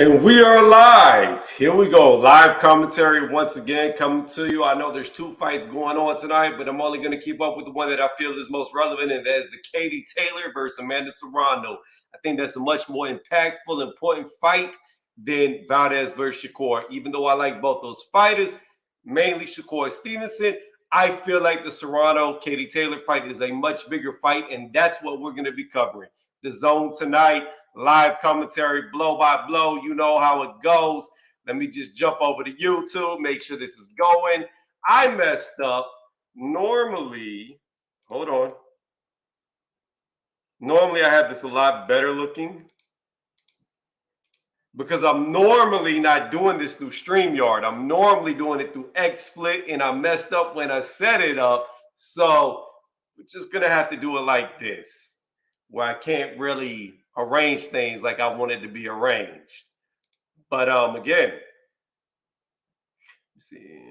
And we are live. Here we go. Live commentary once again coming to you. I know there's two fights going on tonight, but I'm only going to keep up with the one that I feel is most relevant, and that is the KatieTaylor versus AmandaSerrano. I think that's a much more impactful, important fight than Valdez versus Shakur. Even though I like both those fighters, mainly Shakur Stevenson, I feel like the Serrano-KatieTaylor fight is a much bigger fight, and that's what we're going to be covering. The Zone tonight. Live commentary, blow by blow. You know how it goes. Let me just jump over to YouTube, make sure this is going. I messed up. Normally, hold on. Normally, I have this a lot better looking because I'm normally not doing this through StreamYard. I'm normally doing it through XSplit, and I messed up when I set it up. So we're just going to have to do it like this, where I can't really arrange things like I wanted to be arranged. But again, let's see.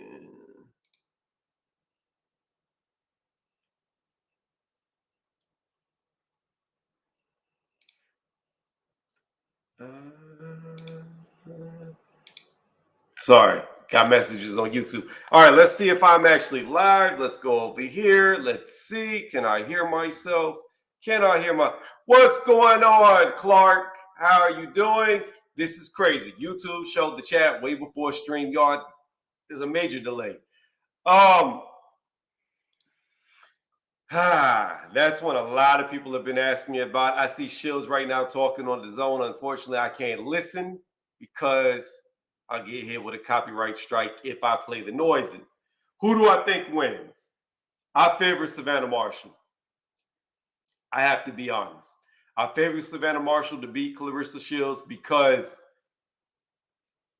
Sorry, got messages on YouTube. All right, let's see if I'm actually live. Let's go over here. Let's see. Can I hear myself? Can I hear my... What's going on, Clark? How are you doing? This is crazy. YouTube showed the chat way before StreamYard. There's a major delay. That's what a lot of people have been asking me about. I see Shills right now talking on the Zone. Unfortunately, I can't listen because I'll get hit with a copyright strike if I play the noises. Who do I think wins? I favor Savannah Marshall. I have to be honest. I favor Savannah Marshall to beat Clarissa Shields because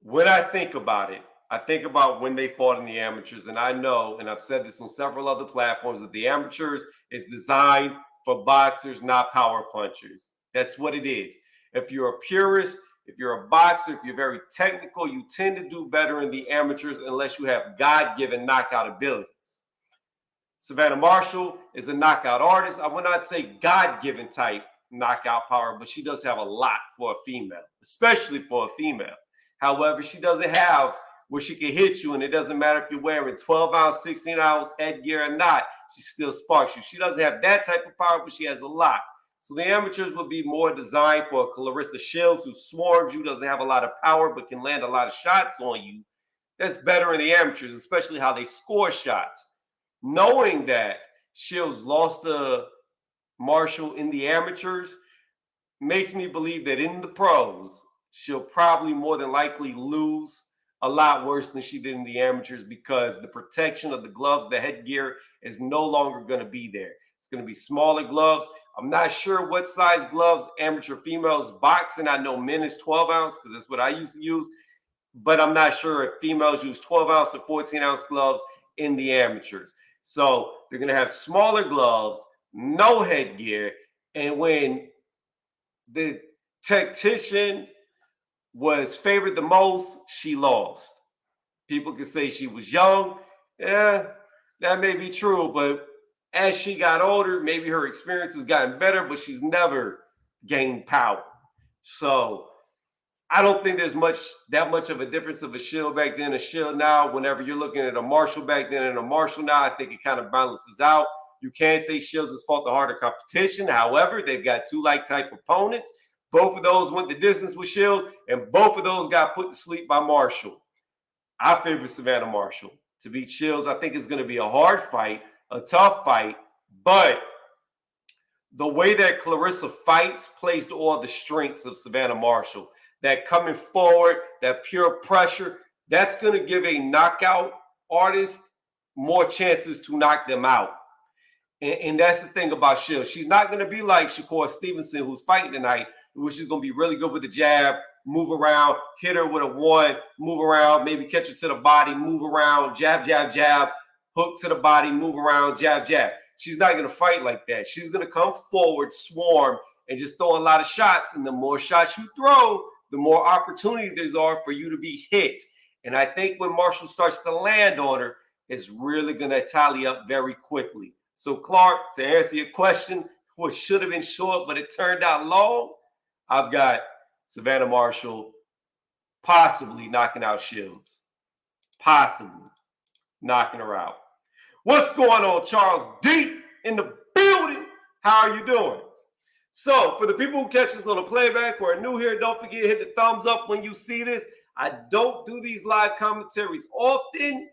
when I think about it, I think about when they fought in the amateurs, and I know, and I've said this on several other platforms, that the amateurs is designed for boxers, not power punchers. That's what it is. If you're a purist, if you're a boxer, if you're very technical, you tend to do better in the amateurs unless you have God-given knockout abilities. Savannah Marshall is a knockout artist. I would not say God-given type knockout power, but she does have a lot for a female, especially for a female. However, she doesn't have where she can hit you, and it doesn't matter if you're wearing 12-ounce, 16-ounce headgear or not, she still sparks you. She doesn't have that type of power, but she has a lot. So the amateurs would be more designed for Clarissa Shields, who swarms you, doesn't have a lot of power, but can land a lot of shots on you. That's better in the amateurs, especially how they score shots. Knowing that Shields lost to Marshall in the amateurs makes me believe that in the pros, she'll probably more than likely lose a lot worse than she did in the amateurs because the protection of the gloves, the headgear, is no longer going to be there. It's going to be smaller gloves. I'm not sure what size gloves amateur females box, and I know men is 12-ounce because that's what I used to use, but I'm not sure if females use 12-ounce or 14-ounce gloves in the amateurs. So they're going to have smaller gloves, no headgear, and when the tactician was favored the most, she lost. People could say she was young. Yeah, that may be true, but as she got older, maybe her experience has gotten better, but she's never gained power. So I don't think there's that much of a difference of a Shield back then, a Shield now. Whenever you're looking at a Marshall back then and a Marshall now, I think it kind of balances out. You can't say Shields has fought the harder competition. However, they've got two like-type opponents. Both of those went the distance with Shields, and both of those got put to sleep by Marshall. I favor Savannah Marshall to beat Shields. I think it's going to be a hard fight, a tough fight, but the way that Clarissa fights plays to all the strengths of Savannah Marshall. That coming forward, that pure pressure, that's going to give a knockout artist more chances to knock them out. And that's the thing about Shields. She's not going to be like Shakur Stevenson, who's fighting tonight, which is going to be really good with the jab, move around, hit her with a one, move around, maybe catch her to the body, move around, jab, jab, jab, hook to the body, move around, jab, jab. She's not going to fight like that. She's going to come forward, swarm, and just throw a lot of shots. And the more shots you throw, the more opportunity there are for you to be hit. And I think when Marshall starts to land on her, it's really going to tally up very quickly. So, Clark, to answer your question, what should have been short, but it turned out long, I've got Savannah Marshall possibly knocking out Shields. Possibly knocking her out. What's going on, Charles D in the building? How are you doing? So, for the people who catch this on the playback who are new here, don't forget to hit the thumbs up when you see this. I don't do these live commentaries often,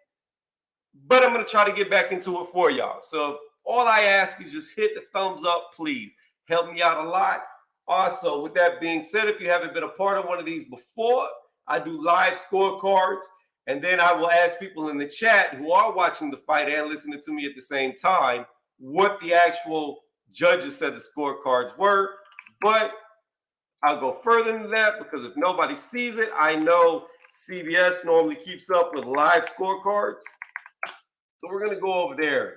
but I'm going to try to get back into it for y'all. So, all I ask is just hit the thumbs up, please. Help me out a lot. Also, with that being said, if you haven't been a part of one of these before, I do live scorecards, and then I will ask people in the chat who are watching the fight and listening to me at the same time what the actual judges said the scorecards were. But I'll go further than that because if nobody sees it, I know CBS normally keeps up with live scorecards. So we're going to go over there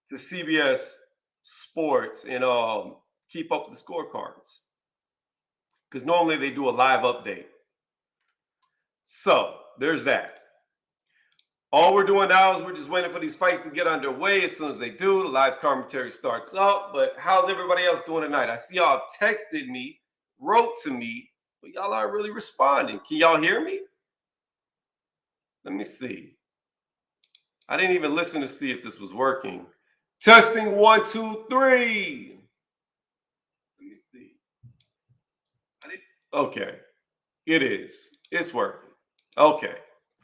to CBS Sports and keep up with the scorecards because normally they do a live update. So there's that. All we're doing now is we're just waiting for these fights to get underway. As soon as they do, the live commentary starts up. But how's everybody else doing tonight? I see y'all texted me, wrote to me, but y'all aren't really responding. Can y'all hear me? Let me see. I didn't even listen to see if this was working. Testing 1, 2, 3. Let me see. Okay. It is. It's working. Okay.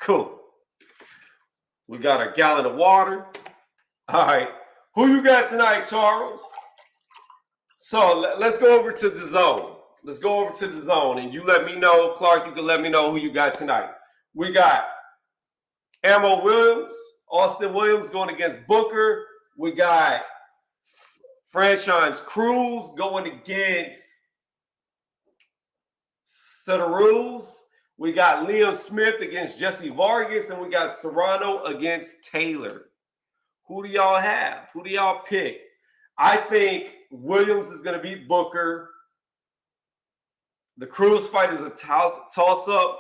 Cool. We got a gallon of water. All right. Who you got tonight, Charles? So let's go over to the zone. Let's go over to the zone. And you let me know, Clark, you can let me know who you got tonight. We got Ammo Williams, Austin Williams going against Booker. We got Franchise Cruz going against Serrano. We got Liam Smith against Jesse Vargas, and we got Serrano against Taylor. Who do y'all have? Who do y'all pick? I think Williams is going to beat Booker. The Cruz fight is a toss-up.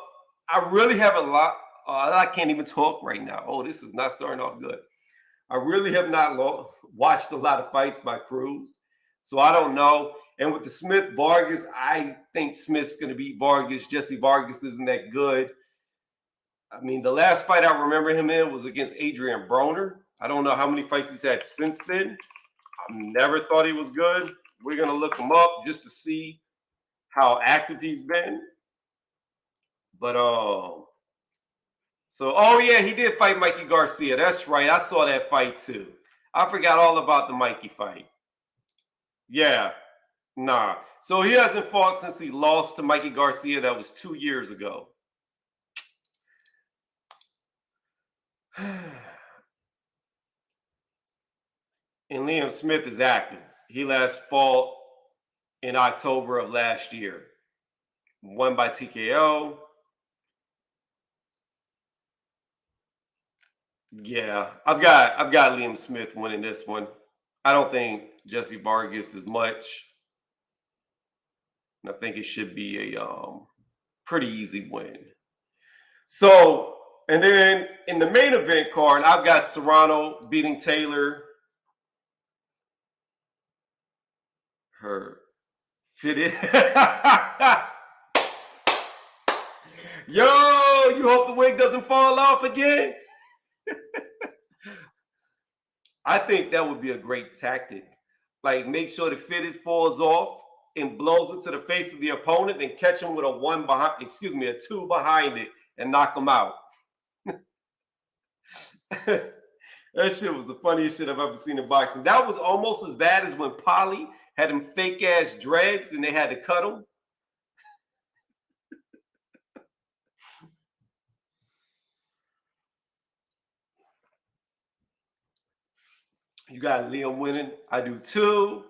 I really have a lot. I can't even talk right now. Oh, this is not starting off good. I really have not watched a lot of fights by Cruz, so I don't know. And with the Smith-Vargas, I think Smith's going to beat Vargas. Jesse Vargas isn't that good. I mean, the last fight I remember him in was against Adrian Broner. I don't know how many fights he's had since then. I never thought he was good. We're going to look him up just to see how active he's been. But, so, oh, yeah, he did fight Mikey Garcia. That's right. I saw that fight, too. I forgot all about the Mikey fight. Yeah. Nah. So he hasn't fought since he lost to Mikey Garcia. That was 2 years ago. And Liam Smith is active. He last fought in October of last year. Won by TKO. Yeah, I've got Liam Smith winning this one. I don't think Jesse Vargas is much. I think it should be a pretty easy win. So, and then in the main event card, I've got Serrano beating Taylor. Her fitted. Yo, you hope the wig doesn't fall off again? I think that would be a great tactic. Like, make sure the fitted falls off and blows it to the face of the opponent, then catch him with a 2 behind it and knock him out. That shit was the funniest shit I've ever seen in boxing. That was almost as bad as when Polly had them fake ass dreads and they had to cut them. You got Liam winning. I do too.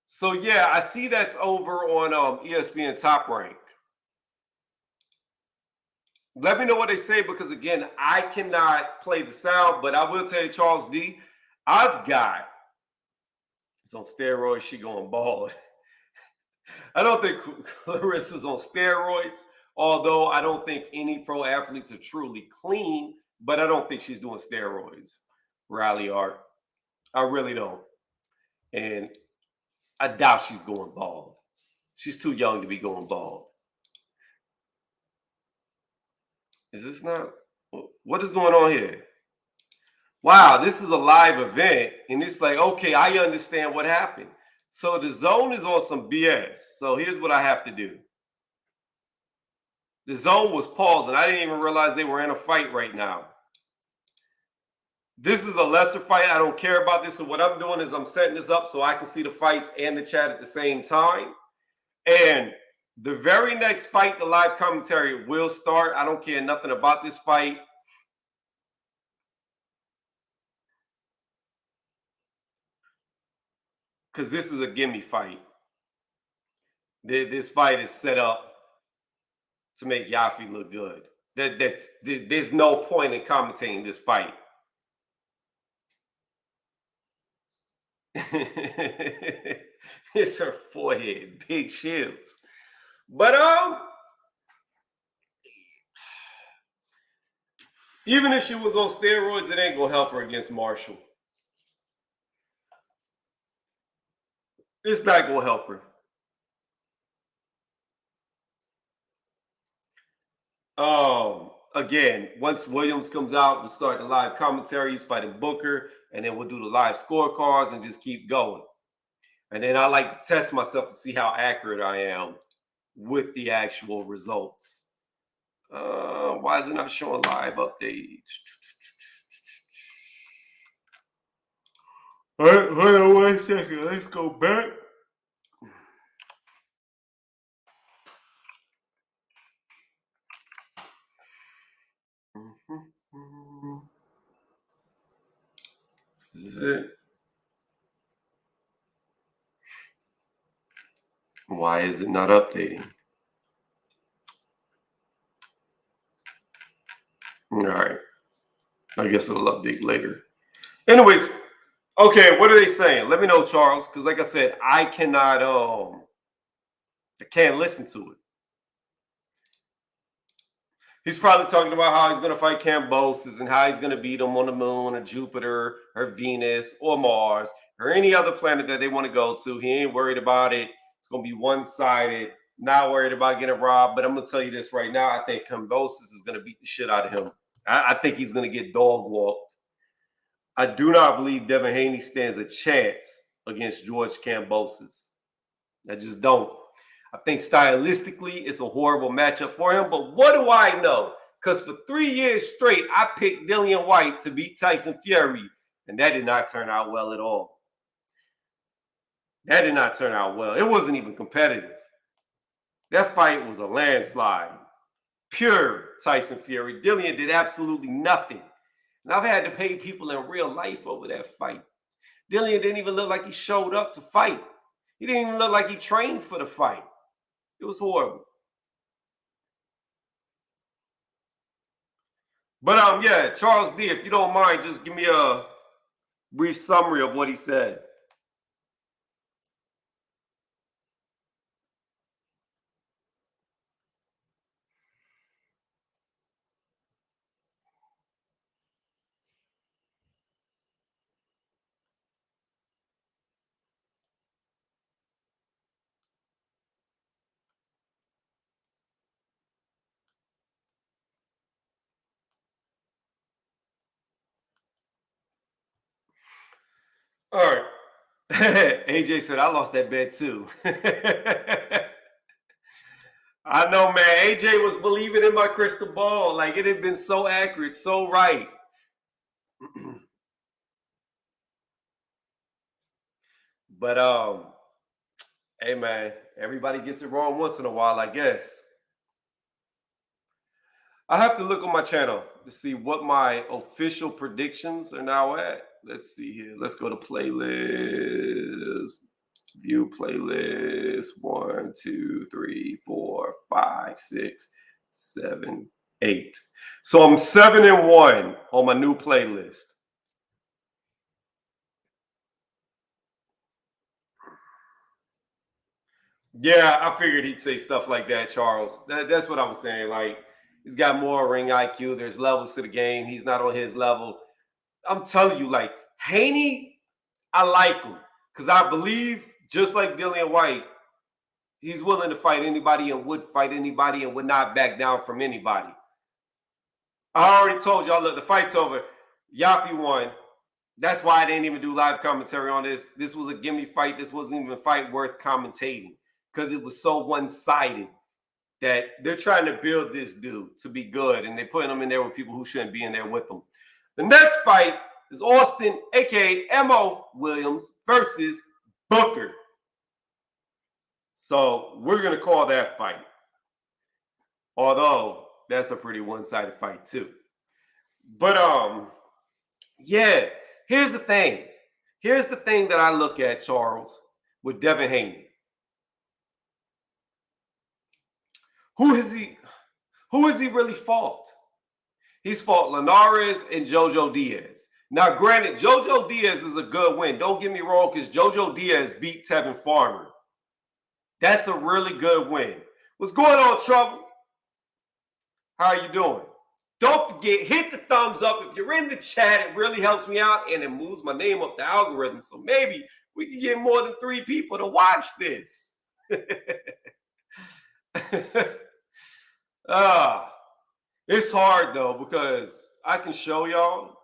So yeah, I see that's over on ESPN Top Rank. Let me know what they say because again, I cannot play the sound, but I will tell you, Charles D, I've got it's on steroids. She going bald. I don't think Clarissa's on steroids, although I don't think any pro athletes are truly clean. But I don't think she's doing steroids, Riley Art. I really don't. And I doubt she's going bald. She's too young to be going bald. Is this not? What is going on here? Wow, this is a live event, and it's like, okay, I understand what happened. So the zone is on some BS. So here's what I have to do. The zone was pausing. I didn't even realize they were in a fight right now. This is a lesser fight. I don't care about this. So what I'm doing is I'm setting this up so I can see the fights and the chat at the same time. And the very next fight, the live commentary will start. I don't care nothing about this fight. Because this is a gimme fight. This fight is set up to make Yafi look good. There's no point in commentating this fight. It's her forehead, big shields. But even if she was on steroids, it ain't gonna help her against Marshall. It's not gonna help her. Again, once Williams comes out, we'll start the live commentary. He's fighting Booker, and then we'll do the live scorecards and just keep going. And then I like to test myself to see how accurate I am with the actual results. Why is it not showing live updates? All right, hold on 1 second. Let's go back. This is it. Why is it not updating? All right. I guess it'll update later. Anyways, okay, what are they saying? Let me know, Charles, because like I said, I cannot I can't listen to it. He's probably talking about how he's going to fight Cambosis and how he's going to beat him on the moon or Jupiter or Venus or Mars or any other planet that they want to go to. He ain't worried about it. It's going to be one-sided, not worried about getting robbed. But I'm going to tell you this right now. I think Cambosis is going to beat the shit out of him. I think he's going to get dog walked. I do not believe Devin Haney stands a chance against George Cambosis. I just don't. I think stylistically, it's a horrible matchup for him. But what do I know? Because for 3 years straight, I picked Dillian White to beat Tyson Fury, and that did not turn out well at all. That did not turn out well. It wasn't even competitive. That fight was a landslide. Pure Tyson Fury. Dillian did absolutely nothing. And I've had to pay people in real life over that fight. Dillian didn't even look like he showed up to fight. He didn't even look like he trained for the fight. It was horrible. But yeah, Charles D, if you don't mind, just give me a brief summary of what he said. All right. AJ said, I lost that bet too. I know, man. AJ was believing in my crystal ball. Like, it had been so accurate, so right. But hey man, everybody gets it wrong once in a while, I guess. I have to look on my channel to see what my official predictions are now at. Let's see here. Let's go to playlist. View playlist. 1, 2, 3, 4, 5, 6, 7, 8. So I'm 7-1 on my new playlist. Yeah, I figured he'd say stuff like that, Charles. That's what I was saying. Like, he's got more ring IQ. There's levels to the game. He's not on his level. I'm telling you, like, Haney, I like him because I believe, just like Dillian White, He's willing to fight anybody and would fight anybody and would not back down from anybody. I already told y'all, look, the fight's over. Yafi won. That's why I didn't even do live commentary on this. This was a gimme fight. This wasn't even a fight worth commentating because it was so one-sided that they're trying to build this dude to be good, and they're putting him in there with people who shouldn't be in there with them. The next fight is Austin, a.k.a. Mo Williams, versus Booker. So we're going to call that fight. Although that's a pretty one-sided fight too. But yeah, here's the thing. Here's the thing that I look at, Charles, with Devin Haney. Who has he really fought? He's fought Linares and Jojo Diaz. Now, granted, Jojo Diaz is a good win. Don't get me wrong, because Jojo Diaz beat Tevin Farmer. That's a really good win. What's going on, Trouble? How are you doing? Don't forget, hit the thumbs up. If you're in the chat, it really helps me out, and it moves my name up the algorithm. So maybe we can get more than 3 people to watch this. It's hard, though, because I can show y'all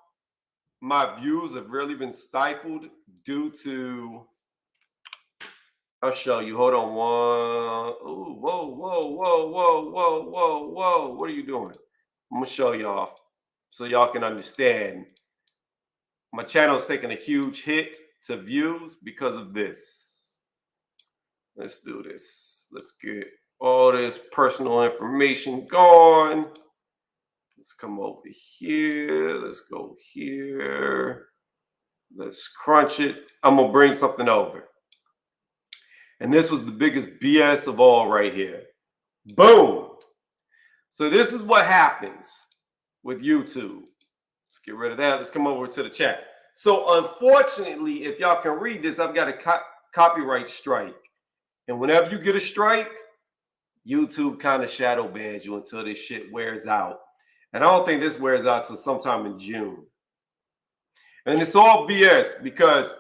my views have really been stifled due to... I'll show you. Hold on one. Ooh, whoa. What are you doing? I'm going to show y'all so y'all can understand. My channel's taking a huge hit to views because of this. Let's do this. Let's get all this personal information gone. Let's come over here. Let's go here. Let's crunch it. I'm going to bring something over. And this was the biggest BS of all right here. Boom. So this is what happens with YouTube. Let's get rid of that. Let's come over to the chat. So unfortunately, if y'all can read this, I've got a copyright strike. And whenever you get a strike, YouTube kind of shadow bans you until this shit wears out. And I don't think this wears out till sometime in June. And it's all BS because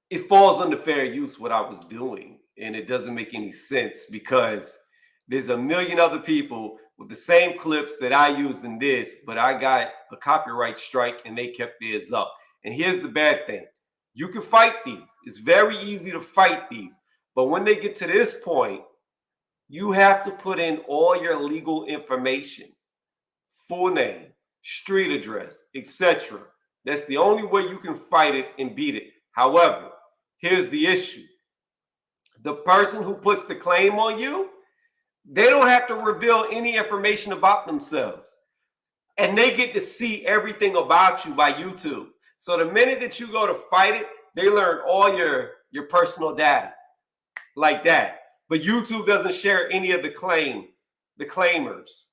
it falls under fair use what I was doing. And it doesn't make any sense because there's a million other people with the same clips that I used in this, but I got a copyright strike and they kept theirs up. And here's the bad thing. You can fight these. It's very easy to fight these. But when they get to this point, you have to put in all your legal information, full name, street address, etc. That's the only way you can fight it and beat it. However, here's the issue. The person who puts the claim on you, they don't have to reveal any information about themselves. And they get to see everything about you by YouTube. So the minute that you go to fight it, they learn all your personal data like that. But YouTube doesn't share any of the claimers.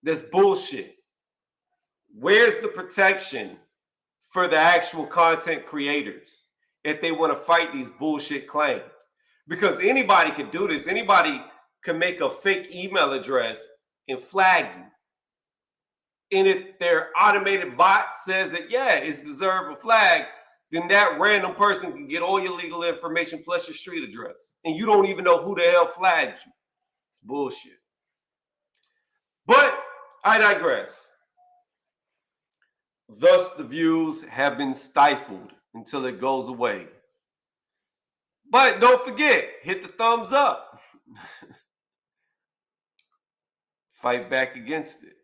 That's bullshit. Where's the protection for the actual content creators if they want to fight these bullshit claims? Because anybody can do this. Anybody can make a fake email address and flag you. And if their automated bot says that, yeah, it's deserved a flag, then that random person can get all your legal information plus your street address. And you don't even know who the hell flagged you. It's bullshit. But I digress. Thus, the views have been stifled until it goes away. But don't forget, hit the thumbs up. Fight back against it.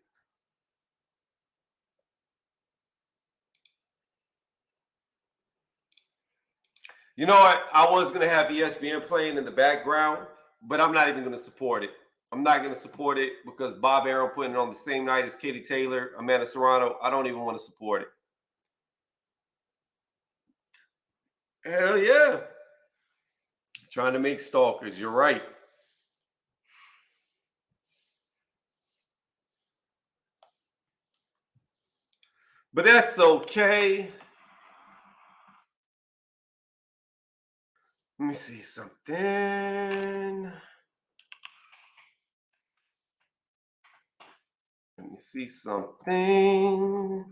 You know what? I was going to have ESPN playing in the background, but I'm not even going to support it. I'm not going to support it because Bob Arum putting it on the same night as KatieTaylor, AmandaSerrano. I don't even want to support it. Hell yeah. Trying to make stalkers. You're right. But that's okay. Let me see something. Let me see something.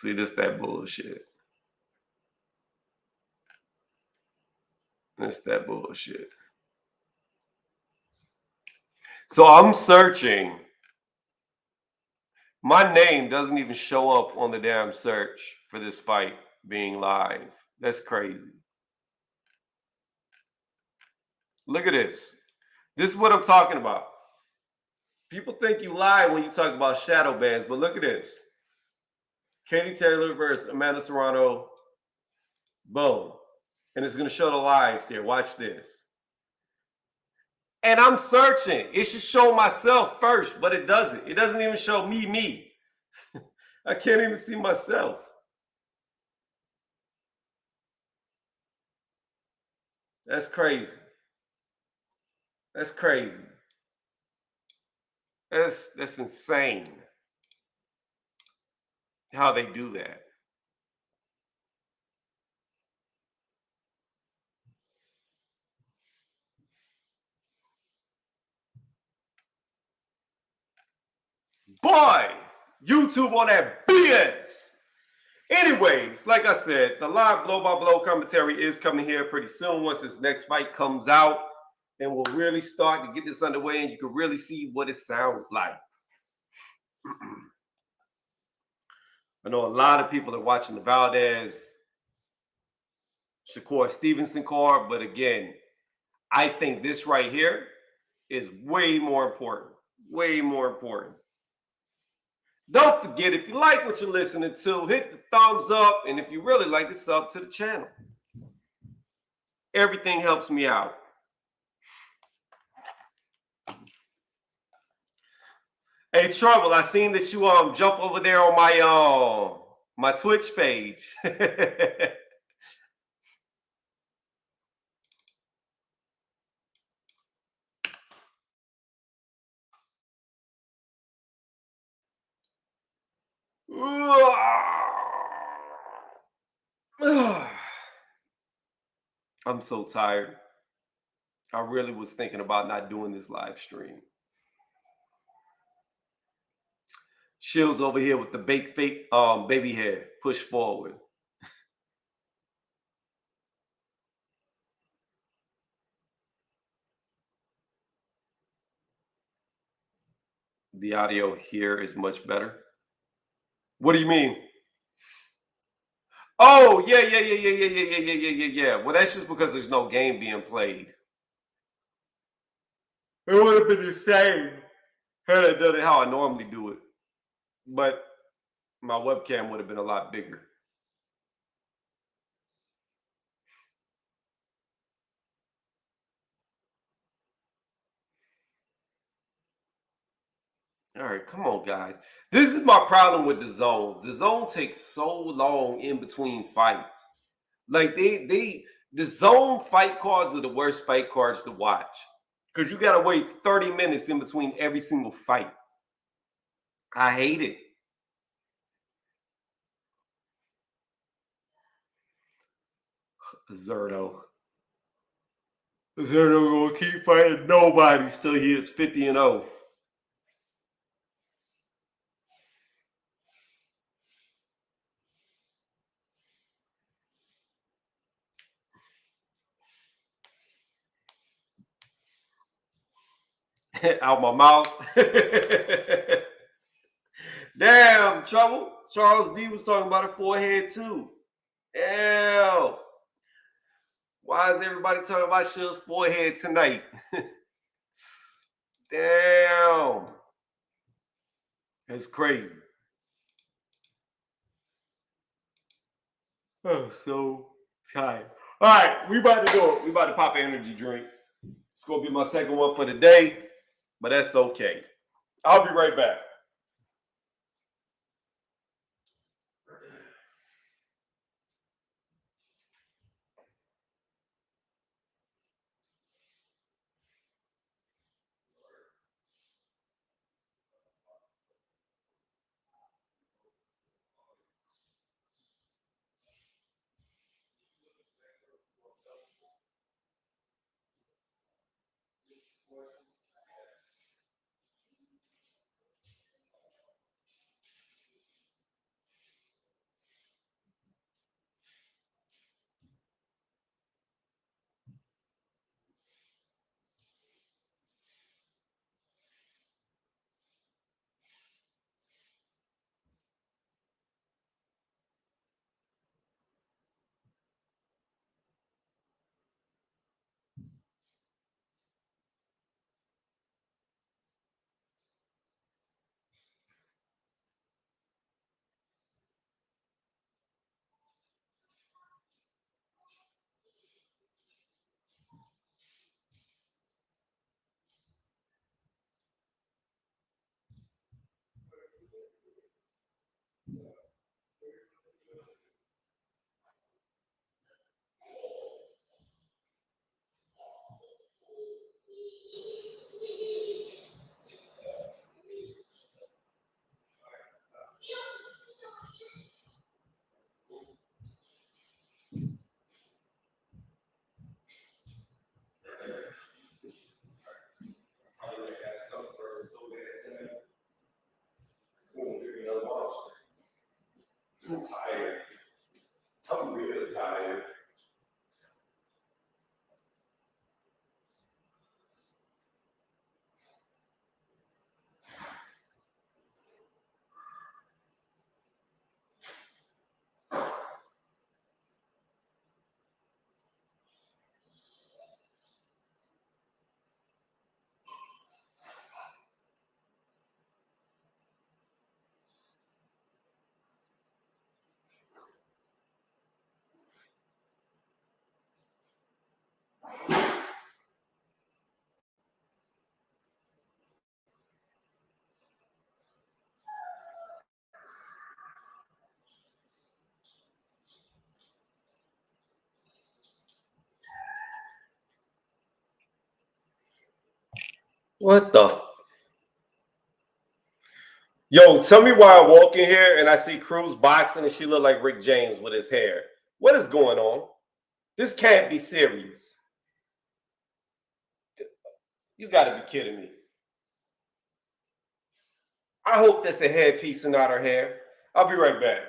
See, this that bullshit. This that bullshit. So I'm searching. My name doesn't even show up on the damn search for this fight being live. That's crazy. Look at this. This is what I'm talking about. People think you lie when you talk about shadow bans, but look at this. KatieTaylor versus AmandaSerrano. Boom. And it's going to show the lives here. Watch this. And I'm searching. It should show myself first, but it doesn't. It doesn't even show me. I can't even see myself. That's crazy. That's crazy. That's insane how they do that. Boy, YouTube on that BS. Anyways, like I said, the live blow-by-blow commentary is coming here pretty soon once this next fight comes out. And we'll really start to get this underway and you can really see what it sounds like. I know a lot of people are watching the Valdez Shakur Stevenson card, but again, I think this right here is way more important. Way more important. Don't forget, if you like what you're listening to, hit the thumbs up. And if you really like it, sub to the channel. Everything helps me out. Hey, Trouble, I seen that you jump over there on my Twitch page. I'm so tired. I really was thinking about not doing this live stream. Shields over here with the fake baby hair. Push forward. The audio here is much better. What do you mean? Oh, yeah. Well, that's just because there's no game being played. It would have been the same had I done it how I normally do it. But my webcam would have been a lot bigger. All right, come on, guys. This is my problem with the zone. The zone takes so long in between fights. Like the zone fight cards are the worst fight cards to watch because you gotta wait 30 minutes in between every single fight. I hate it. Zerto gonna keep fighting nobody till he hits 50-0. Out my mouth. Damn, Trouble. Charles D was talking about a forehead too. Damn. Why is everybody talking about Shill's forehead tonight? Damn. That's crazy. Oh, so tired. All right, we about to do it. We about to pop an energy drink. It's gonna be my second one for the day, but that's okay. I'll be right back. What the? Yo, tell me why I walk in here and I see Cruz boxing and she look like Rick James with his hair. What is going on? This can't be serious. You got to be kidding me. I hope that's a headpiece and not her hair. I'll be right back.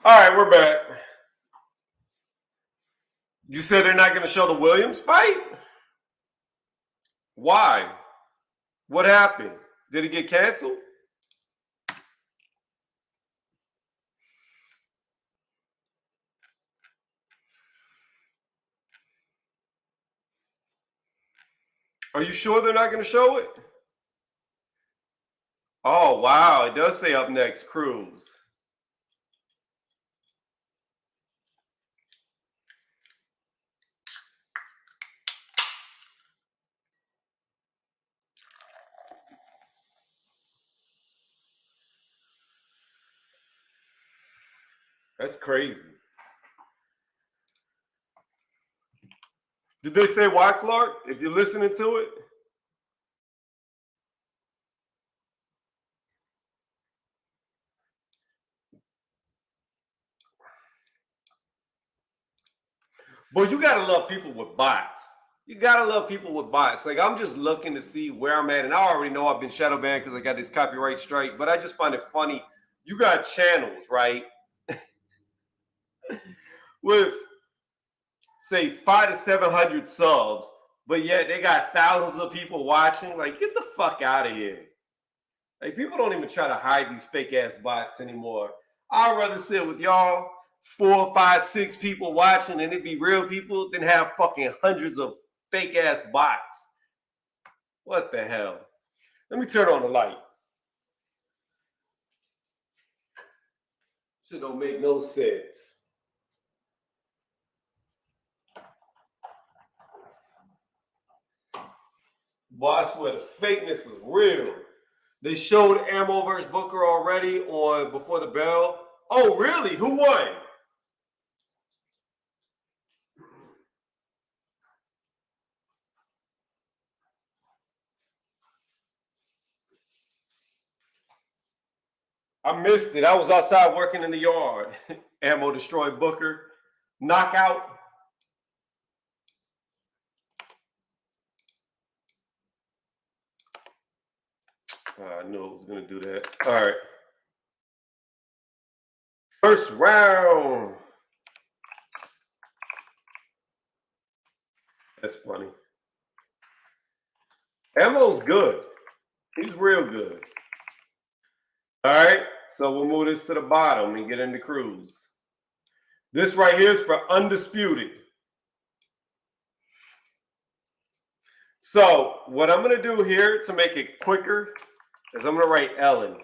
All right, we're back. You said they're not going to show the Williams fight? Why? What happened? Did it get canceled? Are you sure they're not going to show it? Oh, wow. It does say up next, Cruz. That's crazy. Did they say why, Clark? If you're listening to it? But you gotta love people with bots. You gotta love people with bots. Like I'm just looking to see where I'm at, and I already know I've been shadow banned because I got this copyright strike. But I just find it funny. You got channels, right, with say 500 to 700 subs, but yet they got thousands of people watching. Like, get the fuck out of here. Like people don't even try to hide these fake ass bots anymore. I'd rather sit with y'all 4, 5, 6 people watching and it be real people than have fucking hundreds of fake ass bots. What the hell? Let me turn on the light. Shit don't make no sense. Boy, I swear the fakeness is real. They showed Ammo versus Booker already on Before the Bell. Oh, really? Who won? I missed it. I was outside working in the yard. Ammo destroyed Booker. Knockout. I knew it was going to do that. All right. First round. That's funny. Ammo's good. He's real good. All right. So we'll move this to the bottom and get into Cruz. This right here is for Undisputed. So what I'm going to do here to make it quicker is I'm going to write Ellen.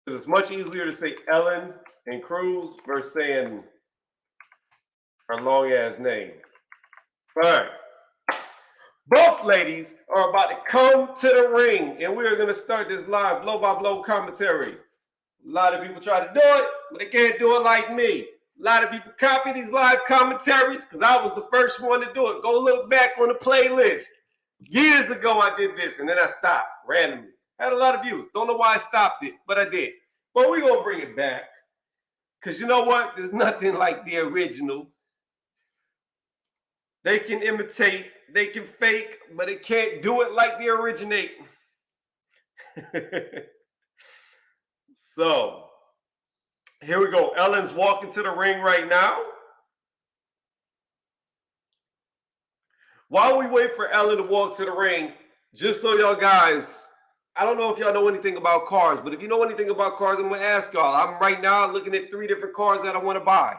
It's much easier to say Ellen and Cruz versus saying her long ass name. All right. Both ladies are about to come to the ring, and we are going to start this live blow-by-blow commentary. A lot of people try to do it, but they can't do it like me. A lot of people copy these live commentaries because I was the first one to do it. Go look back on the playlist. Years ago, I did this, and then I stopped randomly. Had a lot of views. Don't know why I stopped it, but I did. But we're going to bring it back because you know what? There's nothing like the original. They can imitate, they can fake, but they can't do it like the originate. So, here we go. Ellen's walking to the ring right now. While we wait for Ellen to walk to the ring, just so y'all guys, I don't know if y'all know anything about cars, but if you know anything about cars, I'm going to ask y'all. I'm right now looking at 3 different cars that I want to buy.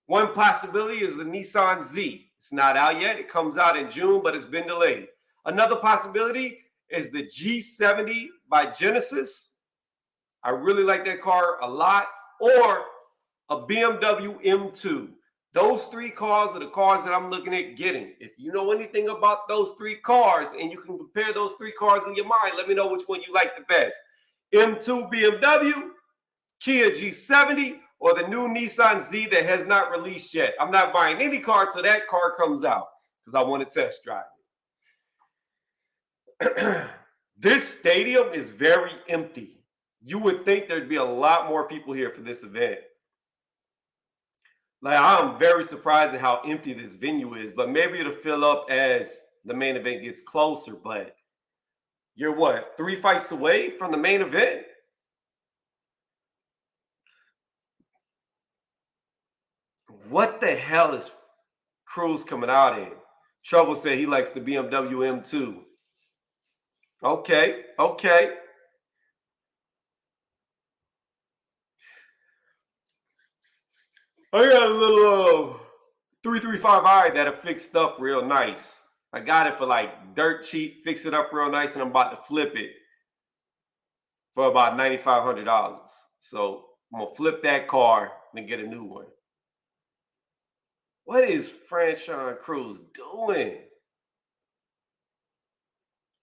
One possibility is the Nissan Z. It's not out yet. It comes out in June, but it's been delayed. Another possibility is the G70 by Genesis. I really like that car a lot. Or a BMW M2. Those 3 cars are the cars that I'm looking at getting. If you know anything about those 3 cars and you can compare those 3 cars in your mind, let me know which one you like the best. M2 BMW, Kia G70, or the new Nissan Z that has not released yet. I'm not buying any car till that car comes out because I want to test drive it. This stadium is very empty. You would think there'd be a lot more people here for this event. Like, I'm very surprised at how empty this venue is, but maybe it'll fill up as the main event gets closer. But you're what, 3 fights away from the main event? What the hell is Cruz coming out in? Trouble said he likes the BMW M2. Okay. I got a little 335i that I fixed up real nice. I got it for like dirt cheap, fix it up real nice, and I'm about to flip it for about $9,500. So I'm gonna flip that car and get a new one. What is Franchon Cruz doing?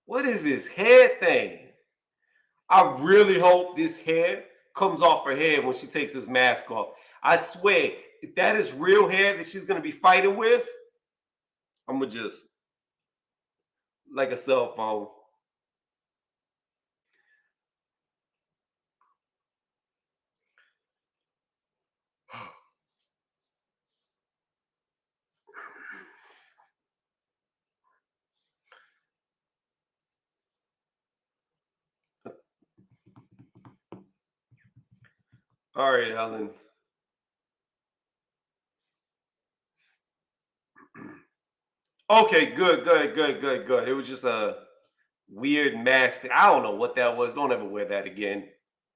What is this head thing? I really hope this hair comes off her head when she takes this mask off. I swear, if that is real hair that she's going to be fighting with, I'm going to just, like a cell phone. All right, Helen. Okay, good. It was just a weird mask. I don't know what that was. Don't ever wear that again.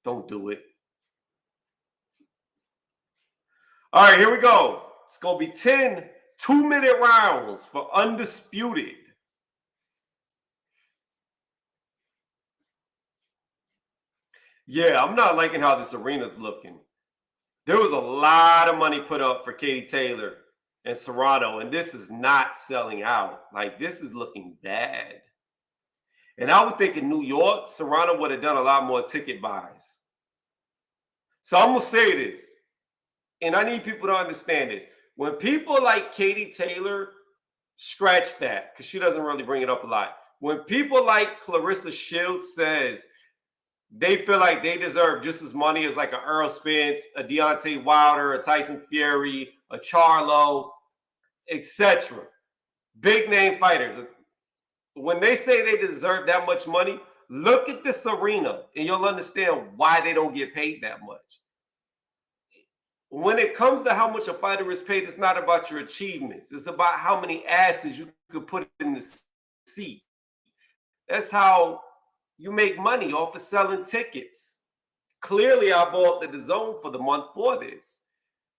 Don't do it. All right, here we go. It's going to be 10 2-minute rounds for Undisputed. Yeah, I'm not liking how this arena's looking. There was a lot of money put up for KatieTaylor and Serrano, and this is not selling out. Like, this is looking bad. And I would think in New York, Serrano would have done a lot more ticket buys. So I'm going to say this, and I need people to understand this. When people like KatieTaylor, scratch that, because she doesn't really bring it up a lot. When people like Clarissa Shields says they feel like they deserve just as money as like a Earl Spence, a Deontay Wilder, a Tyson Fury, a Charlo, etc. Big name fighters. When they say they deserve that much money, look at this arena and you'll understand why they don't get paid that much. When it comes to how much a fighter is paid, it's not about your achievements. It's about how many asses you could put in the seat. That's how you make money off of selling tickets. Clearly, I bought the DAZN for the month for this.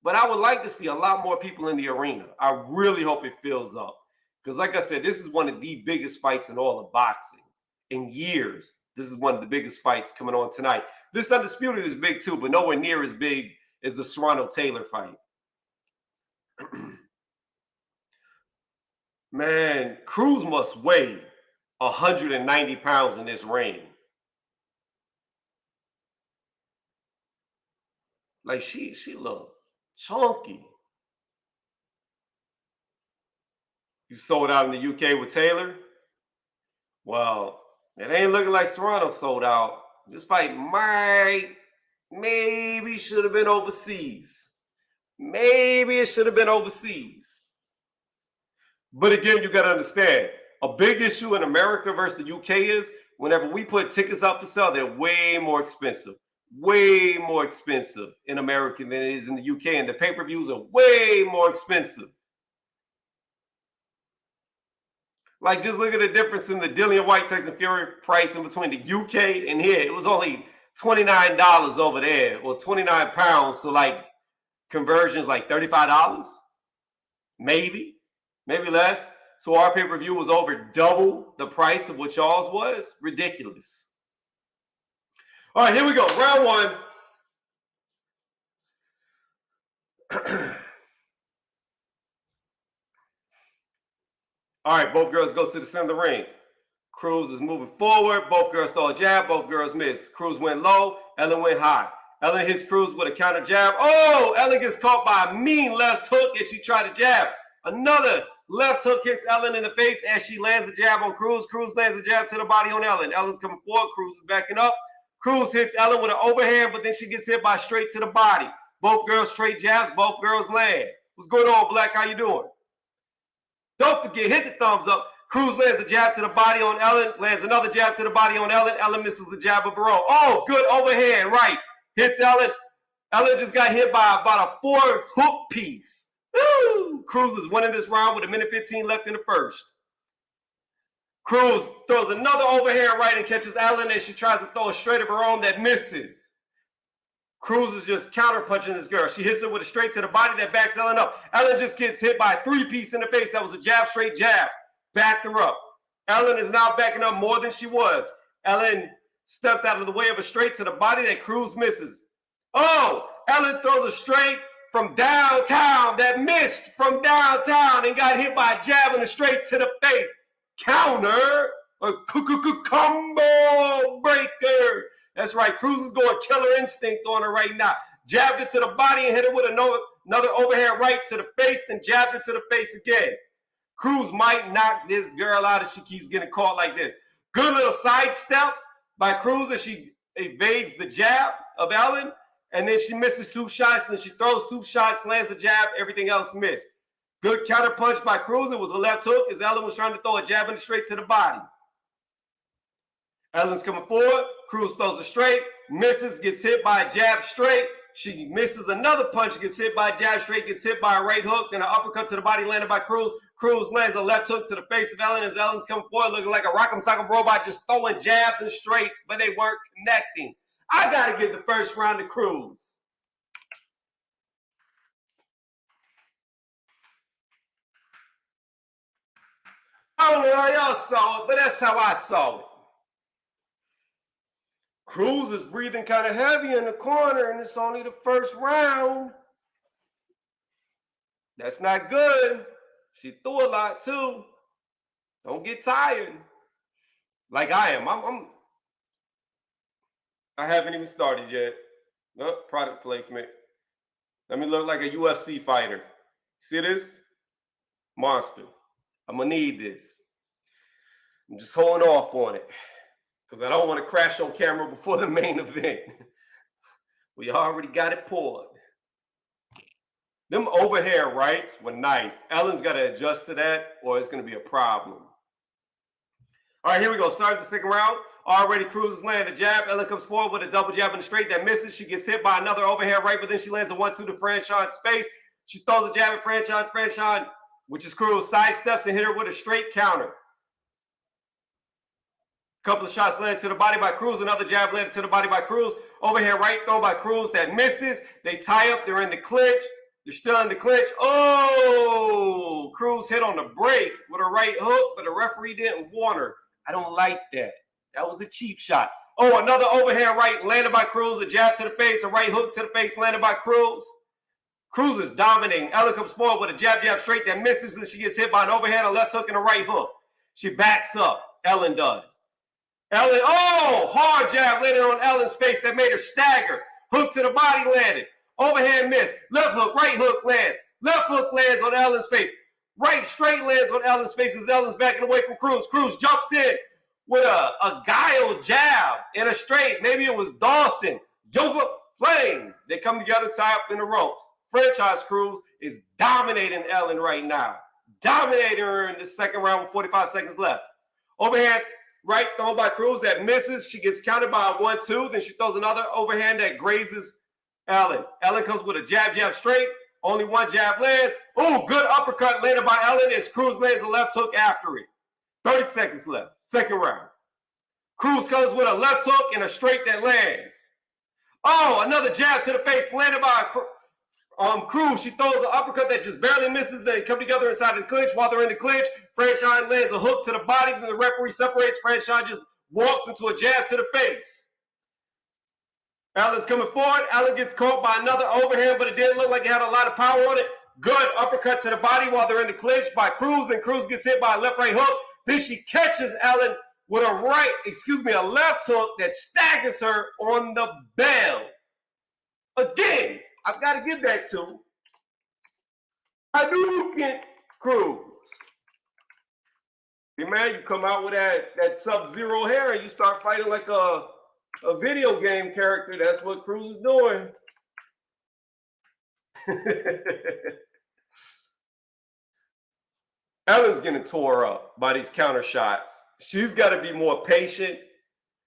But I would like to see a lot more people in the arena. I really hope it fills up. Because like I said, this is one of the biggest fights in all of boxing. In years, this is one of the biggest fights coming on tonight. This Undisputed is big too, but nowhere near as big as the Serrano-Taylor fight. Man, Cruz must weigh 190 pounds in this ring. Like she look chunky. You sold out in the UK with Taylor? Well, it ain't looking like Serrano sold out. This fight maybe should have been overseas. Maybe it should have been overseas. But again, you got to understand, a big issue in America versus the UK is whenever we put tickets up for sale, they're way more expensive. Way more expensive in America than it is in the UK. And the pay-per-views are way more expensive. Like, just look at the difference in the Dillian White Tyson Fury price in between the UK and here. It was only $29 over there, or 29 pounds. So, like, conversions like $35, maybe less. So our pay-per-view was over double the price of what y'all's was. Ridiculous. All right, here we go. Round one. All right, both girls go to the center of the ring. Cruz is moving forward. Both girls throw a jab. Both girls miss. Cruz went low. Ellen went high. Ellen hits Cruz with a counter jab. Oh, Ellen gets caught by a mean left hook as she tried to jab. Another left hook hits Ellen in the face as she lands a jab on Cruz. Cruz lands a jab to the body on Ellen. Ellen's coming forward. Cruz is backing up. Cruz hits Ellen with an overhand, but then she gets hit by straight to the body. Both girls straight jabs. Both girls land. What's going on, Black? How you doing? Don't forget, hit the thumbs up. Cruz lands a jab to the body on Ellen. Lands another jab to the body on Ellen. Ellen misses a jab of her own. Oh, good overhand, right. Hits Ellen. Ellen just got hit by about a 4-hook piece. Woo! Cruz is winning this round with 1:15 left in the first. Cruz throws another overhand right and catches Ellen as she tries to throw a straight of her own that misses. Cruz is just counter-punching this girl. She hits her with a straight to the body that backs Ellen up. Ellen just gets hit by a 3-piece in the face. That was a jab, straight jab. Backed her up. Ellen is now backing up more than she was. Ellen steps out of the way of a straight to the body that Cruz misses. Oh, Ellen throws a straight from downtown that missed from downtown and got hit by a jab and a straight to the face. Counter, a combo breaker. That's right. Cruz is going killer instinct on her right now. Jabbed it to the body and hit her with another overhand right to the face, then jabbed it to the face again. Cruz might knock this girl out if she keeps getting caught like this. Good little sidestep by Cruz as she evades the jab of Ellen, and then she misses 2 shots, and then she throws 2 shots, lands the jab, everything else missed. Good counter punch by Cruz. It was a left hook as Ellen was trying to throw a jab and straight to the body. Ellen's coming forward. Cruz throws a straight, misses, gets hit by a jab straight. She misses another punch, gets hit by a jab straight, gets hit by a right hook, then an uppercut to the body landed by Cruz. Cruz lands a left hook to the face of Ellen as Ellen's coming forward looking like a rock'em sock'em robot just throwing jabs and straights, but they weren't connecting. I got to give the first round to Cruz. I don't know how y'all saw it, but that's how I saw it. Cruz is breathing kind of heavy in the corner, and it's only the first round. That's not good. She threw a lot, too. Don't get tired. Like I am. I haven't even started yet. Oh, product placement. Let me look like a UFC fighter. See this? Monster. I'm going to need this. I'm just holding off on it because I don't want to crash on camera before the main event. We already got it poured. Them overhead rights were nice. Ellen's got to adjust to that or it's going to be a problem. All right, here we go. Start the second round. Already Cruz is landing a jab. Ellen comes forward with a double jab in the straight that misses. She gets hit by another overhead right, but then she lands a 1-2 to Franchon's face. She throws a jab at Franchon. Franchon, which is Cruz, sidesteps and hit her with a straight counter. Couple of shots landed to the body by Cruz. Another jab landed to the body by Cruz. Overhead right throw by Cruz that misses. They tie up. They're in the clinch. They're still in the clinch. Oh, Cruz hit on the break with a right hook, but the referee didn't warn her. I don't like that. That was a cheap shot. Oh, another overhand right landed by Cruz. A jab to the face. A right hook to the face landed by Cruz. Cruz is dominating. Ellen comes forward with a jab straight that misses, and she gets hit by an overhand, a left hook, and a right hook. She backs up. Ellen does. Ellen, oh, hard jab landed on Ellen's face that made her stagger. Hook to the body landed. Overhand miss. Left hook, right hook lands. Left hook lands on Ellen's face. Right straight lands on Ellen's face as Ellen's backing away from Cruz. Cruz jumps in with a guile jab and a straight. Maybe it was Dawson. Yoga Flame. They come together, tie up in the ropes. Franchise Cruz is dominating Ellen right now. Dominating her in the second round with 45 seconds left. Overhand right thrown by Cruz that misses. She gets countered by a 1-2. Then she throws another overhand that grazes Ellen. Ellen comes with a jab straight. Only one jab lands. Oh, good uppercut landed by Ellen as Cruz lands a left hook after it. 30 seconds left. Second round. Cruz comes with a left hook and a straight that lands. Oh, another jab to the face landed by Cruz. She throws an uppercut that just barely misses. They come together inside the clinch. While they're in the clinch, Franchise lands a hook to the body. Then the referee separates. Franchise just walks into a jab to the face. Ellen's coming forward. Ellen gets caught by another overhand, but it didn't look like it had a lot of power on it. Good uppercut to the body while they're in the clinch by Cruz. Then Cruz gets hit by a left right hook. Then she catches Ellen with a left hook that staggers her on the bell. Again, I've got to give that to Hadouken Cruz. Hey man, you come out with that Sub-Zero hair and you start fighting like a video game character. That's what Cruz is doing. Ellen's getting tore up by these counter shots. She's got to be more patient.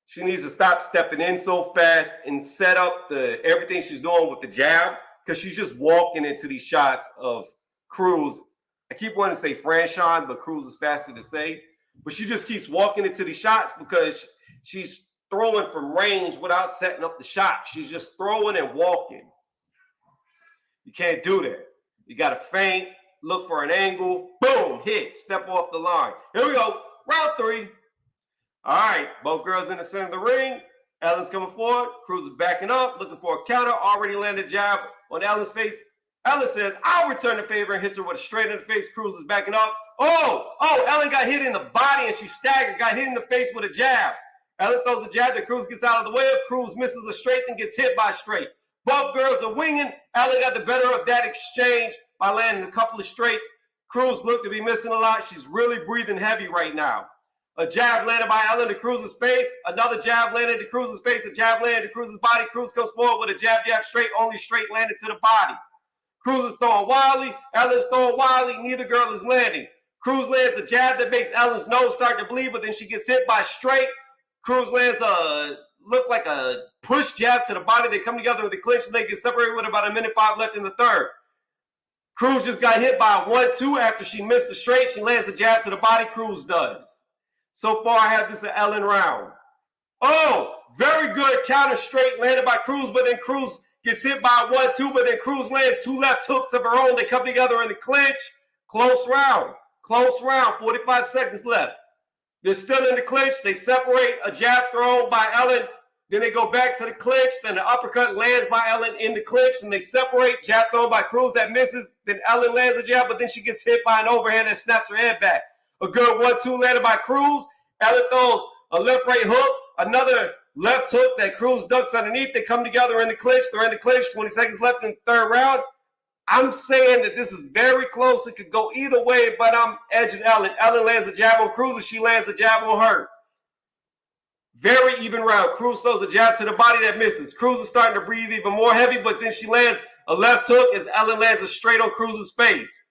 She needs to stop stepping in so fast and set up everything she's doing with the jab, because she's just walking into these shots of Cruz. I keep wanting to say Franchon, but Cruz is faster to say. But she just keeps walking into these shots because she's throwing from range without setting up the shot. She's just throwing and walking. You can't do that. You got to feint, look for an angle, boom, hit, step off the line. Here we go, round 3. All right, both girls in the center of the ring. Ellen's coming forward. Cruz is backing up, looking for a counter. Already landed a jab on Ellen's face. Ellen says, I'll return the favor, and hits her with a straight in the face. Cruz is backing up. Oh, Ellen got hit in the body, and she staggered, got hit in the face with a jab. Ellen throws a jab that Cruz gets out of the way of. Cruz misses a straight and gets hit by a straight. Both girls are winging. Ellen got the better of that exchange by landing a couple of straights. Cruz looked to be missing a lot. She's really breathing heavy right now. A jab landed by Ellen to Cruz's face. Another jab landed to Cruz's face. A jab landed to Cruz's body. Cruz comes forward with a jab straight. Only straight landed to the body. Cruz is throwing wildly. Ellen's throwing wildly. Neither girl is landing. Cruz lands a jab that makes Ellen's nose start to bleed, but then she gets hit by straight. Cruz lands look like a push jab to the body. They come together with the clinch and they get separated with about 1:05 left in the third. Cruz just got hit by a 1-2 after she missed the straight. She lands a jab to the body. Cruz does. So far, I have this an Ellen round. Oh, very good counter straight landed by Cruz, but then Cruz gets hit by a 1-2, but then Cruz lands 2 left hooks of her own. They come together in the clinch. Close round. 45 seconds left. They're still in the clinch. They separate, a jab thrown by Ellen. Then they go back to the clinch. Then the uppercut lands by Ellen in the clinch. And they separate, jab thrown by Cruz that misses. Then Ellen lands a jab, but then she gets hit by an overhand that snaps her head back. A good 1-2 landed by Cruz. Ellen throws a left-right hook. Another left hook that Cruz ducks underneath. They come together in the clinch. They're in the clinch. 20 seconds left in the third round. I'm saying that this is very close. It could go either way, but I'm edging Ellen. Ellen lands a jab on Cruz, and she lands a jab on her. Very even round. Cruz throws a jab to the body that misses. Cruz is starting to breathe even more heavy, but then she lands a left hook as Ellen lands a straight on Cruz's face.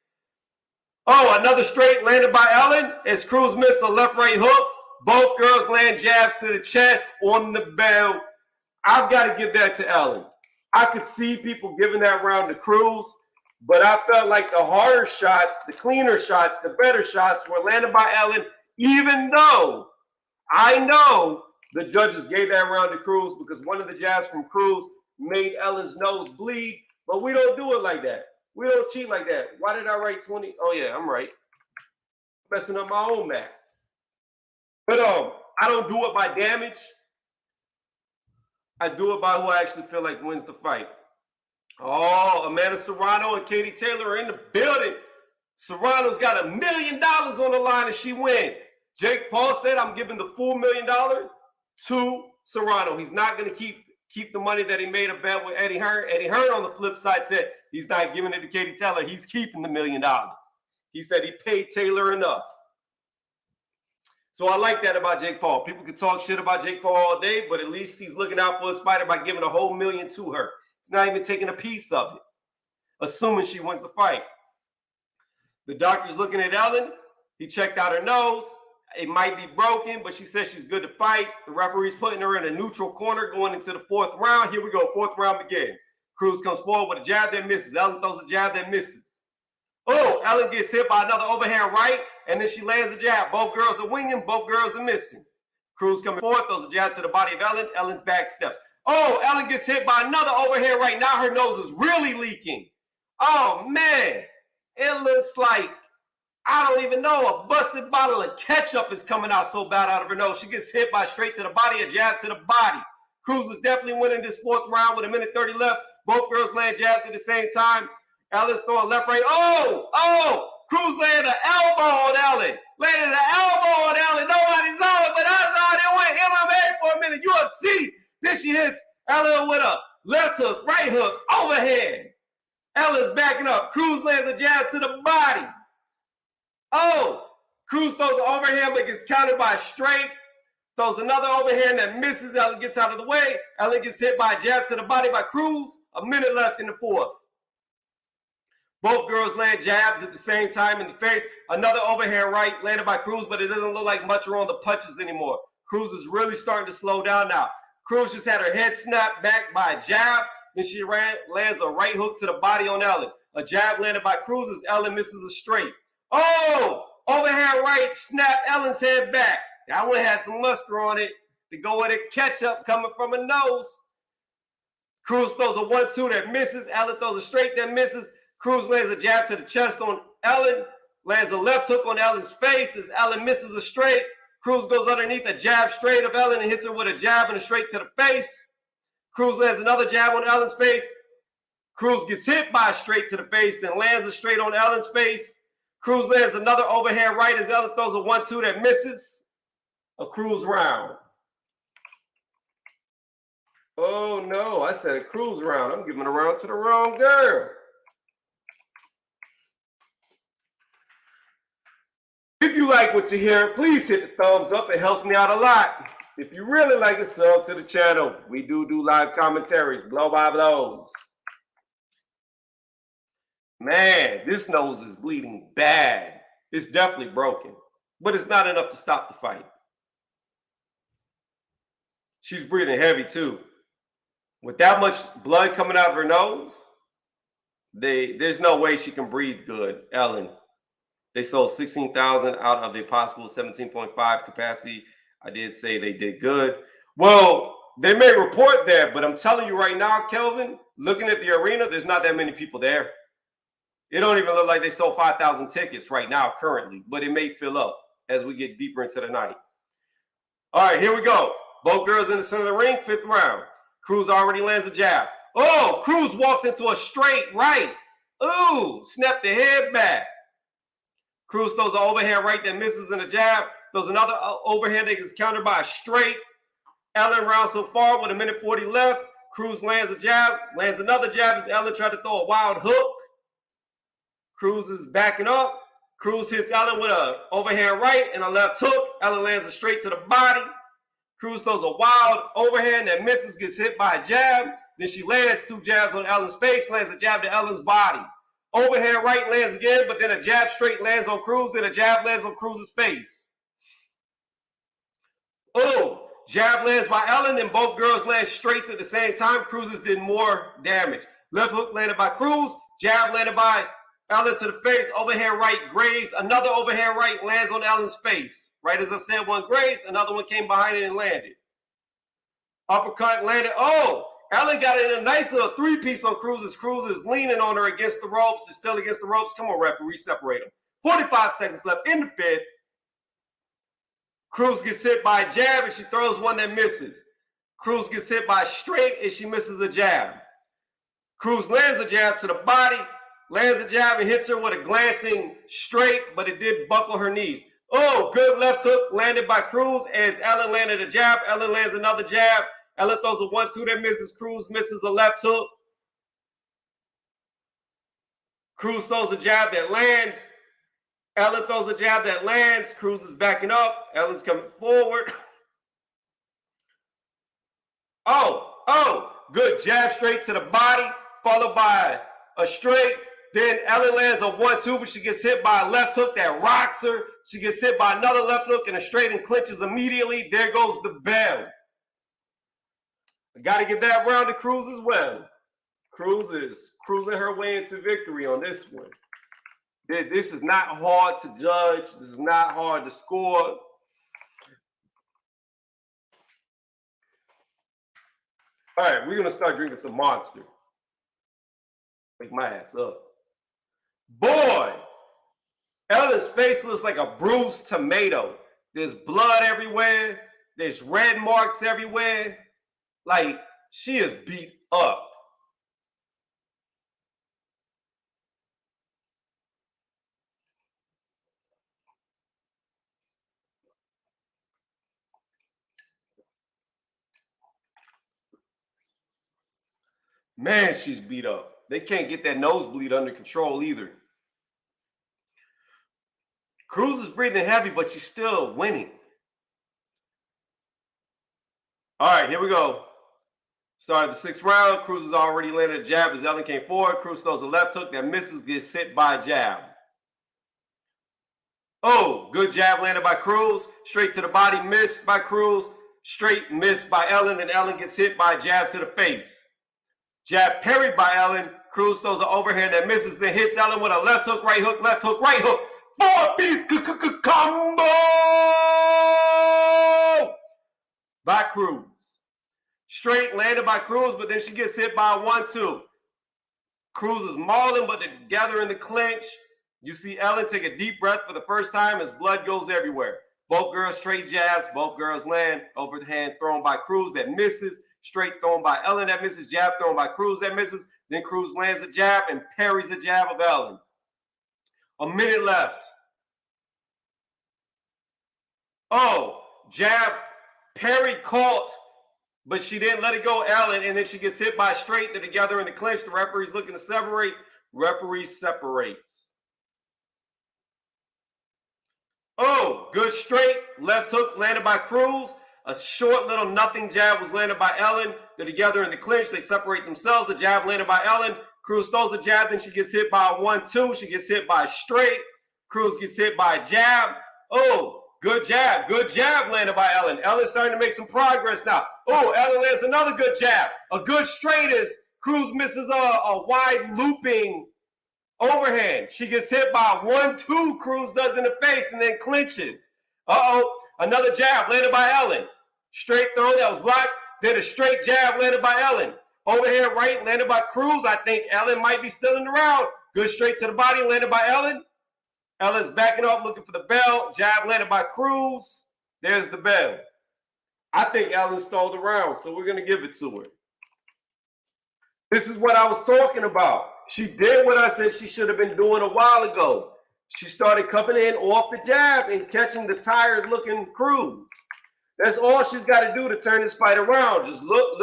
Oh, another straight landed by Ellen as Cruz missed a left-right hook. Both girls land jabs to the chest on the bell. I've got to give that to Ellen. I could see people giving that round to Cruz, but I felt like the harder shots, the cleaner shots, the better shots were landed by Ellen, even though I know the judges gave that round to Cruz because one of the jabs from Cruz made Ellen's nose bleed, but we don't do it like that. We don't cheat like that. Why did I write 20? Oh, yeah, I'm right. Messing up my own math. But I don't do it by damage. I do it by who I actually feel like wins the fight. Oh, AmandaSerrano and KatieTaylor are in the building. Serrano's got $1 million on the line and she wins. Jake Paul said, I'm giving the full $1 million to Serrano. He's not going to keep the money that he made a bet with Eddie Hearn. Eddie Hearn on the flip side said he's not giving it to KatieTaylor. He's keeping the $1 million. He said he paid Taylor enough. So I like that about Jake Paul. People can talk shit about Jake Paul all day, but at least he's looking out for his fighter by giving a whole $1 million to her. He's not even taking a piece of it, assuming she wins the fight. The doctor's looking at Ellen. He checked out her nose. It might be broken, but she says she's good to fight. The referee's putting her in a neutral corner going into the 4th round. Here we go. 4th round begins. Cruz comes forward with a jab that misses. Ellen throws a jab that misses. Oh, Ellen gets hit by another overhand right, and then she lands a jab. Both girls are winging. Both girls are missing. Cruz coming forward, throws a jab to the body of Ellen. Ellen back steps. Oh, Ellen gets hit by another overhand right. Now her nose is really leaking. Oh, man. It looks like, I don't even know, a busted bottle of ketchup is coming out so bad out of her nose. She gets hit by straight to the body, a jab to the body. Cruz is definitely winning this 4th round with 1:30 left. Both girls land jabs at the same time. Ellen's throwing left, right. Oh! Cruz landed an elbow on Ellen. Landed an elbow on Ellen. Nobody saw it, but I saw it. It went MMA for a minute. UFC. Then she hits Ellen with a left hook, right hook, overhand. Ellen's backing up. Cruz lands a jab to the body. Oh, Cruz throws an overhand but gets countered by a straight. Throws another overhand that misses. Ellen gets out of the way. Ellen gets hit by a jab to the body by Cruz. 1 minute left in the 4th. Both girls land jabs at the same time in the face. Another overhand right landed by Cruz, but it doesn't look like much are on the punches anymore. Cruz is really starting to slow down now. Cruz just had her head snapped back by a jab. Then she lands a right hook to the body on Ellen. A jab landed by Cruz as Ellen misses a straight. Oh, overhand right snapped Ellen's head back. That one had some luster on it to go with it. Ketchup coming from her nose. Cruz throws a 1-2 that misses. Ellen throws a straight that misses. Cruz lands a jab to the chest on Ellen. Lands a left hook on Ellen's face as Ellen misses a straight. Cruz goes underneath a jab straight of Ellen and hits her with a jab and a straight to the face. Cruz lands another jab on Ellen's face. Cruz gets hit by a straight to the face, then lands a straight on Ellen's face. Cruz lands another overhand right as Ellen throws a 1-2 that misses. A Cruz round. Oh no, I said a Cruz round. I'm giving a round to the wrong girl. If you like what you hear, please hit the thumbs up. It helps me out a lot. If you really like to sub to the channel, we do live commentaries, blow by blows. Man, this nose is bleeding bad. It's definitely broken, but it's not enough to stop the fight. She's breathing heavy too. With that much blood coming out of her nose, there's no way she can breathe good, Ellen. They sold 16,000 out of a possible 17.5 capacity. I did say they did good. Well, they may report that, but I'm telling you right now, Kelvin, looking at the arena, there's not that many people there. It don't even look like they sold 5,000 tickets right now currently, but it may fill up as we get deeper into the night. All right, here we go. Both girls in the center of the ring, 5th round. Cruz already lands a jab. Oh, Cruz walks into a straight right. Ooh, snap the head back. Cruz throws an overhand right that misses in a jab. Throws another overhand that gets countered by a straight. Ellen rounds so far with 1:40 left. Cruz lands a jab, lands another jab as Ellen tried to throw a wild hook. Cruz is backing up. Cruz hits Ellen with an overhand right and a left hook. Ellen lands a straight to the body. Cruz throws a wild overhand that misses, gets hit by a jab. Then she lands 2 jabs on Ellen's face, lands a jab to Ellen's body. Overhand right lands again, but then a jab straight lands on Cruz, and a jab lands on Cruz's face. Oh, jab lands by Ellen, and both girls land straights at the same time. Cruz's did more damage. Left hook landed by Cruz, jab landed by Ellen to the face, overhand right grazed. Another overhand right lands on Ellen's face. Right as I said, one grazed, another one came behind it and landed. Uppercut landed. Oh, Ellen got in a nice little 3-piece on Cruz. Cruz is leaning on her against the ropes. It's still against the ropes. Come on, referee, separate them. 45 seconds left in the 5th. Cruz gets hit by a jab and she throws one that misses. Cruz gets hit by a straight and she misses a jab. Cruz lands a jab to the body, lands a jab and hits her with a glancing straight, but it did buckle her knees. Oh, good left hook landed by Cruz as Ellen landed a jab. Ellen lands another jab. Ellen throws a 1-2 that misses. Cruz misses a left hook. Cruz throws a jab that lands. Ellen throws a jab that lands. Cruz is backing up. Ellen's coming forward. Oh, good jab straight to the body, followed by a straight. Then Ellen lands a 1-2, but she gets hit by a left hook that rocks her. She gets hit by another left hook and a straight and clinches immediately. There goes the bell. I got to give that round to Cruz as well. Cruz is cruising her way into victory on this one. This is not hard to judge. This is not hard to score. All right, we're going to start drinking some Monster. Wake my ass up. Boy, Ellen's face looks like a bruised tomato. There's blood everywhere. There's red marks everywhere. Like, she is beat up. Man, she's beat up. They can't get that nosebleed under control either. Cruz is breathing heavy, but she's still winning. All right, here we go. Started the 6th round. Cruz has already landed a jab as Ellen came forward. Cruz throws a left hook that misses, gets hit by a jab. Oh, good jab landed by Cruz. Straight to the body, missed by Cruz. Straight missed by Ellen, and Ellen gets hit by a jab to the face. Jab parried by Ellen. Cruz throws an overhand that misses, then hits Ellen with a left hook, right hook, left hook, right hook. 4-piece combo by Cruz. Straight landed by Cruz, but then she gets hit by a 1-2. Cruz is mauling, but they're together in the clinch. You see Ellen take a deep breath for the first time as blood goes everywhere. Both girls straight jabs. Both girls land. Overhand thrown by Cruz that misses. Straight thrown by Ellen that misses. Jab thrown by Cruz that misses. Then Cruz lands a jab and parries a jab of Ellen. A minute left. Oh, jab, parry caught, but she didn't let it go, Ellen, and then she gets hit by a straight. They're together in the clinch. The referee's looking to separate. Referee separates. Oh, good straight. Left hook landed by Cruz. A short little nothing jab was landed by Ellen. They're together in the clinch. They separate themselves. The jab landed by Ellen. Cruz throws a jab. Then she gets hit by a 1-2. She gets hit by a straight. Cruz gets hit by a jab. Oh, good jab. Good jab landed by Ellen. Ellen's starting to make some progress now. Oh, Ellen lands another good jab. A good straight as Cruz misses a wide looping overhand. She gets hit by a 1-2. Cruz does in the face and then clinches. Uh-oh. Another jab landed by Ellen. Straight throw that was blocked. Then a straight jab landed by Ellen. Overhand right landed by Cruz. I think Ellen might be still in the round. Good straight to the body landed by Ellen. Ellen's backing up looking for the bell. Jab landed by Cruz. There's the bell. I think Ellen stole the round, so we're going to give it to her. This is what I was talking about. She did what I said she should have been doing a while ago. She started coming in off the jab and catching the tired-looking Cruz. That's all she's got to do to turn this fight around. Just look,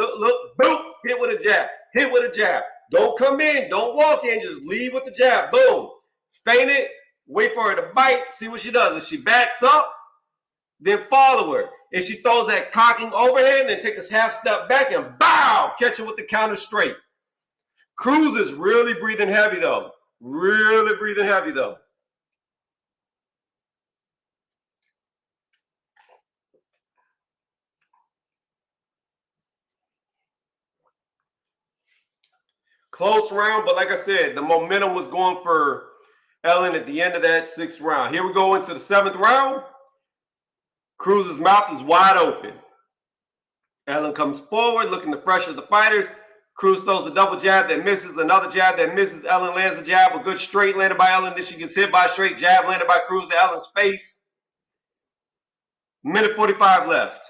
boom, hit with a jab, hit with a jab. Don't come in, don't walk in, just leave with the jab, boom. Feint it, wait for her to bite, see what she does. If she backs up, then follow her. If she throws that cocking overhand, then take a half step back and bow, catch her with the counter straight. Cruz is really breathing heavy, though. Really breathing heavy, though. Close round, but like I said, the momentum was going for Ellen at the end of that 6th round. Here we go into the 7th round. Cruz's mouth is wide open. Ellen comes forward, looking to pressure the fighters. Cruz throws a double jab that misses, another jab that misses. Ellen lands a jab, a good straight landed by Ellen. Then she gets hit by a straight jab landed by Cruz to Ellen's face. Minute 45 left.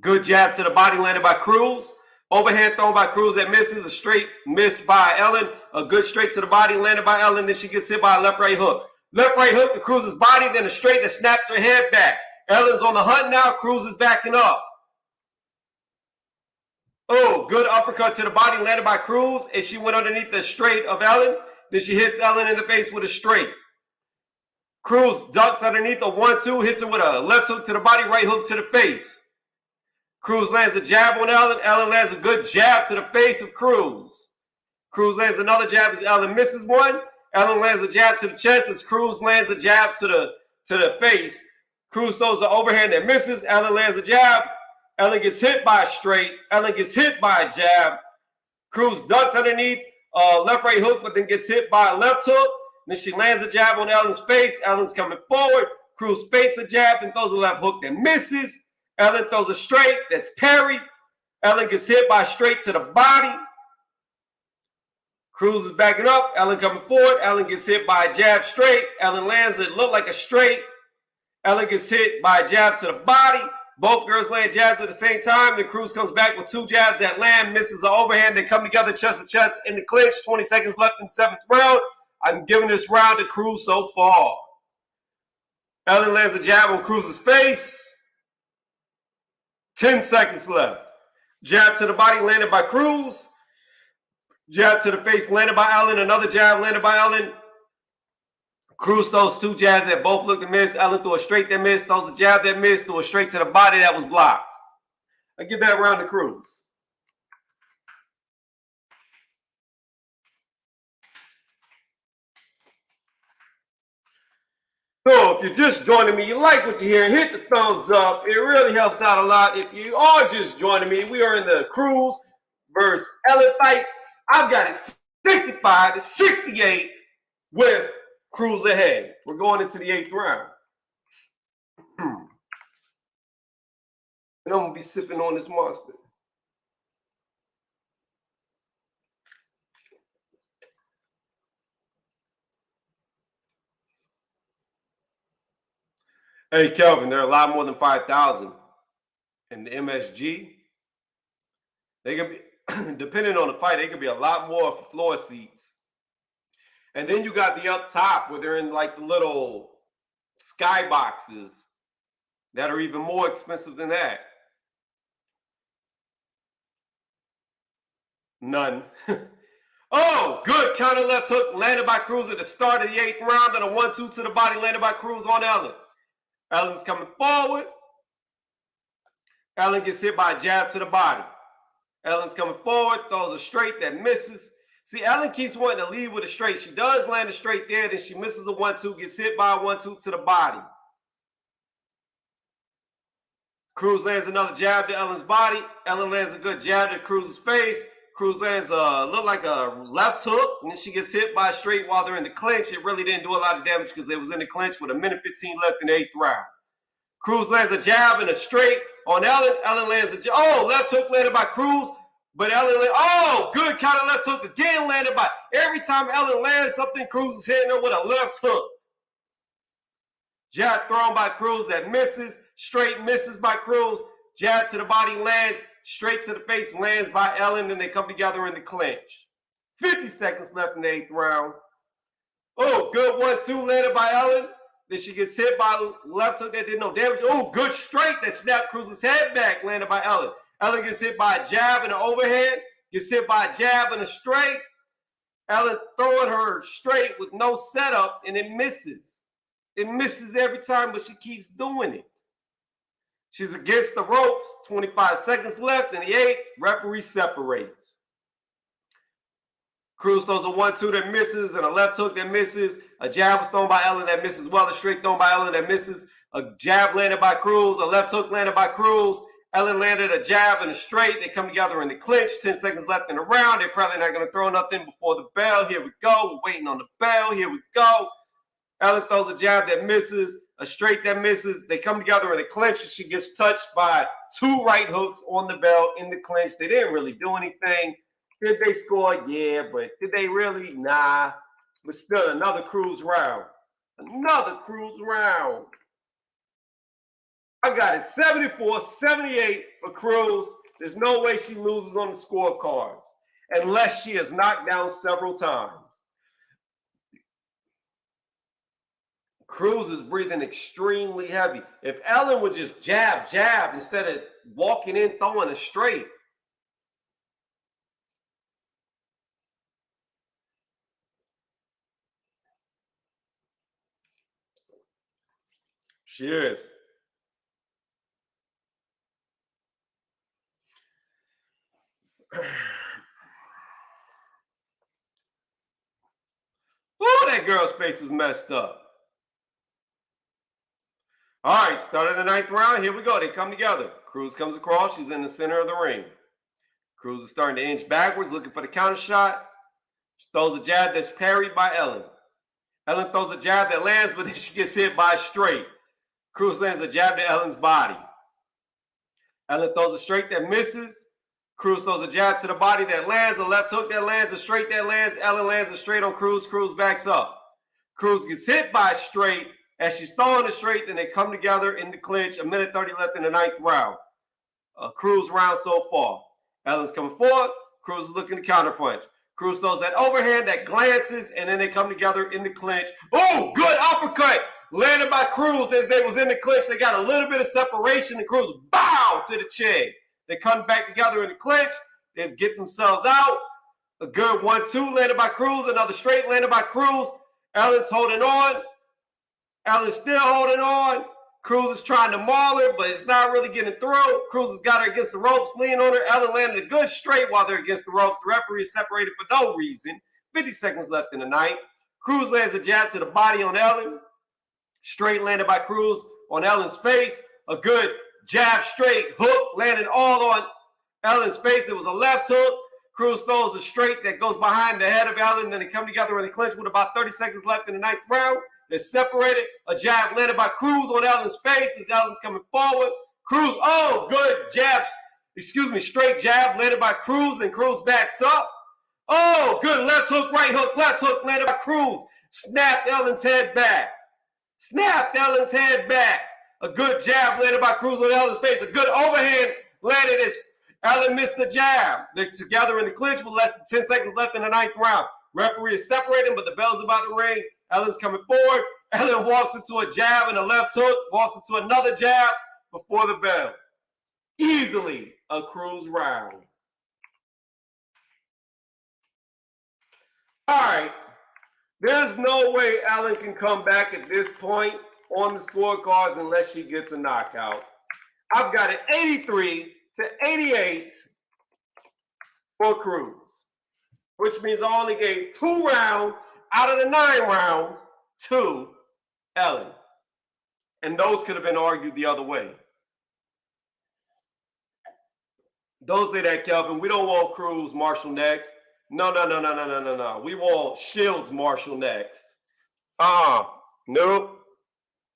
Good jab to the body landed by Cruz. Overhand thrown by Cruz that misses. A straight miss by Ellen. A good straight to the body landed by Ellen. Then she gets hit by a left-right hook. Left-right hook to Cruz's body. Then a straight that snaps her head back. Ellen's on the hunt now. Cruz is backing up. Oh, good uppercut to the body landed by Cruz. And she went underneath the straight of Ellen. Then she hits Ellen in the face with a straight. Cruz ducks underneath a 1-2. Hits her with a left hook to the body. Right hook to the face. Cruz lands a jab on Ellen. Ellen lands a good jab to the face of Cruz. Cruz lands another jab as Ellen misses one. Ellen lands a jab to the chest as Cruz lands a jab to the face. Cruz throws the overhand that misses. Ellen lands a jab. Ellen gets hit by a straight. Ellen gets hit by a jab. Cruz ducks underneath left-right hook, but then gets hit by a left hook. Then she lands a jab on Ellen's face. Ellen's coming forward. Cruz fakes a jab, then throws a left hook that misses. Ellen throws a straight that's parried. Ellen gets hit by a straight to the body. Cruz is backing up. Ellen coming forward. Ellen gets hit by a jab straight. Ellen lands it, look like a straight. Ellen gets hit by a jab to the body. Both girls land jabs at the same time. Then Cruz comes back with two jabs that land, misses the overhand. They come together chest to chest in the clinch. 20 seconds left in the 7th round. I'm giving this round to Cruz so far. Ellen lands a jab on Cruz's face. 10 seconds left. Jab to the body landed by Cruz. Jab to the face landed by Ellen. Another jab landed by Ellen. Cruz throws two jabs that both look to miss. Ellen threw a straight that missed. Throws a jab that missed. Threw a straight to the body that was blocked. I give that round to Cruz. So if you're just joining me, you like what you hear, hit the thumbs up. It really helps out a lot. If you are just joining me, we are in the Cruz versus Ellen fight. I've got it 65-68 with Cruz ahead. We're going into the 8th round. And I'm going to be sipping on this monster. Hey, Kelvin, there are a lot more than 5,000 in the MSG. They could be, depending on the fight, they could be a lot more for floor seats. And then you got the up top where they're in like the little sky boxes that are even more expensive than that. None. Oh, good counter left hook landed by Cruz at the start of the 8th round, and a 1-2 to the body landed by Cruz on Ellen. Ellen's coming forward. Ellen gets hit by a jab to the body. Ellen's coming forward, throws a straight that misses. See, Ellen keeps wanting to lead with a straight. She does land a straight there, then she misses a 1-2, gets hit by a 1-2 to the body. Cruz lands another jab to Ellen's body. Ellen lands a good jab to Cruz's face. Cruz lands look like a left hook, and then she gets hit by a straight while they're in the clinch. It really didn't do a lot of damage because they was in the clinch with 1:15 left in the 8th round. Cruz lands a jab and a straight on Ellen. Ellen lands a jab. Oh, left hook landed by Cruz, but Ellen, oh, good counter left hook again landed by. Every time Ellen lands something, Cruz is hitting her with a left hook. Jab thrown by Cruz that misses. Straight misses by Cruz. Jab to the body lands. Straight to the face lands by Ellen, and they come together in the clinch. 50 seconds left in the 8th round. Oh, good 1-2 landed by Ellen. Then she gets hit by a left hook that did no damage. Oh, good straight that snapped Cruz's head back landed by Ellen. Ellen gets hit by a jab and an overhand. Gets hit by a jab and a straight. Ellen throwing her straight with no setup, and it misses. It misses every time, but she keeps doing it. She's against the ropes. 25 seconds left in the 8th. Referee separates. Cruz throws a 1-2 that misses and a left hook that misses. A jab was thrown by Ellen that misses well. A straight thrown by Ellen that misses. A jab landed by Cruz. A left hook landed by Cruz. Ellen landed a jab and a straight. They come together in the clinch. 10 seconds left in the round. They're probably not going to throw nothing before the bell. Here we go. We're waiting on the bell. Here we go. Ellen throws a jab that misses, a straight that misses. They come together in the clinch, and she gets touched by 2 right hooks on the bell in the clinch. They didn't really do anything. Did they score? Yeah, but did they really? Nah. But still, another Cruz round. Another Cruz round. I got it 74-78 for Cruz. There's no way she loses on the scorecards unless she is knocked down several times. Cruz is breathing extremely heavy. If Ellen would just jab instead of walking in, throwing a straight. She is. Oh, that girl's face is messed up. All right, start of the 9th round. Here we go. They come together. Cruz comes across. She's in the center of the ring. Cruz is starting to inch backwards, looking for the counter shot. She throws a jab that's parried by Ellen. Ellen throws a jab that lands, but then she gets hit by a straight. Cruz lands a jab to Ellen's body. Ellen throws a straight that misses. Cruz throws a jab to the body that lands, a left hook that lands, a straight that lands. Ellen lands a straight on Cruz. Cruz backs up. Cruz gets hit by a straight. As she's throwing a straight, then they come together in the clinch. 1:30 left in the 9th round. Cruz round so far. Ellen's coming forward. Cruz is looking to counterpunch. Cruz throws that overhand that glances, and then they come together in the clinch. Oh, good uppercut. Landed by Cruz as they was in the clinch. They got a little bit of separation, and Cruz, bow, to the chin. They come back together in the clinch. They get themselves out. A good 1-2 landed by Cruz. Another straight landed by Cruz. Ellen's holding on. Ellen's still holding on. Cruz is trying to maul her, but it's not really getting through. Cruz has got her against the ropes, leaning on her. Ellen landed a good straight while they're against the ropes. The referee is separated for no reason. 50 seconds left in the night. Cruz lands a jab to the body on Ellen. Straight landed by Cruz on Ellen's face. A good jab, straight hook landed all on Ellen's face. It was a left hook. Cruz throws a straight that goes behind the head of Ellen. Then they come together in the clinch with about 30 seconds left in the 9th round. They're separated. A jab landed by Cruz on Ellen's face as Ellen's coming forward. Cruz, oh, good jabs. Straight jab landed by Cruz, and Cruz backs up. Oh, good left hook landed by Cruz. Snapped Ellen's head back. A good jab landed by Cruz on Ellen's face. A good overhand landed as Ellen missed the jab. They're together in the clinch with less than 10 seconds left in the 9th round. Referee is separating, but the bell's about to ring. Ellen's coming forward. Ellen walks into a jab and a left hook, walks into another jab before the bell. Easily a Cruz round. All right. There's no way Ellen can come back at this point on the scorecards unless she gets a knockout. I've got it 83-88 for Cruz, which means I only gave 2 rounds out of the 9 rounds to Ellen. And those could have been argued the other way. Don't say that, Kelvin. We don't want Cruz Marshall next. No. We want Shields Marshall next. Nope.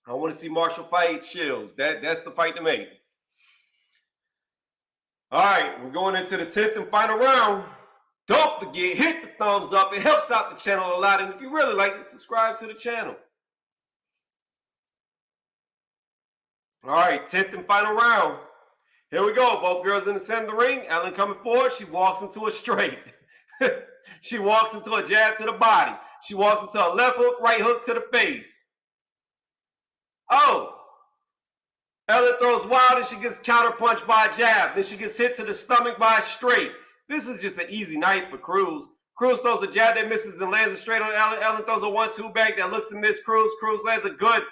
I want to see Marshall fight Shields. That's the fight to make. All right, we're going into the 10th and final round. Don't forget, hit the thumbs up. It helps out the channel a lot. And if you really like it, subscribe to the channel. All right, 10th and final round. Here we go. Both girls in the center of the ring. Ellen coming forward. She walks into a straight. She walks into a jab to the body. She walks into a left hook, right hook to the face. Oh. Ellen throws wild and she gets counterpunched by a jab. Then she gets hit to the stomach by a straight. This is just an easy night for Cruz. Cruz throws a jab that misses and lands it straight on Ellen. Ellen throws a 1-2 back that looks to miss Cruz. Cruz lands a good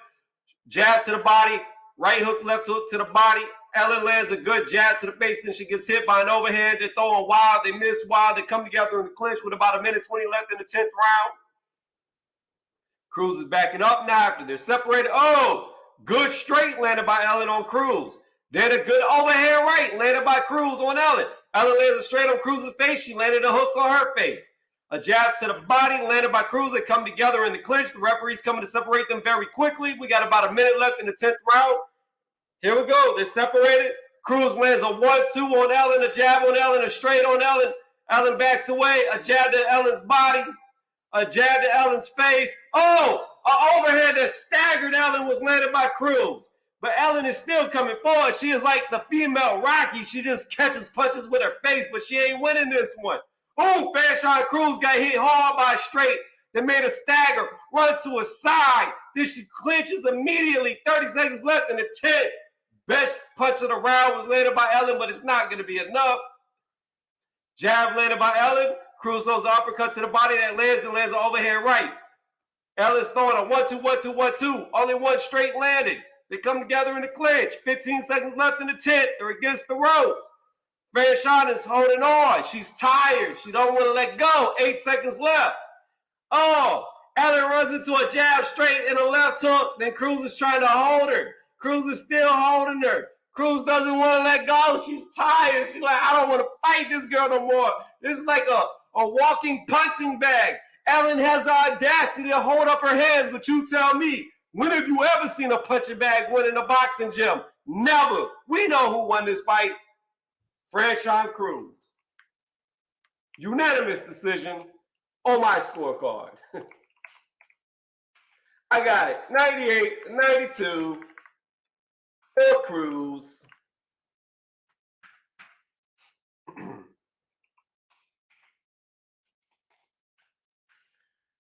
jab to the body. Right hook, left hook to the body. Ellen lands a good jab to the face. Then she gets hit by an overhand. They're throwing wild. They miss wild. They come together in the clinch with about 1:20 left in the 10th round. Cruz is backing up now after they're separated. Oh, good straight landed by Ellen on Cruz. Then a good overhand right landed by Cruz on Ellen. Ellen lands a straight on Cruz's face. She landed a hook on her face. A jab to the body landed by Cruz. They come together in the clinch. The referee's coming to separate them very quickly. We got about 1 minute left in the 10th round. Here we go. They're separated. Cruz lands a 1-2 on Ellen, a jab on Ellen, a straight on Ellen. Ellen backs away. A jab to Ellen's body. A jab to Ellen's face. Oh, an overhand that staggered Ellen was landed by Cruz. But Ellen is still coming forward. She is like the female Rocky. She just catches punches with her face, but she ain't winning this one. Oh, Fairshine Cruz got hit hard by a straight that made a stagger, run to a side. Then she clinches immediately. 30 seconds left in the 10th. Best punch of the round was landed by Ellen, but it's not going to be enough. Jab landed by Ellen. Cruz throws an uppercut to the body that lands and lands an overhand right. Ellen's throwing a 1-2, 1-2, 1-2. Only one straight landed. They come together in the clinch. 15 seconds left in the 10th. They're against the ropes. Fairshine is holding on. She's tired. She don't want to let go. 8 seconds left. Oh, Ellen runs into a jab straight in a left hook. Then Cruz is trying to hold her. Cruz is still holding her. Cruz doesn't want to let go. She's tired. She's like, I don't want to fight this girl no more. This is like a walking punching bag. Ellen has the audacity to hold up her hands, but you tell me, when have you ever seen a punching bag win in a boxing gym? Never. We know who won this fight. Fairshine Cruz. Unanimous decision on my scorecard. I got it. 98-92 for Cruz.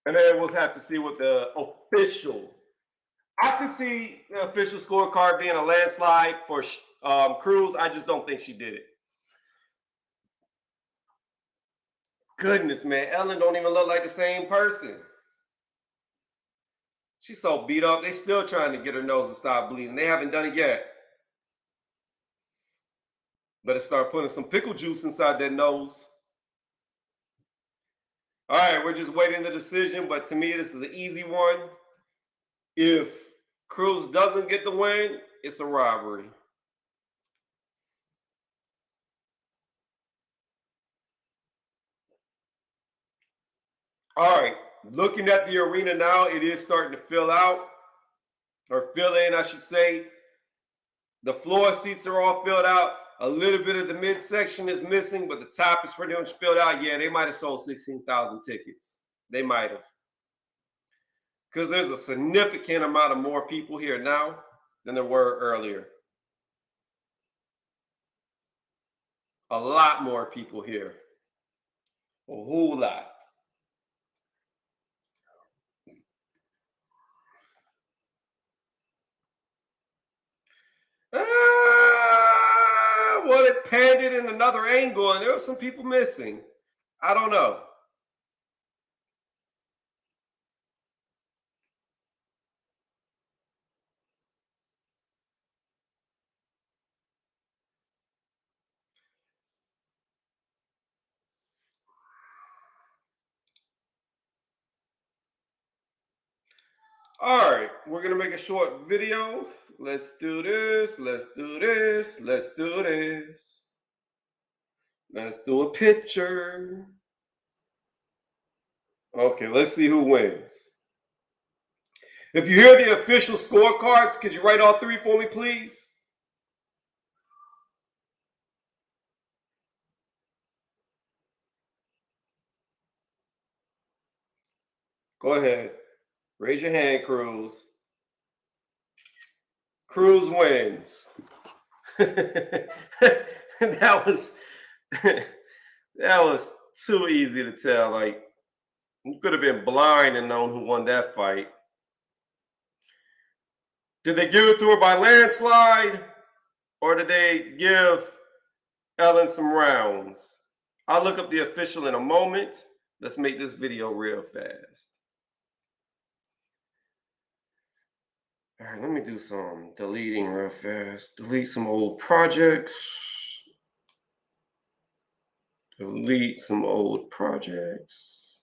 And then we'll have to see what the official. I could see the official scorecard being a landslide for Cruz. I just don't think she did it. Goodness, man. Ellen don't even look like the same person. She's so beat up. They still trying to get her nose to stop bleeding. They haven't done it yet. Better start putting some pickle juice inside that nose. All right, we're just waiting the decision, but to me, this is an easy one. If Cruz doesn't get the win, it's a robbery. All right, looking at the arena now, it is starting to fill out, or fill in, I should say. The floor seats are all filled out. A little bit of the midsection is missing, but the top is pretty much filled out. Yeah, they might have sold 16,000 tickets. They might have. Because there's a significant amount of more people here now than there were earlier. A lot more people here. A whole lot. Well, it panned it in another angle, and there were some people missing. I don't know. All right, we're going to make a short video. Let's do this. Let's do this. Let's do this. Let's do a picture. Okay, let's see who wins. If you hear the official scorecards, could you write all three for me, please? Go ahead. Raise your hand, Cruz. Cruz wins. that was too easy to tell. Like, you could have been blind and known who won that fight. Did they give it to her by landslide, or did they give Ellen some rounds? I'll look up the official in a moment. Let's make this video real fast. All right, let me do some deleting real fast. Delete some old projects. Delete some old projects.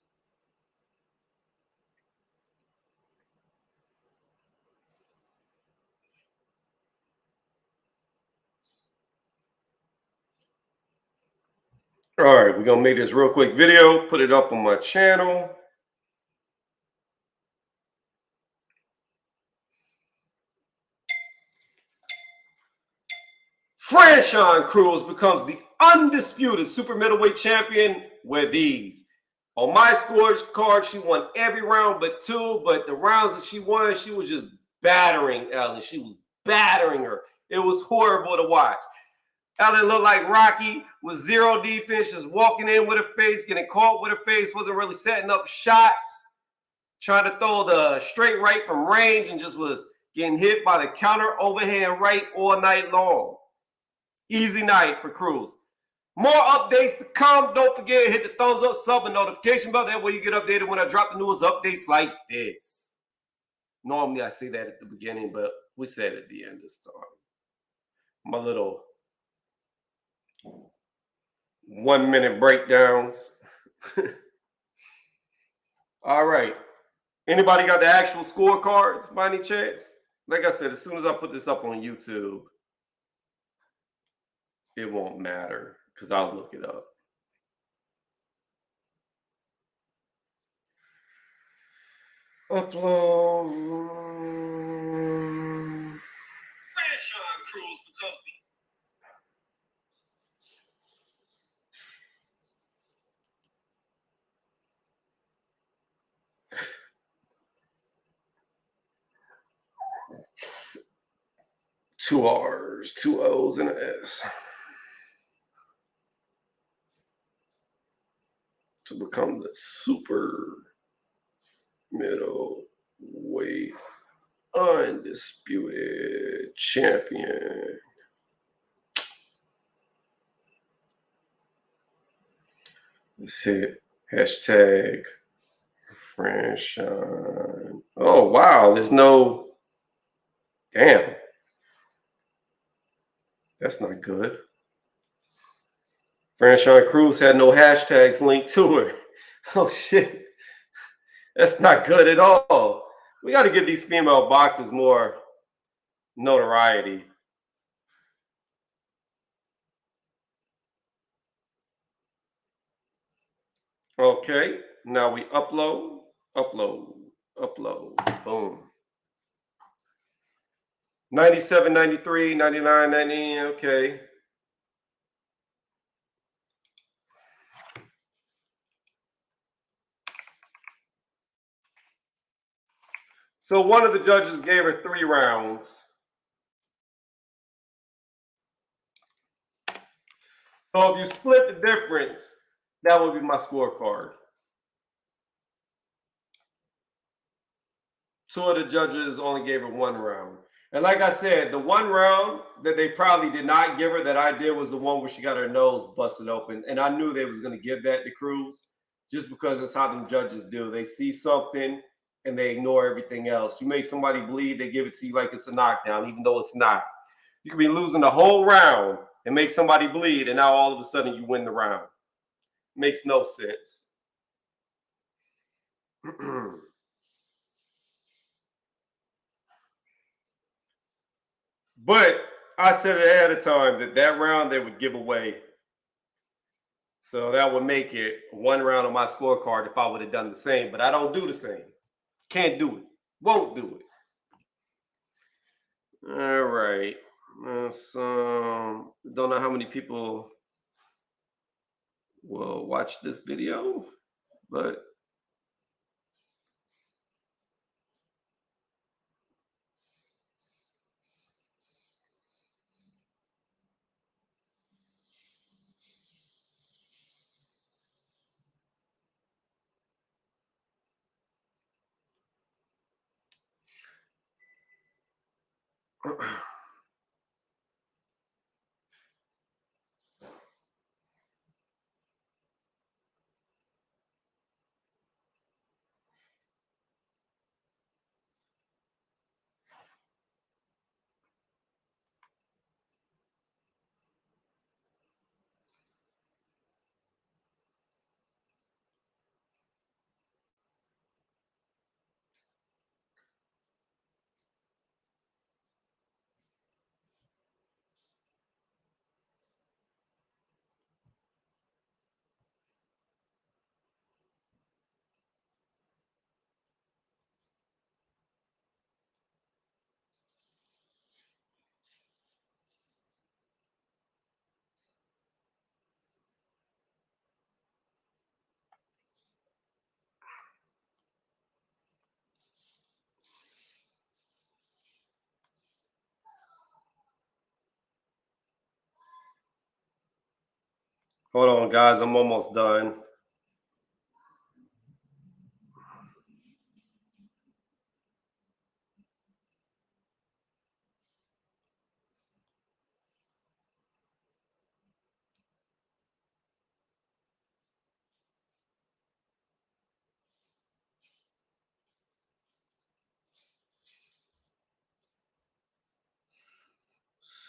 All right, we're going to make this real quick video, put it up on my channel. Fairshine Cruz becomes the undisputed super middleweight champion with ease. On my scorecard, she won every round but two, but the rounds that she won, she was just battering Ellen. She was battering her. It was horrible to watch. Ellen looked like Rocky with zero defense, just walking in with her face, getting caught with her face, wasn't really setting up shots, trying to throw the straight right from range and just was getting hit by the counter overhand right all night long. Easy night for Cruz. More updates to come. Don't forget, hit the thumbs up, sub, and notification bell. That way you get updated when I drop the newest updates like this. Normally I say that at the beginning, but we said it at the end this time. My little 1 minute breakdowns. All right. Anybody got the actual scorecards by any chance? Like I said, as soon as I put this up on YouTube, it won't matter because I'll look it up. Upload. Franchise Cruz becomes the 2 R's, 2 O's, and an S. To become the super middleweight undisputed champion. Let's see. Hashtag franchise. Oh, wow. There's no. Damn. That's not good. Franchise Cruz had no hashtags linked to her. Oh, shit. That's not good at all. We got to give these female boxers more notoriety. Okay, now we upload. Boom. 97, 93, 99, 90. Okay. So one of the judges gave her 3 rounds. So if you split the difference, that would be my scorecard. 2 of the judges only gave her 1 round. And like I said, the 1 round that they probably did not give her that I did was the one where she got her nose busted open. And I knew they was going to give that to Cruz just because that's how them judges do. They see something and they ignore everything else. You make somebody bleed, they give it to you like it's a knockdown, even though it's not. You could be losing the whole round and make somebody bleed, and now all of a sudden you win the round. Makes no sense. But I said it ahead of time that round they would give away. So that would make it 1 round on my scorecard if I would have done the same. But I don't do the same. Can't do it. Won't do it. All right. So don't know how many people will watch this video, but Hold on, guys. I'm almost done.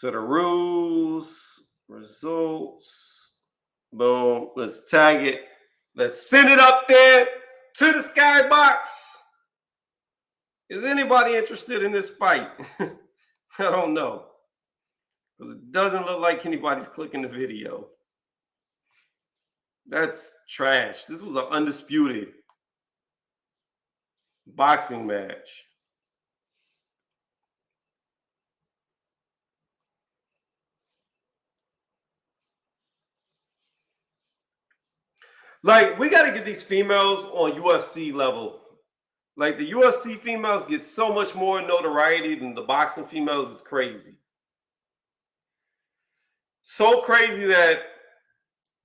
So the rules, results, boom. Let's tag it. Let's send it up there to the skybox. Is anybody interested in this fight? I don't know. Because it doesn't look like anybody's clicking the video. That's trash. This was an undisputed boxing match. Like, we got to get these females on UFC level. Like, the UFC females get so much more notoriety than the boxing females. Is crazy. So crazy that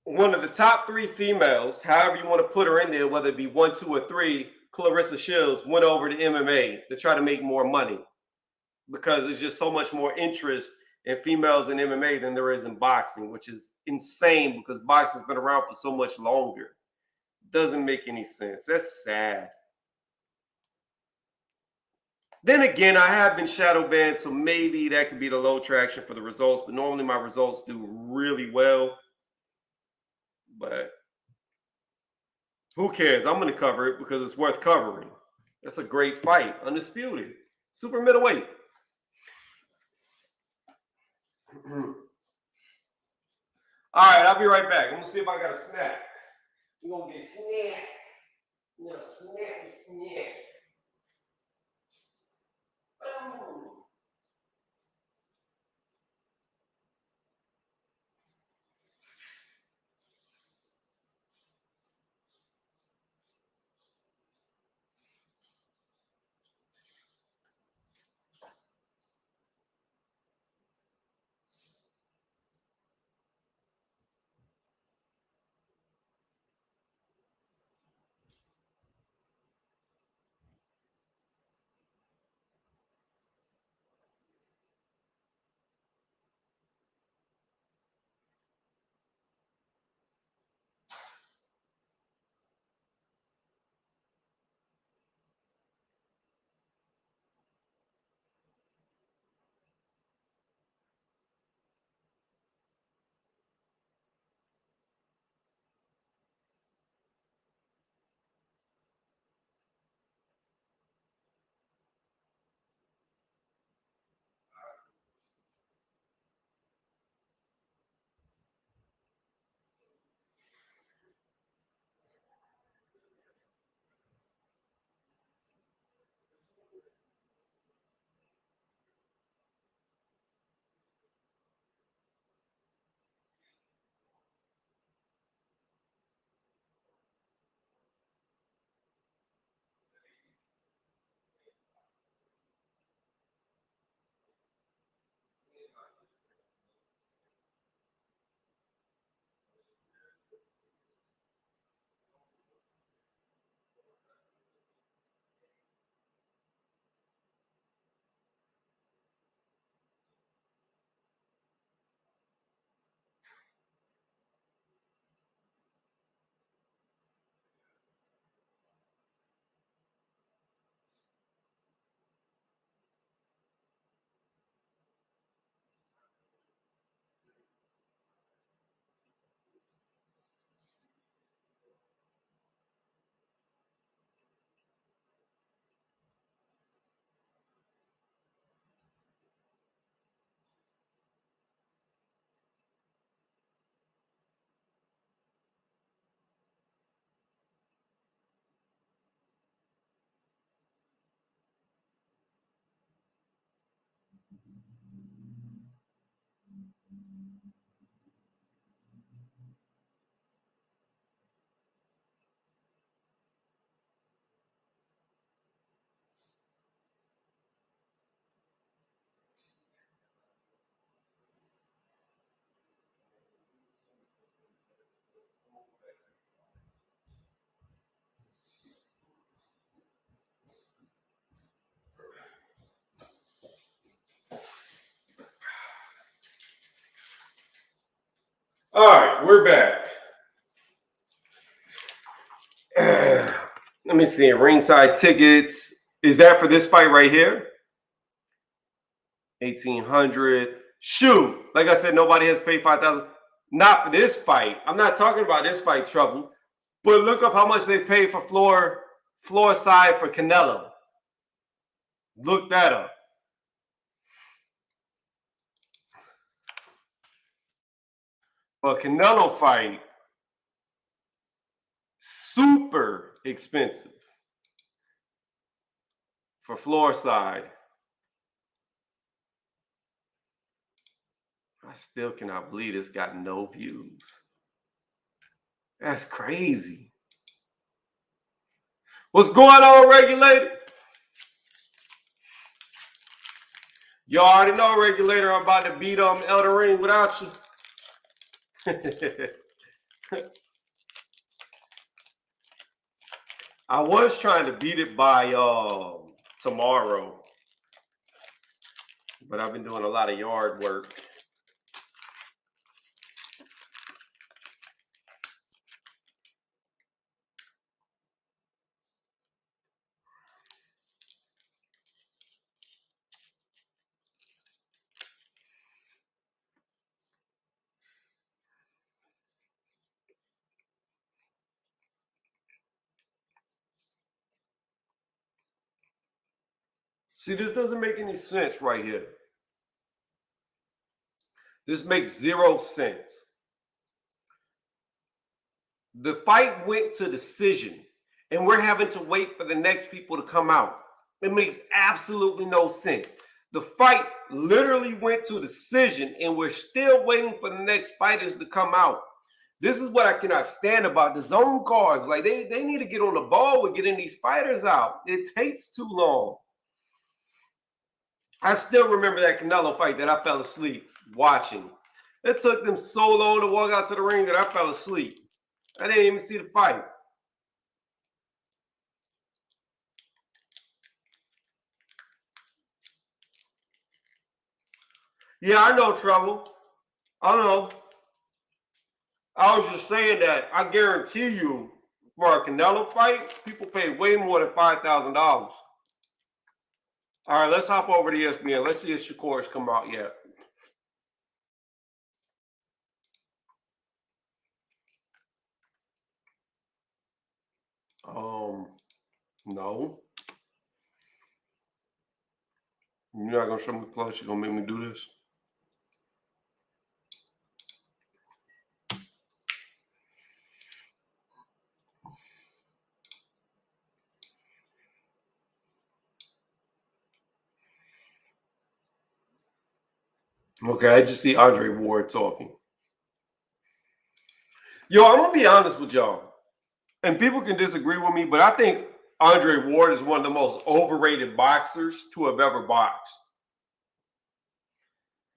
one of the top three females, however you want to put her in there, whether it be one, two, or three, Clarissa Shields went over to MMA to try to make more money because there's just so much more interest in females in MMA than there is in boxing, which is insane because boxing's been around for so much longer. Doesn't make any sense. That's sad. Then again, I have been shadow banned, so maybe that could be the low traction for the results. But normally my results do really well. But who cares? I'm going to cover it because it's worth covering. That's a great fight. Undisputed. Super middleweight. All right, I'll be right back. I'm going to see if I got a snack. We're going to get snack. No, snack. Oh. All right, we're back. Let me see. Ringside tickets. Is that for this fight right here? 1,800. Shoot. Like I said, nobody has paid 5,000. Not for this fight. I'm not talking about this fight, Trouble. But look up how much they paid for floor side for Canelo. Look that up. For Canelo fight, super expensive for floor side. I still cannot believe this got no views. That's crazy. What's going on, Regulator? You already know, Regulator, I'm about to beat Elden Ring without you. I was trying to beat it by tomorrow, but I've been doing a lot of yard work. See, this doesn't make any sense right here. This makes 0 sense. The fight went to decision, and we're having to wait for the next people to come out. It makes absolutely no sense. The fight literally went to decision, and we're still waiting for the next fighters to come out. This is what I cannot stand about the zone cards. Like they need to get on the ball with getting these fighters out. It takes too long. I still remember that Canelo fight that I fell asleep watching. It took them so long to walk out to the ring that I fell asleep. I didn't even see the fight. Yeah, I know, Trouble. I know. I was just saying that I guarantee you for a Canelo fight, people pay way more than $5,000. All right, let's hop over to ESPN. Let's see if Shakur's come out yet. No. You're not gonna show me close. You're gonna make me do this. Okay, I just see Andre Ward talking. Yo, I'm gonna be honest with y'all, and people can disagree with me, but I think Andre Ward is one of the most overrated boxers to have ever boxed.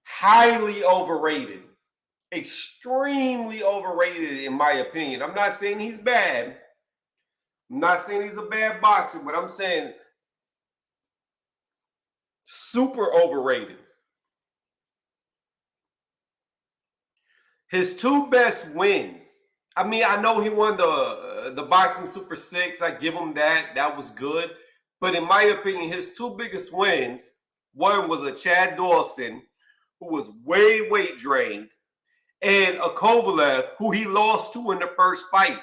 Highly overrated. Extremely overrated, in my opinion. I'm not saying he's bad. I'm not saying he's a bad boxer, but I'm saying super overrated. His 2 best wins. I mean, I know he won the boxing Super Six. I give him that. That was good. But in my opinion, his 2 biggest wins, one was a Chad Dawson, who was way weight drained, and a Kovalev, who he lost to in the first fight.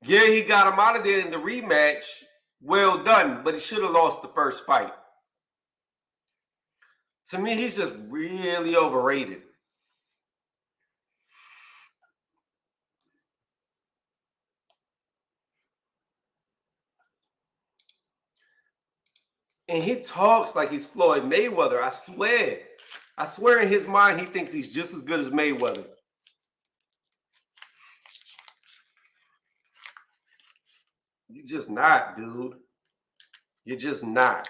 Yeah, he got him out of there in the rematch. Well done, but he should have lost the first fight. To me, he's just really overrated. And he talks like he's Floyd Mayweather. I swear. I swear in his mind, he thinks he's just as good as Mayweather. You're just not, dude. You're just not.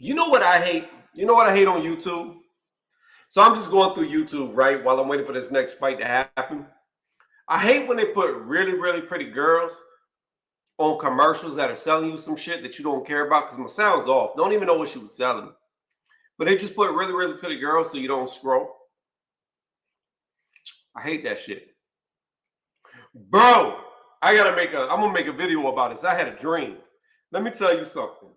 You know what I hate? You know what I hate on YouTube? So I'm just going through YouTube, right, while I'm waiting for this next fight to happen. I hate when they put really, really pretty girls on commercials that are selling you some shit that you don't care about, because my sound's off. Don't even know what she was selling. But they just put really, really pretty girls so you don't scroll. I hate that shit. Bro, I'm gonna make a video about this. I had a dream. Let me tell you something.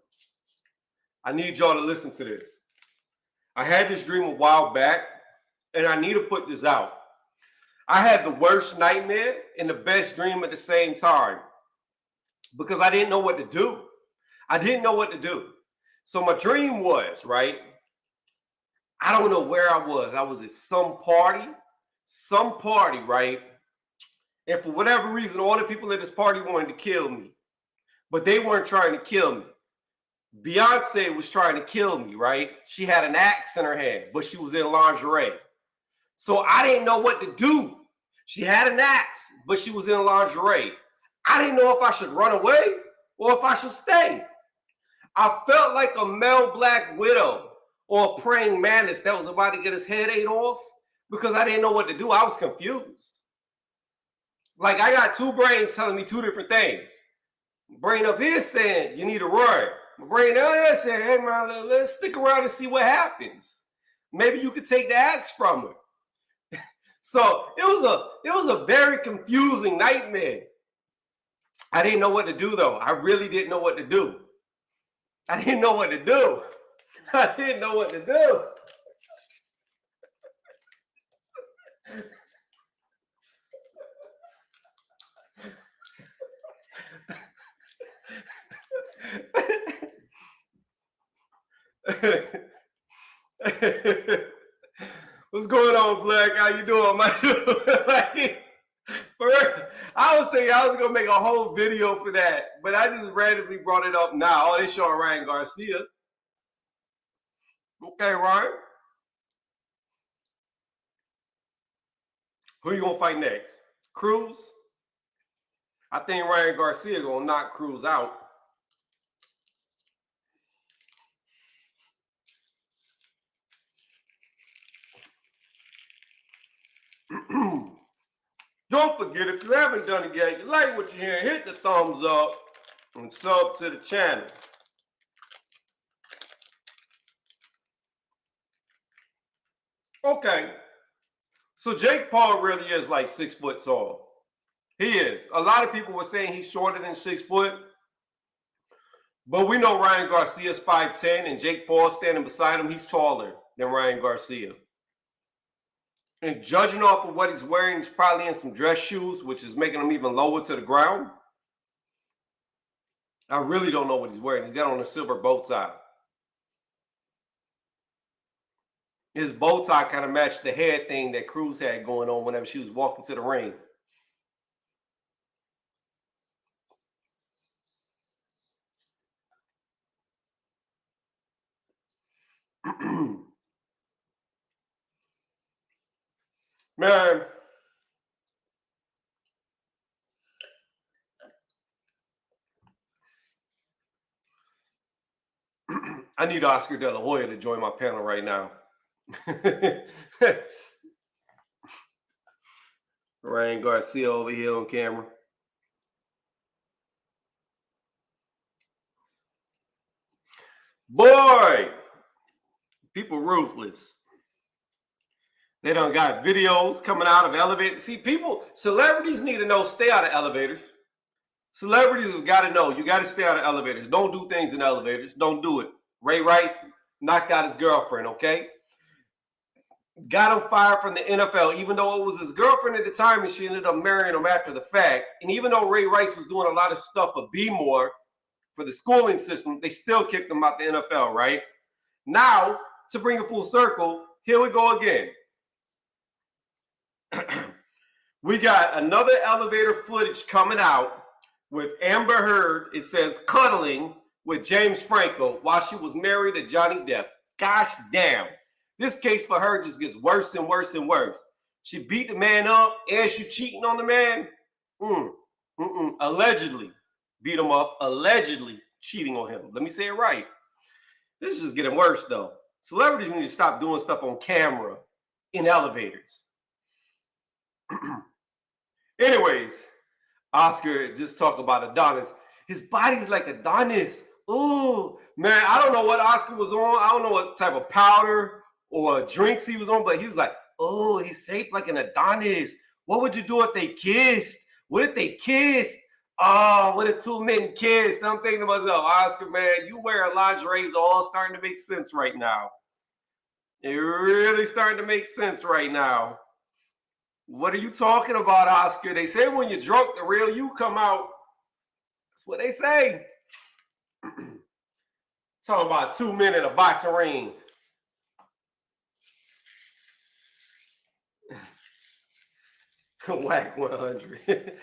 I need y'all to listen to this. I had this dream a while back, and I need to put this out. I had the worst nightmare and the best dream at the same time because I didn't know what to do. I didn't know what to do. So my dream was, right? I don't know where I was. I was at some party, right? And for whatever reason, all the people at this party wanted to kill me, but they weren't trying to kill me. Beyonce was trying to kill me, right? She had an axe in her hand, but she was in lingerie. So I didn't know what to do. She had an axe, but she was in lingerie. I didn't know if I should run away or if I should stay. I felt like a male black widow or a praying mantis that was about to get his head ate off because I didn't know what to do. I was confused. Like I got two brains telling me two different things. Brain up here saying you need to run. My brain down there saying, hey man, let's stick around and see what happens. Maybe you could take the axe from her. So it was a very confusing nightmare. I didn't know what to do though. I really didn't know what to do. I didn't know what to do. I didn't know what to do. What's going on, Black? How you doing, man? I was thinking I was gonna make a whole video for that, but I just randomly brought it up now. Oh, they showing Ryan Garcia. Okay, Ryan. Who you gonna fight next? Cruz? I think Ryan Garcia gonna knock Cruz out. Don't forget, if you haven't done it yet, you like what you're hearing, hit the thumbs up and sub to the channel. Okay, so Jake Paul really is like 6 foot tall. He is. A lot of people were saying he's shorter than 6 foot, but we know Ryan Garcia is 5'10", and Jake Paul standing beside him, he's taller than Ryan Garcia. And judging off of what he's wearing, he's probably in some dress shoes, which is making him even lower to the ground. I really don't know what he's wearing. He's got on a silver bow tie. His bow tie kind of matched the hair thing that Cruz had going on whenever she was walking to the ring. Man, I need Oscar De La Hoya to join my panel right now. Ryan Garcia over here on camera. Boy, people ruthless. They done got videos coming out of elevators. See, celebrities need to know, stay out of elevators. Celebrities have got to know, you got to stay out of elevators. Don't do things in elevators. Don't do it. Ray Rice knocked out his girlfriend, okay? Got him fired from the NFL, even though it was his girlfriend at the time and she ended up marrying him after the fact. And even though Ray Rice was doing a lot of stuff for Be More for the schooling system, they still kicked him out the NFL, right? Now, to bring it full circle, here we go again. We got another elevator footage coming out with Amber Heard, it says, cuddling with James Franco while she was married to Johnny Depp. Gosh damn. This case for her just gets worse and worse and worse. She beat the man up and she cheating on the man. Allegedly beat him up, allegedly cheating on him. Let me say it right. This is just getting worse, though. Celebrities need to stop doing stuff on camera in elevators. Anyways, Oscar just talk about Adonis. His body's like Adonis. Ooh, man, I don't know what Oscar was on. I don't know what type of powder or drinks he was on, but he was like, oh, he's shaped like an Adonis. What would you do if they kissed? What if they kissed? Oh, what if two men kissed? I'm thinking to myself, Oscar, man, you wear lingerie is all starting to make sense right now. It's really starting to make sense right now. What are you talking about, Oscar? They say when you're drunk, the real you come out. That's what they say. Talking about 2 men in a boxing ring. Whack 100.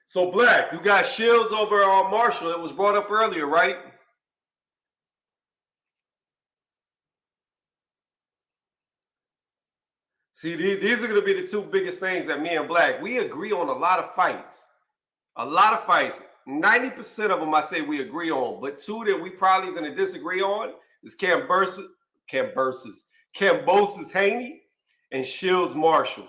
So, Black, you got Shields over on Marshall. It was brought up earlier, right? See, these are going to be the two biggest things that me and Black, we agree on a lot of fights. A lot of fights. 90% of them I say we agree on, but two that we probably going to disagree on is Kambosos Haney and Shields Marshall.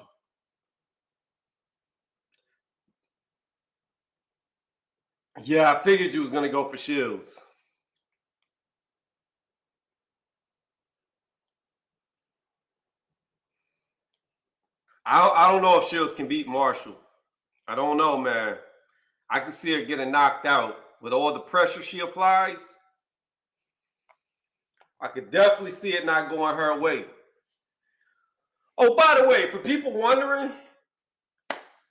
Yeah, I figured you was going to go for Shields. I don't know if Shields can beat Marshall. I don't know, man. I can see her getting knocked out with all the pressure she applies. I could definitely see it not going her way. Oh, by the way, for people wondering,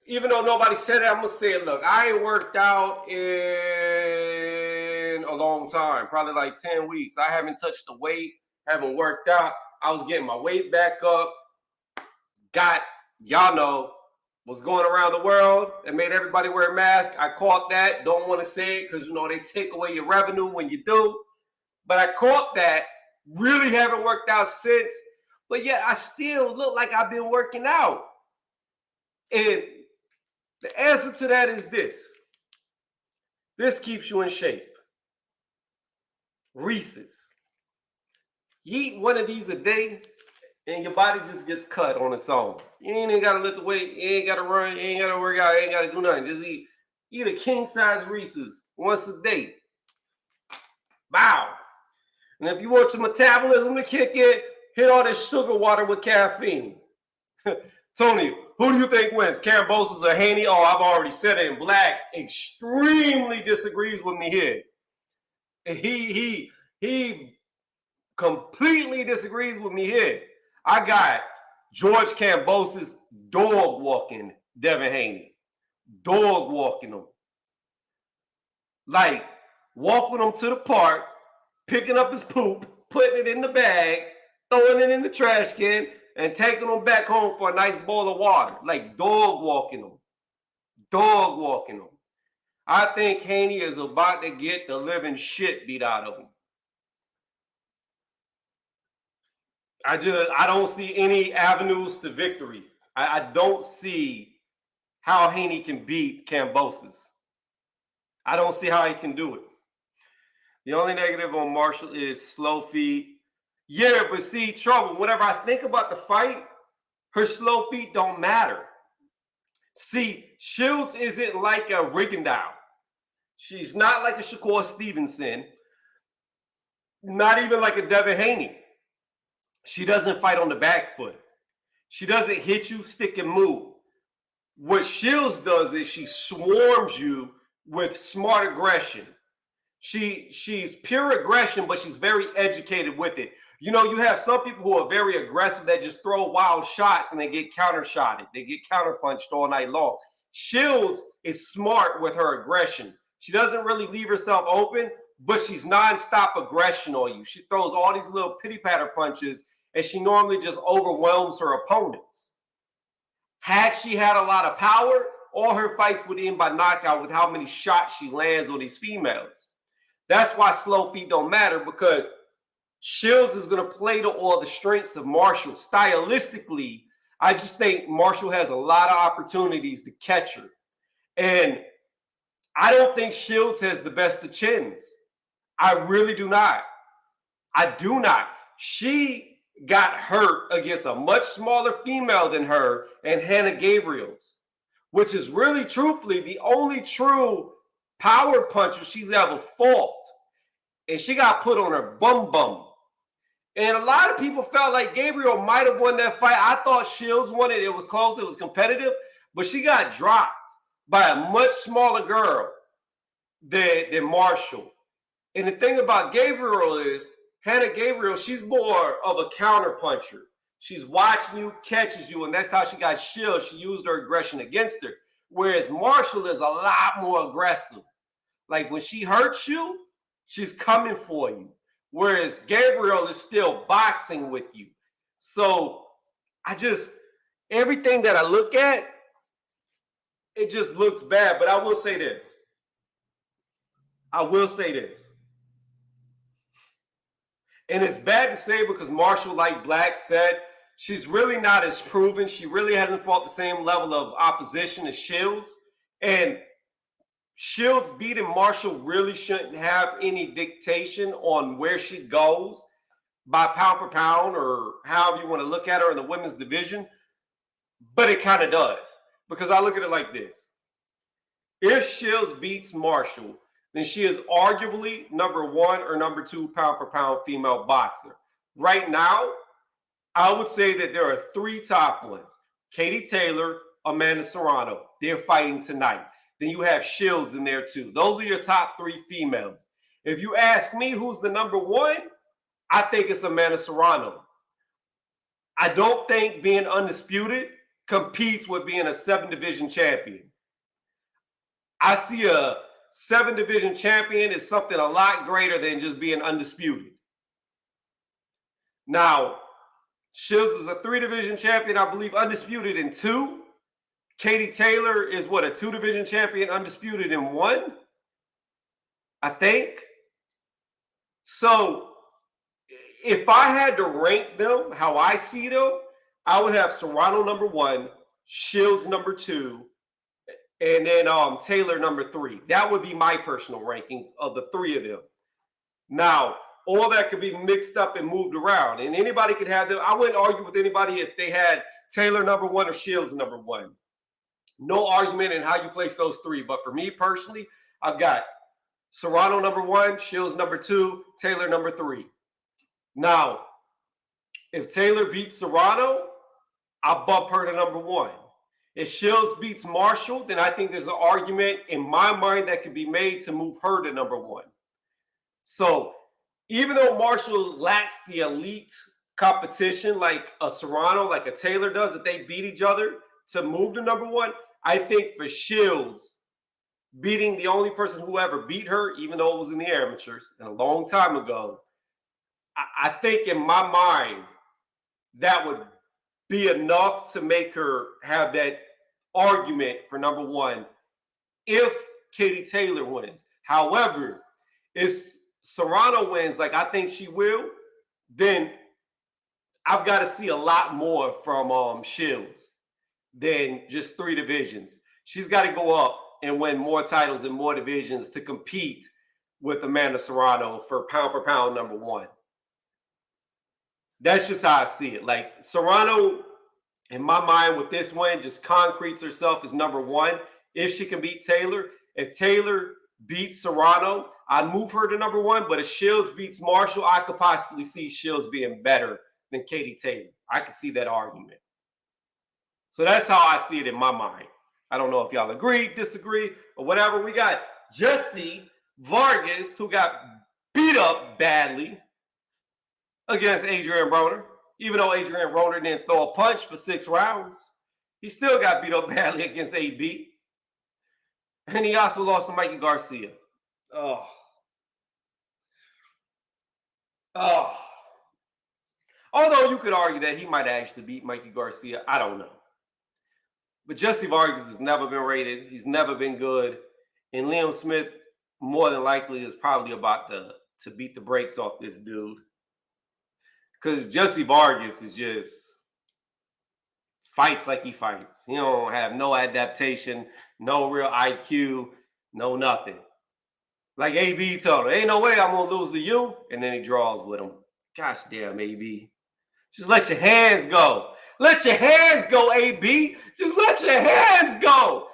even though nobody said it, I'm going to say it. Look, I ain't worked out in a long time, probably like 10 weeks. I haven't touched the weight, haven't worked out. I was getting my weight back up. Y'all know, what's going around the world that made everybody wear a mask. I caught that. Don't want to say it because, you know, they take away your revenue when you do. But I caught that. Really haven't worked out since. But yet I still look like I've been working out. And the answer to that is this. This keeps you in shape. Reese's. You eat one of these a day, and your body just gets cut on its own. You ain't even got to lift the weight. You ain't got to run. You ain't got to work out. You ain't got to do nothing. Just eat a king-size Reese's once a day. Wow. And if you want your metabolism to kick in, hit all this sugar water with caffeine. Tony, who do you think wins? Kambosos or Haney? Oh, I've already said it. And Black extremely disagrees with me here. He completely disagrees with me here. I got George Kambosos dog walking Devin Haney. Dog walking him. Like, walking him to the park, picking up his poop, putting it in the bag, throwing it in the trash can, and taking him back home for a nice bowl of water. Like, dog walking him. Dog walking him. I think Haney is about to get the living shit beat out of him. I don't see any avenues to victory. I don't see how Haney can beat Kambosos. I don't see how he can do it. The only negative on Marshall is slow feet. Yeah, but see, trouble, whenever I think about the fight, her slow feet don't matter. See, Shields isn't like a Rigondeaux. She's not like a Shakur Stevenson. Not even like a Devin Haney. She doesn't fight on the back foot. She doesn't hit you, stick, and move. What Shields does is she swarms you with smart aggression. She's pure aggression, but she's very educated with it. You know, you have some people who are very aggressive that just throw wild shots and they get counter-shotted. They get counter-punched all night long. Shields is smart with her aggression. She doesn't really leave herself open, but she's nonstop aggression on you. She throws all these little pity-patter punches, and she normally just overwhelms her opponents. Had she had a lot of power, all her fights would end by knockout with how many shots she lands on these females. That's why slow feet don't matter, because Shields is going to play to all the strengths of Marshall. Stylistically, I just think Marshall has a lot of opportunities to catch her. And I don't think Shields has the best of chins. I really do not. I do not. She got hurt against a much smaller female than her and Hannah Gabriel's, which is really, truthfully, the only true power puncher she's ever fought. And she got put on her bum. And a lot of people felt like Gabriel might have won that fight. I thought Shields won it. It was close. It was competitive. But she got dropped by a much smaller girl than Marshall. And the thing about Gabriel is, Hannah Gabriel, she's more of a counter puncher. She's watching you, catches you, and that's how she got Shields. She used her aggression against her. Whereas Marshall is a lot more aggressive. Like when she hurts you, she's coming for you. Whereas Gabriel is still boxing with you. So everything that I look at, it just looks bad. But I will say this. And it's bad to say because Marshall, like Black said, she's really not as proven. She really hasn't fought the same level of opposition as Shields. And Shields beating Marshall really shouldn't have any dictation on where she goes by pound for pound or however you want to look at her in the women's division. But it kind of does, because I look at it like this. If Shields beats Marshall, then she is arguably number 1 or number 2 pound for pound female boxer. Right now, I would say that there are 3 top ones. KatieTaylor, AmandaSerrano. They're fighting tonight. Then you have Shields in there too. Those are your top 3 females. If you ask me who's the number 1, I think it's AmandaSerrano. I don't think being undisputed competes with being a 7-division champion. I see a 7-division champion as something a lot greater than just being undisputed. Now, Shields is a 3-division champion, I believe, undisputed in 2. KatieTaylor is what, a 2-division champion, undisputed in 1, I think. So if I had to rank them how I see them, I would have Serrano number 1, Shields number 2, and then Taylor number 3. That would be my personal rankings of the 3 of them. Now, all that could be mixed up and moved around, and anybody could have them. I wouldn't argue with anybody if they had Taylor number 1 or Shields number 1. No argument in how you place those 3. But for me personally, I've got Serrano number 1, Shields number 2, Taylor number 3. Now, if Taylor beats Serrano, I'll bump her to number 1. If Shields beats Marshall, then I think there's an argument in my mind that could be made to move her to number 1. So even though Marshall lacks the elite competition like a Serrano, like a Taylor does, if they beat each other to move to number 1, I think for Shields, beating the only person who ever beat her, even though it was in the amateurs and a long time ago, I think in my mind, that would be enough to make her have that argument for number 1 if KatieTaylor wins. However, if Serrano wins, like I think she will, then I've got to see a lot more from Shields than just 3 divisions. She's got to go up and win more titles in more divisions to compete with AmandaSerrano for pound number 1. That's just how I see it. Like Serrano, in my mind, with this win, just concretes herself as number 1 if she can beat Taylor. If Taylor beats Serrano, I'd move her to number 1. But if Shields beats Marshall, I could possibly see Shields being better than KatieTaylor. I could see that argument. So that's how I see it in my mind. I don't know if y'all agree, disagree, or whatever. We got Jesse Vargas, who got beat up badly against Adrian Broner. Even though Adrian Broner didn't throw a punch for 6 rounds, he still got beat up badly against AB. And he also lost to Mikey Garcia. Although you could argue that he might actually beat Mikey Garcia. I don't know. But Jesse Vargas has never been rated. He's never been good. And Liam Smith, more than likely, is probably about to beat the brakes off this dude. Because Jesse Vargas is just fights like he fights. He don't have no adaptation, no real IQ, no nothing. Like AB told him, ain't no way I'm gonna lose to you. And then he draws with him. Gosh damn, AB. Just let your hands go. Let your hands go, AB. Just let your hands go.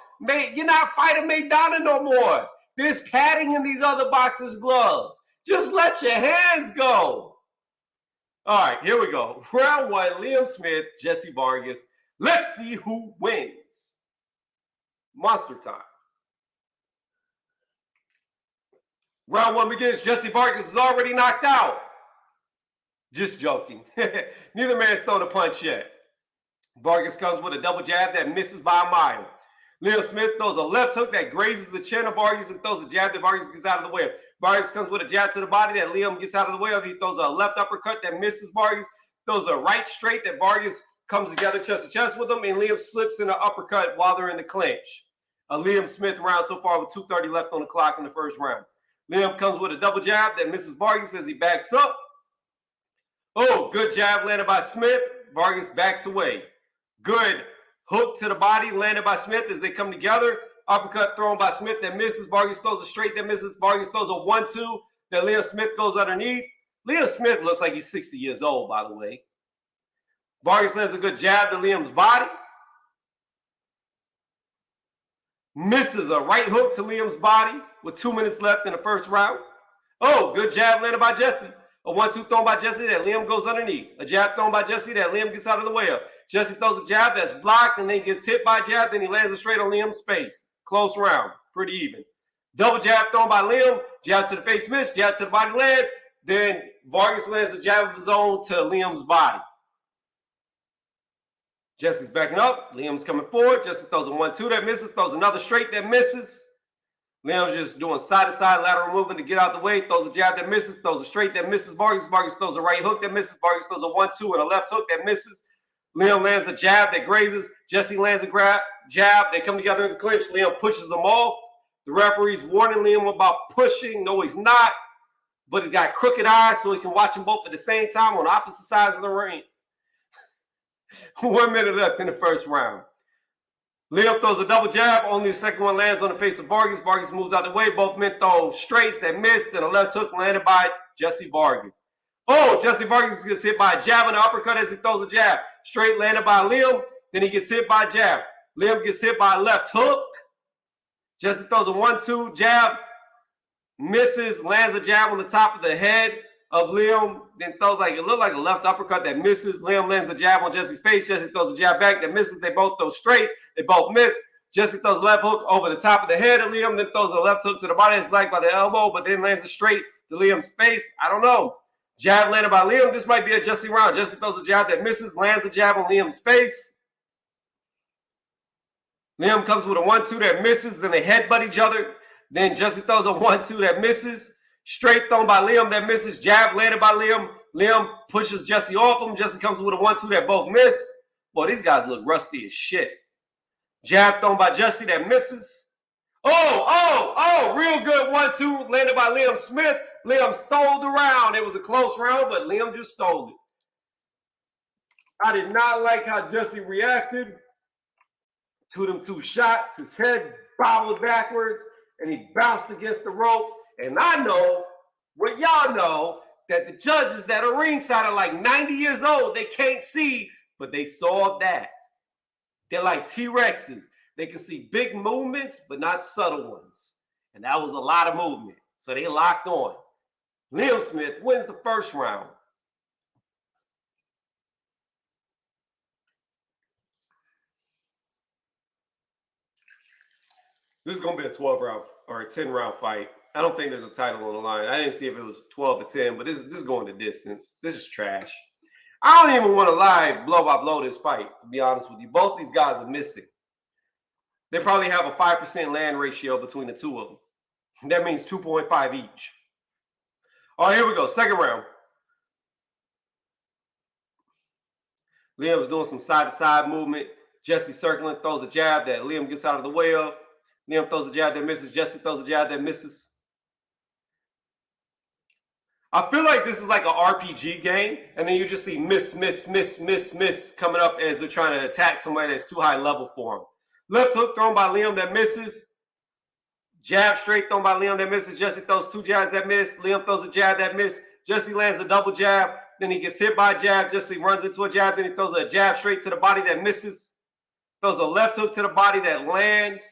You're not fighting Maidana no more. There's padding in these other boxers' gloves. Just let your hands go. All right, here we go. Round one, Liam Smith, Jesse Vargas. Let's see who wins. Monster time. Round one begins. Jesse Vargas is already knocked out. Just joking. Neither man's thrown a punch yet. Vargas comes with a double jab that misses by a mile. Liam Smith throws a left hook that grazes the chin of Vargas and throws a jab that Vargas gets out of the way of. Vargas comes with a jab to the body that Liam gets out of the way of. He throws a left uppercut that misses Vargas. Throws a right straight that Vargas comes together chest to chest with him, and Liam slips in an uppercut while they're in the clinch. A Liam Smith round so far with 2:30 left on the clock in the first round. Liam comes with a double jab that misses Vargas as he backs up. Oh, good jab landed by Smith. Vargas backs away. Good hook to the body landed by Smith as they come together. Uppercut thrown by Smith that misses. Vargas throws a straight that misses. Vargas throws a 1-2 that Liam Smith goes underneath. Liam Smith looks like he's 60 years old, by the way. Vargas lands a good jab to Liam's body. Misses a right hook to Liam's body with 2 minutes left in the first round. Oh, good jab landed by Jesse. A 1-2 thrown by Jesse that Liam goes underneath. A jab thrown by Jesse that Liam gets out of the way of. Jesse throws a jab that's blocked and then gets hit by a jab. Then he lands it straight on Liam's face. Close round. Pretty even. Double jab thrown by Liam. Jab to the face miss. Jab to the body lands. Then Vargas lands a jab of his own to Liam's body. Jesse's backing up. Liam's coming forward. Jesse throws a 1-2 that misses. Throws another straight that misses. Liam's just doing side-to-side lateral movement to get out the way. Throws a jab that misses. Throws a straight that misses Vargas. Vargas throws a right hook that misses. Vargas throws a 1-2 and a left hook that misses. Liam lands a jab that grazes. Jesse lands a jab. They come together in the clinch. Liam pushes them off. The referee's warning Liam about pushing. No, he's not. But he's got crooked eyes so he can watch them both at the same time on opposite sides of the ring. 1 minute left in the first round. Liam throws a double jab. Only the second one lands on the face of Vargas. Vargas moves out the way. Both men throw straights that missed and a left hook landed by Jesse Vargas. Oh, Jesse Vargas gets hit by a jab and an uppercut as he throws a jab. Straight landed by Liam. Then he gets hit by a jab. Liam gets hit by a left hook. Jesse throws a 1-2 jab. Misses. Lands a jab on the top of the head of Liam. Then throws it looked like a left uppercut that misses. Liam lands a jab on Jesse's face. Jesse throws a jab back that misses. They both throw straights. They both miss. Jesse throws a left hook over the top of the head of Liam. Then throws a left hook to the body. It's black by the elbow, but then lands a straight to Liam's face. I don't know. Jab landed by Liam. This might be a Jesse round. Jesse throws a jab that misses. Lands a jab on Liam's face. Liam comes with a 1-2 that misses. Then they headbutt each other. Then Jesse throws a 1-2 that misses. Straight thrown by Liam that misses. Jab landed by Liam. Liam pushes Jesse off him. Jesse comes with a 1-2 that both miss. Boy, these guys look rusty as shit. Jab thrown by Jesse that misses. Oh, real good 1-2 landed by Liam Smith. Liam stole the round. It was a close round, but Liam just stole it. I did not like how Jesse reacted to them 2 shots. His head bobbled backwards, and he bounced against the ropes. And I know what y'all know, that the judges that are ringside are like 90 years old. They can't see, but they saw that. They're like T-Rexes. They can see big movements, but not subtle ones. And that was a lot of movement. So they locked on. Liam Smith wins the first round. This is going to be a 12-round or a 10-round fight. I don't think there's a title on the line. I didn't see if it was 12 or 10, but this is going the distance. This is trash. I don't even want to lie blow by blow this fight, to be honest with you. Both these guys are missing. They probably have a 5% land ratio between the two of them. That means 2.5 each. All right, here we go. Second round. Liam's doing some side-to-side movement. Jesse circling, throws a jab that Liam gets out of the way of. Liam throws a jab that misses. Jesse throws a jab that misses. I feel like this is like an RPG game, and then you just see miss, miss, miss, miss, miss coming up as they're trying to attack somebody that's too high level for them. Left hook thrown by Liam that misses. Jab straight thrown by Liam that misses. Jesse throws 2 jabs that miss. Liam throws a jab that miss. Jesse lands a double jab. Then he gets hit by a jab. Jesse runs into a jab. Then he throws a jab straight to the body that misses. Throws a left hook to the body that lands.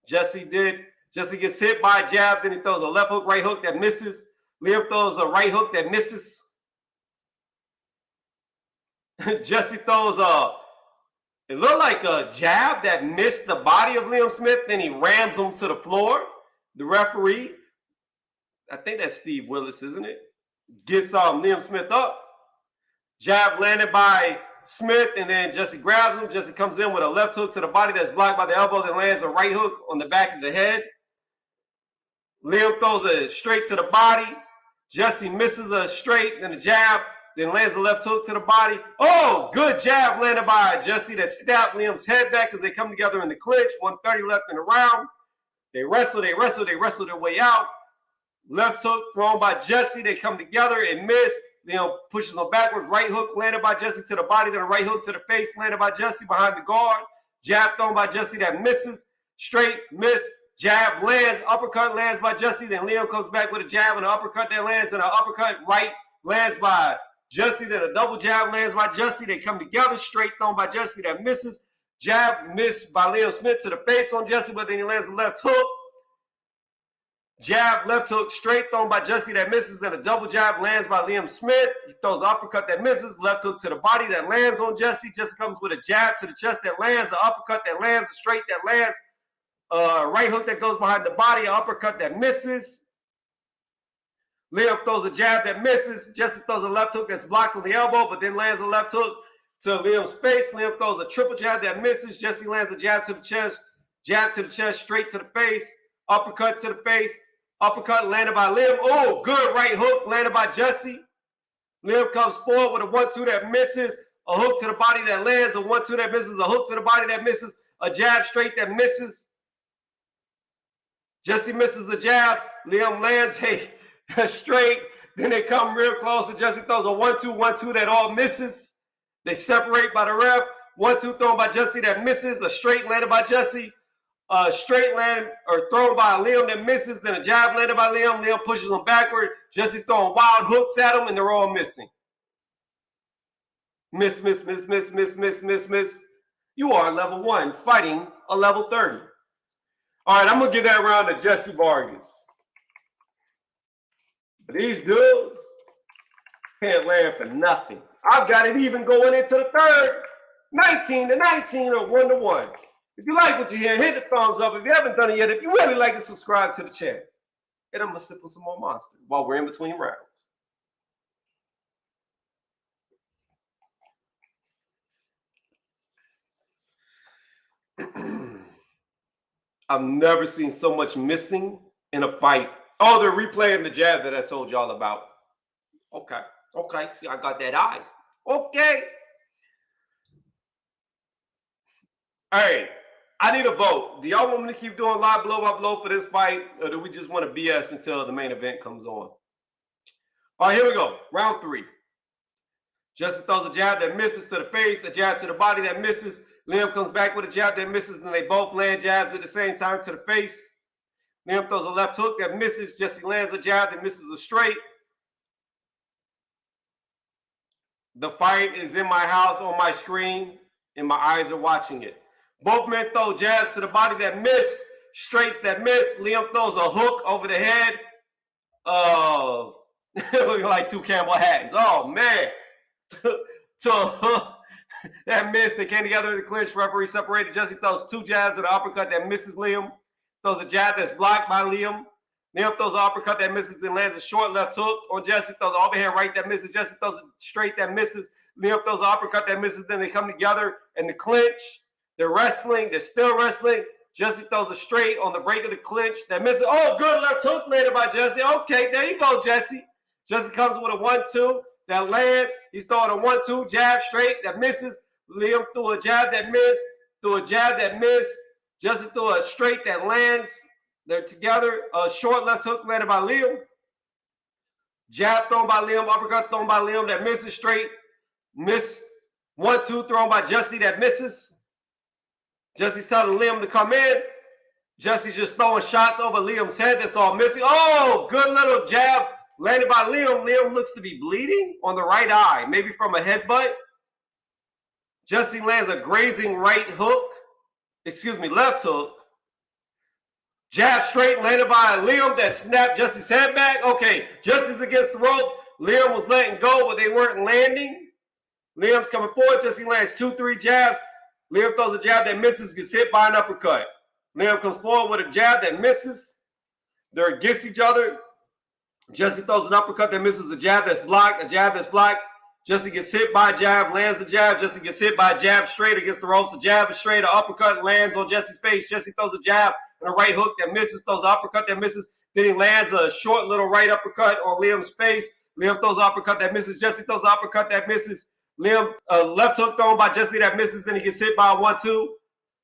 Jesse gets hit by a jab. Then he throws a left hook, right hook that misses. Liam throws a right hook that misses. Jesse throws it looked like a jab that missed the body of Liam Smith. Then he rams him to the floor. The referee, I think that's Steve Willis, isn't it? Gets Liam Smith up. Jab landed by Smith, and then Jesse grabs him. Jesse comes in with a left hook to the body that's blocked by the elbow, then lands a right hook on the back of the head. Liam throws a straight to the body. Jesse misses a straight, then a jab, then lands a left hook to the body. Oh, good jab landed by Jesse that snapped Liam's head back as they come together in the clinch. 1:30 left in the round. They wrestle their way out. Left hook thrown by Jesse. They come together and miss. Liam pushes them backwards. Right hook landed by Jesse to the body, then a right hook to the face landed by Jesse behind the guard. Jab thrown by Jesse that misses. Straight miss. Jab lands. Uppercut lands by Jesse. Then Liam comes back with a jab and an uppercut that lands, and an uppercut right lands by Jesse. Then a double jab lands by Jesse. They come together. Straight thrown by Jesse that misses. Jab missed by Liam Smith to the face on Jesse, but then he lands a left hook. Jab, left hook, straight thrown by Jesse that misses. Then a double jab lands by Liam Smith. He throws an uppercut that misses. Left hook to the body that lands on Jesse. Jesse comes with a jab to the chest that lands. An uppercut that lands. A straight that lands. Right hook that goes behind the body. An uppercut that misses. Liam throws a jab that misses. Jesse throws a left hook that's blocked on the elbow, but then lands a left hook to Liam's face. Liam throws a triple jab that misses. Jesse lands a jab to the chest. Jab to the chest, straight to the face. Uppercut to the face. Uppercut landed by Liam. Oh, good right hook landed by Jesse. Liam comes forward with a 1-2 that misses. A hook to the body that lands. A 1-2 that misses. A hook to the body that misses. A jab straight that misses. Jesse misses the jab. Liam lands a straight. Then they come real close, and Jesse throws a 1-2, 1-2 that all misses. They separate by the ref. 1-2 thrown by Jesse that misses. A straight landed by Jesse. A straight land or thrown by Liam that misses. Then a jab landed by Liam. Liam pushes him backward. Jesse's throwing wild hooks at him, and they're all missing. Miss, miss, miss, miss, miss, miss, miss, miss. You are level 1 fighting a level 30. All right, I'm going to give that round to Jesse Vargas. But these dudes can't land for nothing. I've got it even going into the third. 19-19 or 1-1. If you like what you hear, hit the thumbs up. If you haven't done it yet, if you really like it, subscribe to the channel. And I'm going to sip on some more Monster while we're in between rounds. I've never seen so much missing in a fight. Oh, they're replaying the jab that I told y'all about. Okay. Okay. See, I got that eye. Okay. All right. I need a vote. Do y'all want me to keep doing live blow by blow for this fight, or do we just want to BS until the main event comes on? All right, here we go. Round 3. Justin throws a jab that misses to the face, a jab to the body that misses. Liam comes back with a jab that misses, and they both land jabs at the same time to the face. Liam throws a left hook that misses. Jesse lands a jab that misses a straight. The fight is in my house on my screen, and my eyes are watching it. Both men throw jabs to the body that miss, straights that miss. Liam throws a hook over the head of looking like 2 Campbell Hattons. Oh, man. To a hook that missed. They came together in the clinch. Referee separated. Jesse throws 2 jabs and an uppercut that misses Liam. Throws a jab that's blocked by Liam. Liam throws an uppercut that misses, then lands a short left hook on Jesse. Throws an overhand right that misses. Jesse throws a straight that misses. Liam throws an uppercut that misses. Then they come together in the clinch. They're wrestling. They're still wrestling. Jesse throws a straight on the break of the clinch that misses. Oh, good left hook landed by Jesse. Okay, there you go, Jesse. Jesse comes with a 1-2 that lands. He's throwing a 1-2 jab straight that misses. Liam threw a jab that missed. Threw a jab that missed. Jesse threw a straight that lands. They're together. A short left hook landed by Liam. Jab thrown by Liam, uppercut thrown by Liam that misses straight. Miss 1-2 thrown by Jesse that misses. Jesse's telling Liam to come in. Jesse's just throwing shots over Liam's head. That's all missing. Oh, good little jab landed by Liam. Liam looks to be bleeding on the right eye, maybe from a headbutt. Jesse lands a grazing right hook. Excuse me, left hook. Jab straight landed by Liam that snapped Jesse's head back. Okay, Jesse's against the ropes. Liam was letting go, but they weren't landing. Liam's coming forward. Jesse lands 2-3 jabs. Liam throws a jab that misses, gets hit by an uppercut. Liam comes forward with a jab that misses. They're against each other. Jesse throws an uppercut that misses, a jab that's blocked, a jab that's blocked. Jesse gets hit by a jab, lands a jab. Jesse gets hit by a jab straight against the ropes. A jab is straight, an uppercut lands on Jesse's face. Jesse throws a jab and a right hook that misses, throws an uppercut that misses. Then he lands a short little right uppercut on Liam's face. Liam throws an uppercut that misses. Jesse throws an uppercut that misses. Liam, left hook thrown by Jesse that misses. Then he gets hit by a 1-2.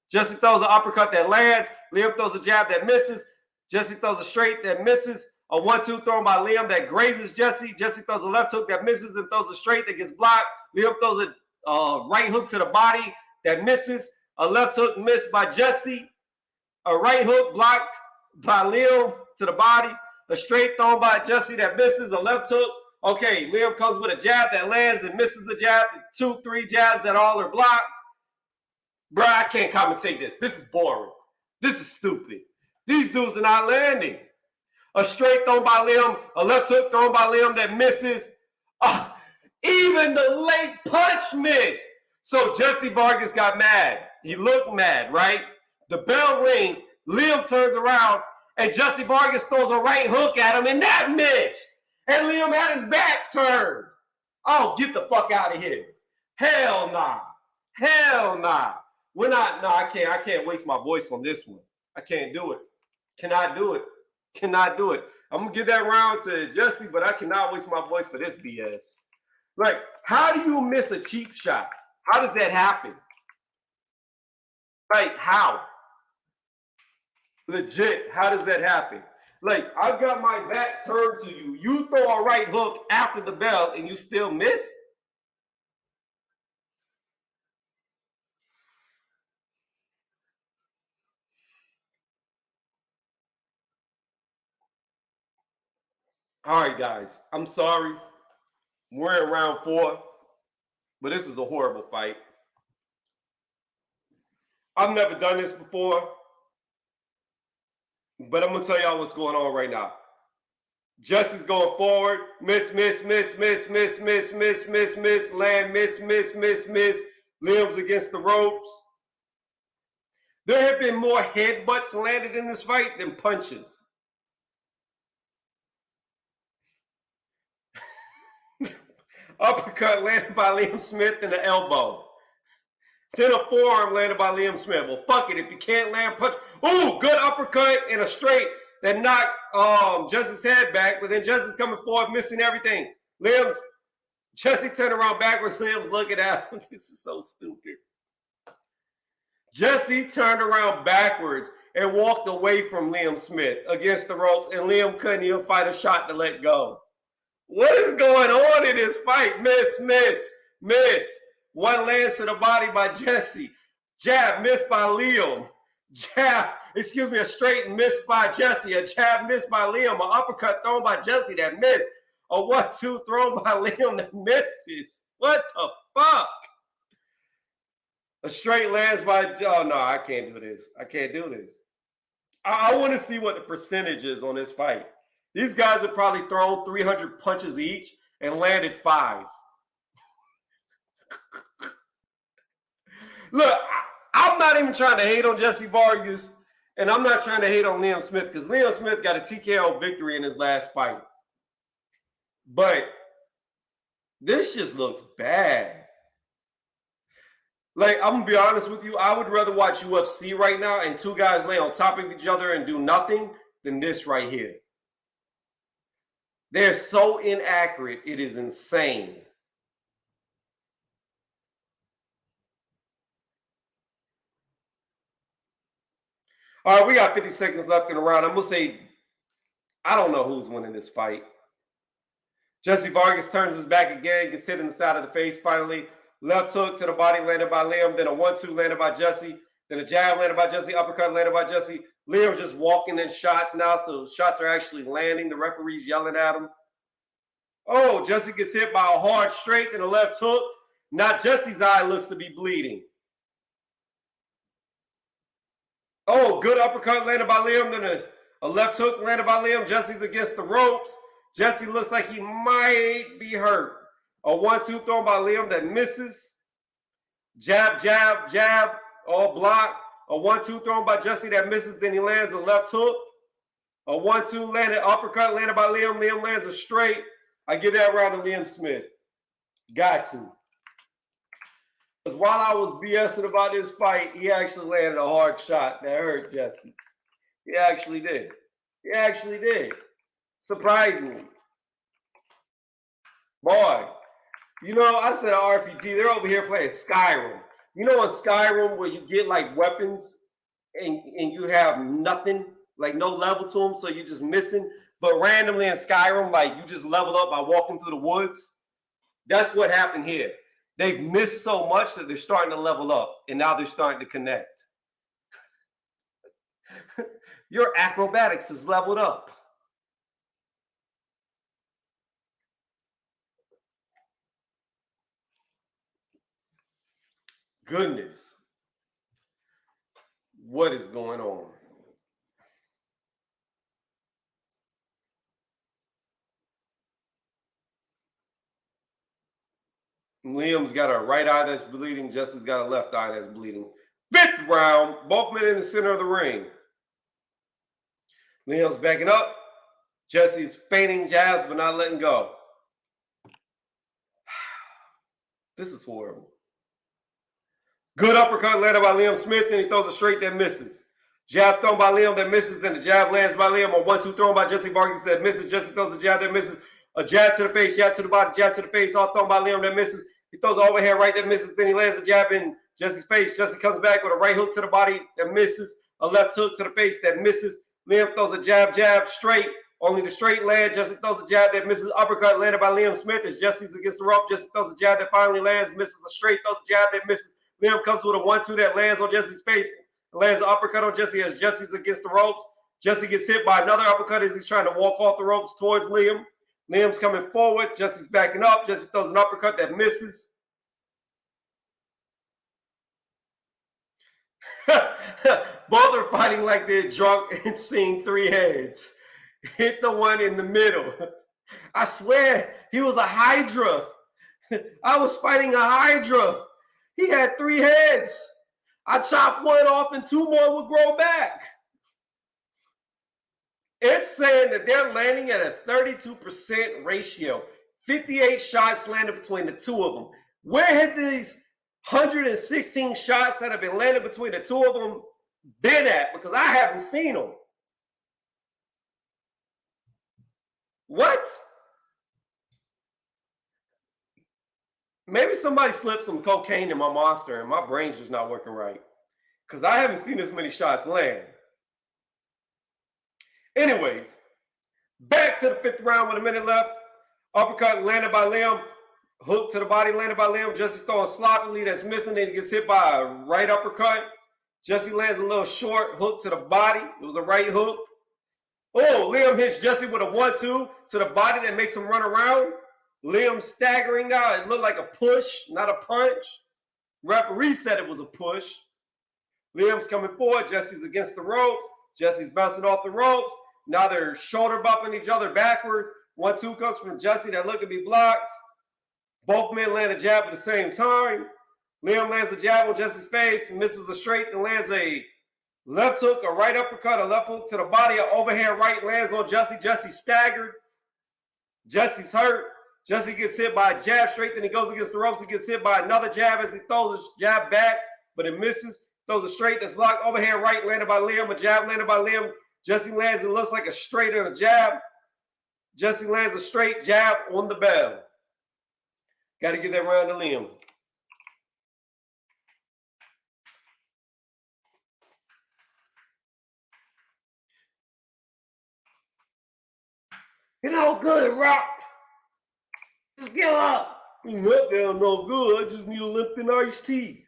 Jesse throws an uppercut that lands. Liam throws a jab that misses. Jesse throws a straight that misses. A 1-2 thrown by Liam that grazes Jesse. Jesse throws a left hook that misses and throws a straight that gets blocked. Liam throws a right hook to the body that misses. A left hook missed by Jesse. A right hook blocked by Liam to the body. A straight thrown by Jesse that misses. A left hook. Okay, Liam comes with a jab that lands and misses the jab. 2-3 jabs that all are blocked. Bruh, I can't commentate this. This is boring. This is stupid. These dudes are not landing. A straight thrown by Liam, a left hook thrown by Liam that misses. Even the late punch missed. So Jesse Vargas got mad. He looked mad, right? The bell rings. Liam turns around, and Jesse Vargas throws a right hook at him, and that missed. And Liam had his back turned. Oh, get the fuck out of here. Hell nah. Hell nah. We're not, no, I can't waste my voice on this one. I can't do it. Cannot do it. Cannot do it. I'm going to give that round to Jesse, but I cannot waste my voice for this BS. Like, how do you miss a cheap shot? How does that happen? Like, how? Legit, how does that happen? Like, I've got my back turned to you. You throw a right hook after the bell and you still miss? All right, guys, I'm sorry. We're in round 4, but this is a horrible fight. I've never done this before, but I'm going to tell y'all what's going on right now. Jesse's going forward. Miss, miss, miss, miss, miss, miss, miss, miss, miss, land, miss, miss, miss, miss. Liam's against the ropes. There have been more headbutts landed in this fight than punches. Uppercut landed by Liam Smith in the elbow. Then a forearm landed by Liam Smith. Well, fuck it. If you can't land punch. Ooh, good uppercut and a straight that knocked Jesse's head back. But then Jesse's coming forward, missing everything. Jesse turned around backwards. Liam's looking at him. This is so stupid. Jesse turned around backwards and walked away from Liam Smith against the ropes. And Liam couldn't even fight a shot to let go. What is going on in this fight? Miss, miss, miss. One lands to the body by Jesse. Jab missed by Liam. A straight miss by Jesse. A jab missed by Liam. An uppercut thrown by Jesse that missed. A 1-2 thrown by Liam that misses. What the fuck? A straight lands by, oh no, I can't do this. I can't do this. I want to see what the percentage is on this fight. These guys have probably thrown 300 punches each and landed 5. Look, I'm not even trying to hate on Jesse Vargas, and I'm not trying to hate on Liam Smith because Liam Smith got a TKO victory in his last fight. But this just looks bad. Like, I'm going to be honest with you. I would rather watch UFC right now and 2 guys lay on top of each other and do nothing than this right here. They're so inaccurate. It is insane. All right, we got 50 seconds left in the round. I'm going to say, I don't know who's winning this fight. Jesse Vargas turns his back again, gets hit in the side of the face finally. Left hook to the body landed by Liam, then a 1-2 landed by Jesse, then a jab landed by Jesse, uppercut landed by Jesse. Liam's just walking in shots now, so shots are actually landing. The referee's yelling at him. Oh, Jesse gets hit by a hard straight and a left hook. Now Jesse's eye looks to be bleeding. Oh, good uppercut landed by Liam, then a left hook landed by Liam. Jesse's against the ropes. Jesse looks like he might be hurt. A 1-2 thrown by Liam that misses. Jab, jab, jab, all blocked. A 1-2 thrown by Jesse that misses. Then he lands a left hook. A 1-2 landed, uppercut landed by Liam. Liam lands a straight. I give that round to Liam Smith. Got to. Because while I was BSing about this fight, he actually landed a hard shot that hurt Jesse. He actually did. He actually did. Surprisingly. Boy, you know, I said RPG, they're over here playing Skyrim. You know in Skyrim where you get like weapons and you have nothing, like no level to them, so you're just missing. But randomly in Skyrim, like you just level up by walking through the woods. That's what happened here. They've missed so much that they're starting to level up, and now they're starting to connect. Your acrobatics is leveled up. Goodness. What is going on? Liam's got a right eye that's bleeding. Jesse's got a left eye that's bleeding. 5th round. Both men in the center of the ring. Liam's backing up. Jesse's feigning jabs but not letting go. This is horrible. Good uppercut landed by Liam Smith. Then he throws a straight that misses. Jab thrown by Liam that misses. Then the jab lands by Liam. A 1-2 thrown by Jesse Vargas that misses. Jesse throws a jab that misses. A jab to the face, jab to the body, jab to the face, all thrown by Liam that misses. He throws an overhead right that misses. Then he lands a jab in Jesse's face. Jesse comes back with a right hook to the body that misses. A left hook to the face that misses. Liam throws a jab, jab, straight. Only the straight land. Jesse throws a jab that misses. Uppercut landed by Liam Smith as Jesse's against the rope. Jesse throws a jab that finally lands, misses a straight, throws a jab that misses. Liam comes with a 1-2 that lands on Jesse's face. Lands an uppercut on Jesse as Jesse's against the ropes. Jesse gets hit by another uppercut as he's trying to walk off the ropes towards Liam. Liam's coming forward. Jesse's backing up. Jesse throws an uppercut that misses. Both are fighting like they're drunk and seeing 3 heads. Hit the one in the middle. I swear, he was a Hydra. I was fighting a Hydra. He had 3 heads. I chopped one off and 2 more would grow back. It's saying that they're landing at a 32% ratio. 58 shots landed between the 2 of them. Where had these 116 shots that have been landed between the 2 of them been at? Because I haven't seen them. What? Maybe somebody slipped some cocaine in my monster and my brain's just not working right. Because I haven't seen this many shots land. Anyways, back to the 5th round with a minute left. Uppercut landed by Liam. Hook to the body landed by Liam. Jesse's throwing sloppily that's missing. Then he gets hit by a right uppercut. Jesse lands a little short hook to the body. It was a right hook. Oh, Liam hits Jesse with a 1-2 to the body that makes him run around. Liam staggering now. It looked like a push, not a punch. Referee said it was a push. Liam's coming forward. Jesse's against the ropes. Jesse's bouncing off the ropes. Now they're shoulder bumping each other backwards. 1-2 comes from Jesse that looked to be blocked. Both men land a jab at the same time. Liam lands a jab on Jesse's face and misses a straight and lands a left hook, a right uppercut, a left hook to the body, an overhand right lands on Jesse. Jesse staggered. Jesse's hurt. Jesse gets hit by a jab straight, then he goes against the ropes. He gets hit by another jab as he throws his jab back, but it misses. Throws a straight that's blocked. Overhand right landed by Liam. A jab landed by Liam. Jesse lands and looks like a straight and a jab. Jesse lands a straight jab on the bell. Got to give that round to Liam. You know, good rock. Just give up. That damn no good. I just need a Lipton iced tea.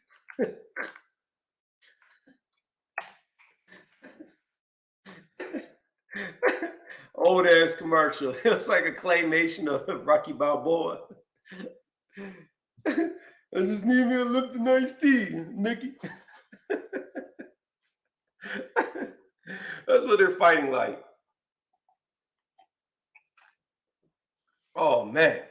Old ass commercial. It was like a claymation of Rocky Balboa. I just need me a Lipton iced tea, Mickey. That's what they're fighting like. Oh man.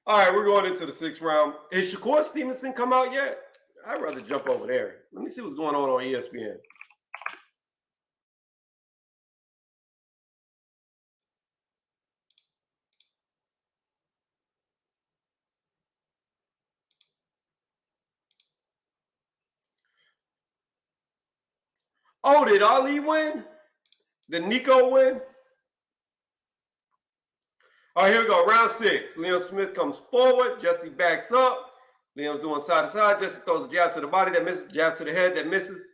All right, we're going into the 6th round. Is Shakur Stevenson come out yet? I'd rather jump over there. Let me see what's going on ESPN. Oh, did Ali win? Did Nico win? All right, here we go. Round 6. Liam Smith comes forward. Jesse backs up. Liam's doing side to side. Jesse throws a jab to the body that misses, jab to the head that misses.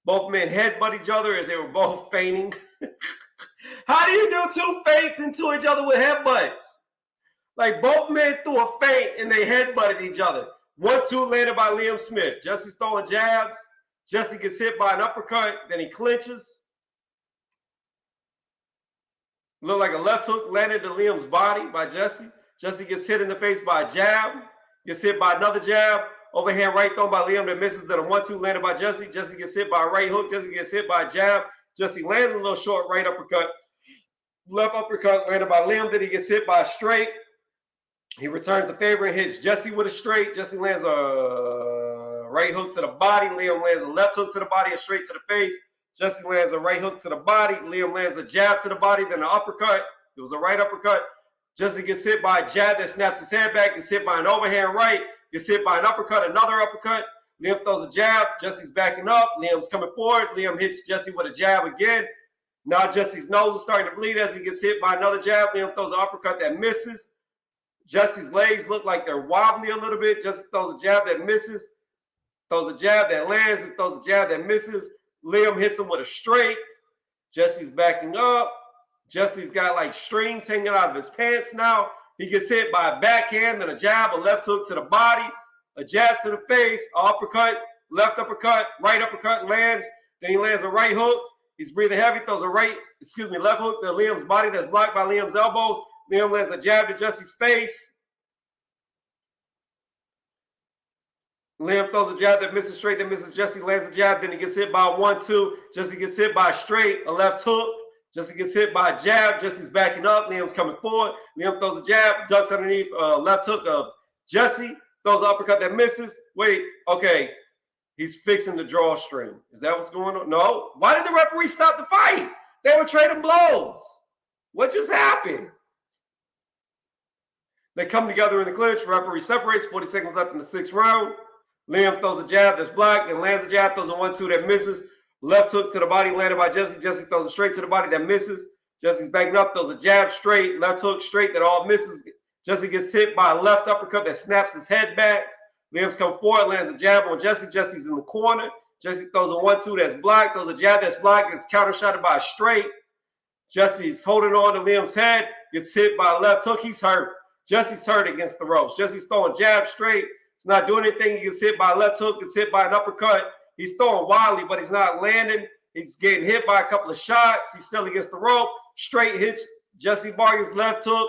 Both men headbutt each other as they were both feigning. How do you do 2 feints into each other with headbutts? Like both men threw a feint and they headbutted each other. 1-2 landed by Liam Smith. Jesse's throwing jabs. Jesse gets hit by an uppercut. Then he clinches. Looked like a left hook landed to Liam's body by Jesse. Jesse gets hit in the face by a jab. Gets hit by another jab. Overhand right thrown by Liam that misses. Then a 1-2 landed by Jesse. Jesse gets hit by a right hook. Jesse gets hit by a jab. Jesse lands a little short right uppercut. Left uppercut landed by Liam. Then he gets hit by a straight. He returns the favor and hits Jesse with a straight. Jesse lands a right hook to the body. Liam lands a left hook to the body and straight to the face. Jesse lands a right hook to the body. Liam lands a jab to the body, then an uppercut. It was a right uppercut. Jesse gets hit by a jab that snaps his head back. Gets hit by an overhand right. Gets hit by an uppercut, another uppercut. Liam throws a jab. Jesse's backing up. Liam's coming forward. Liam hits Jesse with a jab again. Now Jesse's nose is starting to bleed as he gets hit by another jab. Liam throws an uppercut that misses. Jesse's legs look like they're wobbly a little bit. Jesse throws a jab that misses. Throws a jab that lands and throws a jab that misses. Liam hits him with a straight. Jesse's backing up. Jesse's got like strings hanging out of his pants now. He gets hit by a backhand, then a jab, a left hook to the body, a jab to the face, uppercut, left uppercut, right uppercut lands. Then he lands a right hook. He's breathing heavy, throws a left hook to Liam's body that's blocked by Liam's elbows. Liam lands a jab to Jesse's face. Liam throws a jab that misses straight, that misses Jesse, lands a jab, then he gets hit by a 1-2. Jesse gets hit by a straight, a left hook. Jesse gets hit by a jab. Jesse's backing up. Liam's coming forward. Liam throws a jab, ducks underneath left hook of Jesse, throws an uppercut that misses. Wait, okay. He's fixing the drawstring. Is that what's going on? No. Why did the referee stop the fight? They were trading blows. What just happened? They come together in the clinch. Referee separates. 40 seconds left in the 6th round. Liam throws a jab that's blocked and lands a jab, throws a 1-2 that misses. Left hook to the body landed by Jesse. Jesse throws a straight to the body that misses. Jesse's backing up, throws a jab straight, left hook straight that all misses. Jesse gets hit by a left uppercut that snaps his head back. Liam's come forward, lands a jab on Jesse. Jesse's in the corner. Jesse throws a 1-2 that's blocked, throws a jab that's blocked, gets counter-shotted by a straight. Jesse's holding on to Liam's head, gets hit by a left hook. He's hurt. Jesse's hurt against the ropes. Jesse's throwing jab straight. He's not doing anything. He gets hit by a left hook, gets hit by an uppercut. He's throwing wildly, but he's not landing. He's getting hit by a couple of shots. He's still against the rope. Straight hits Jesse Vargas' left hook.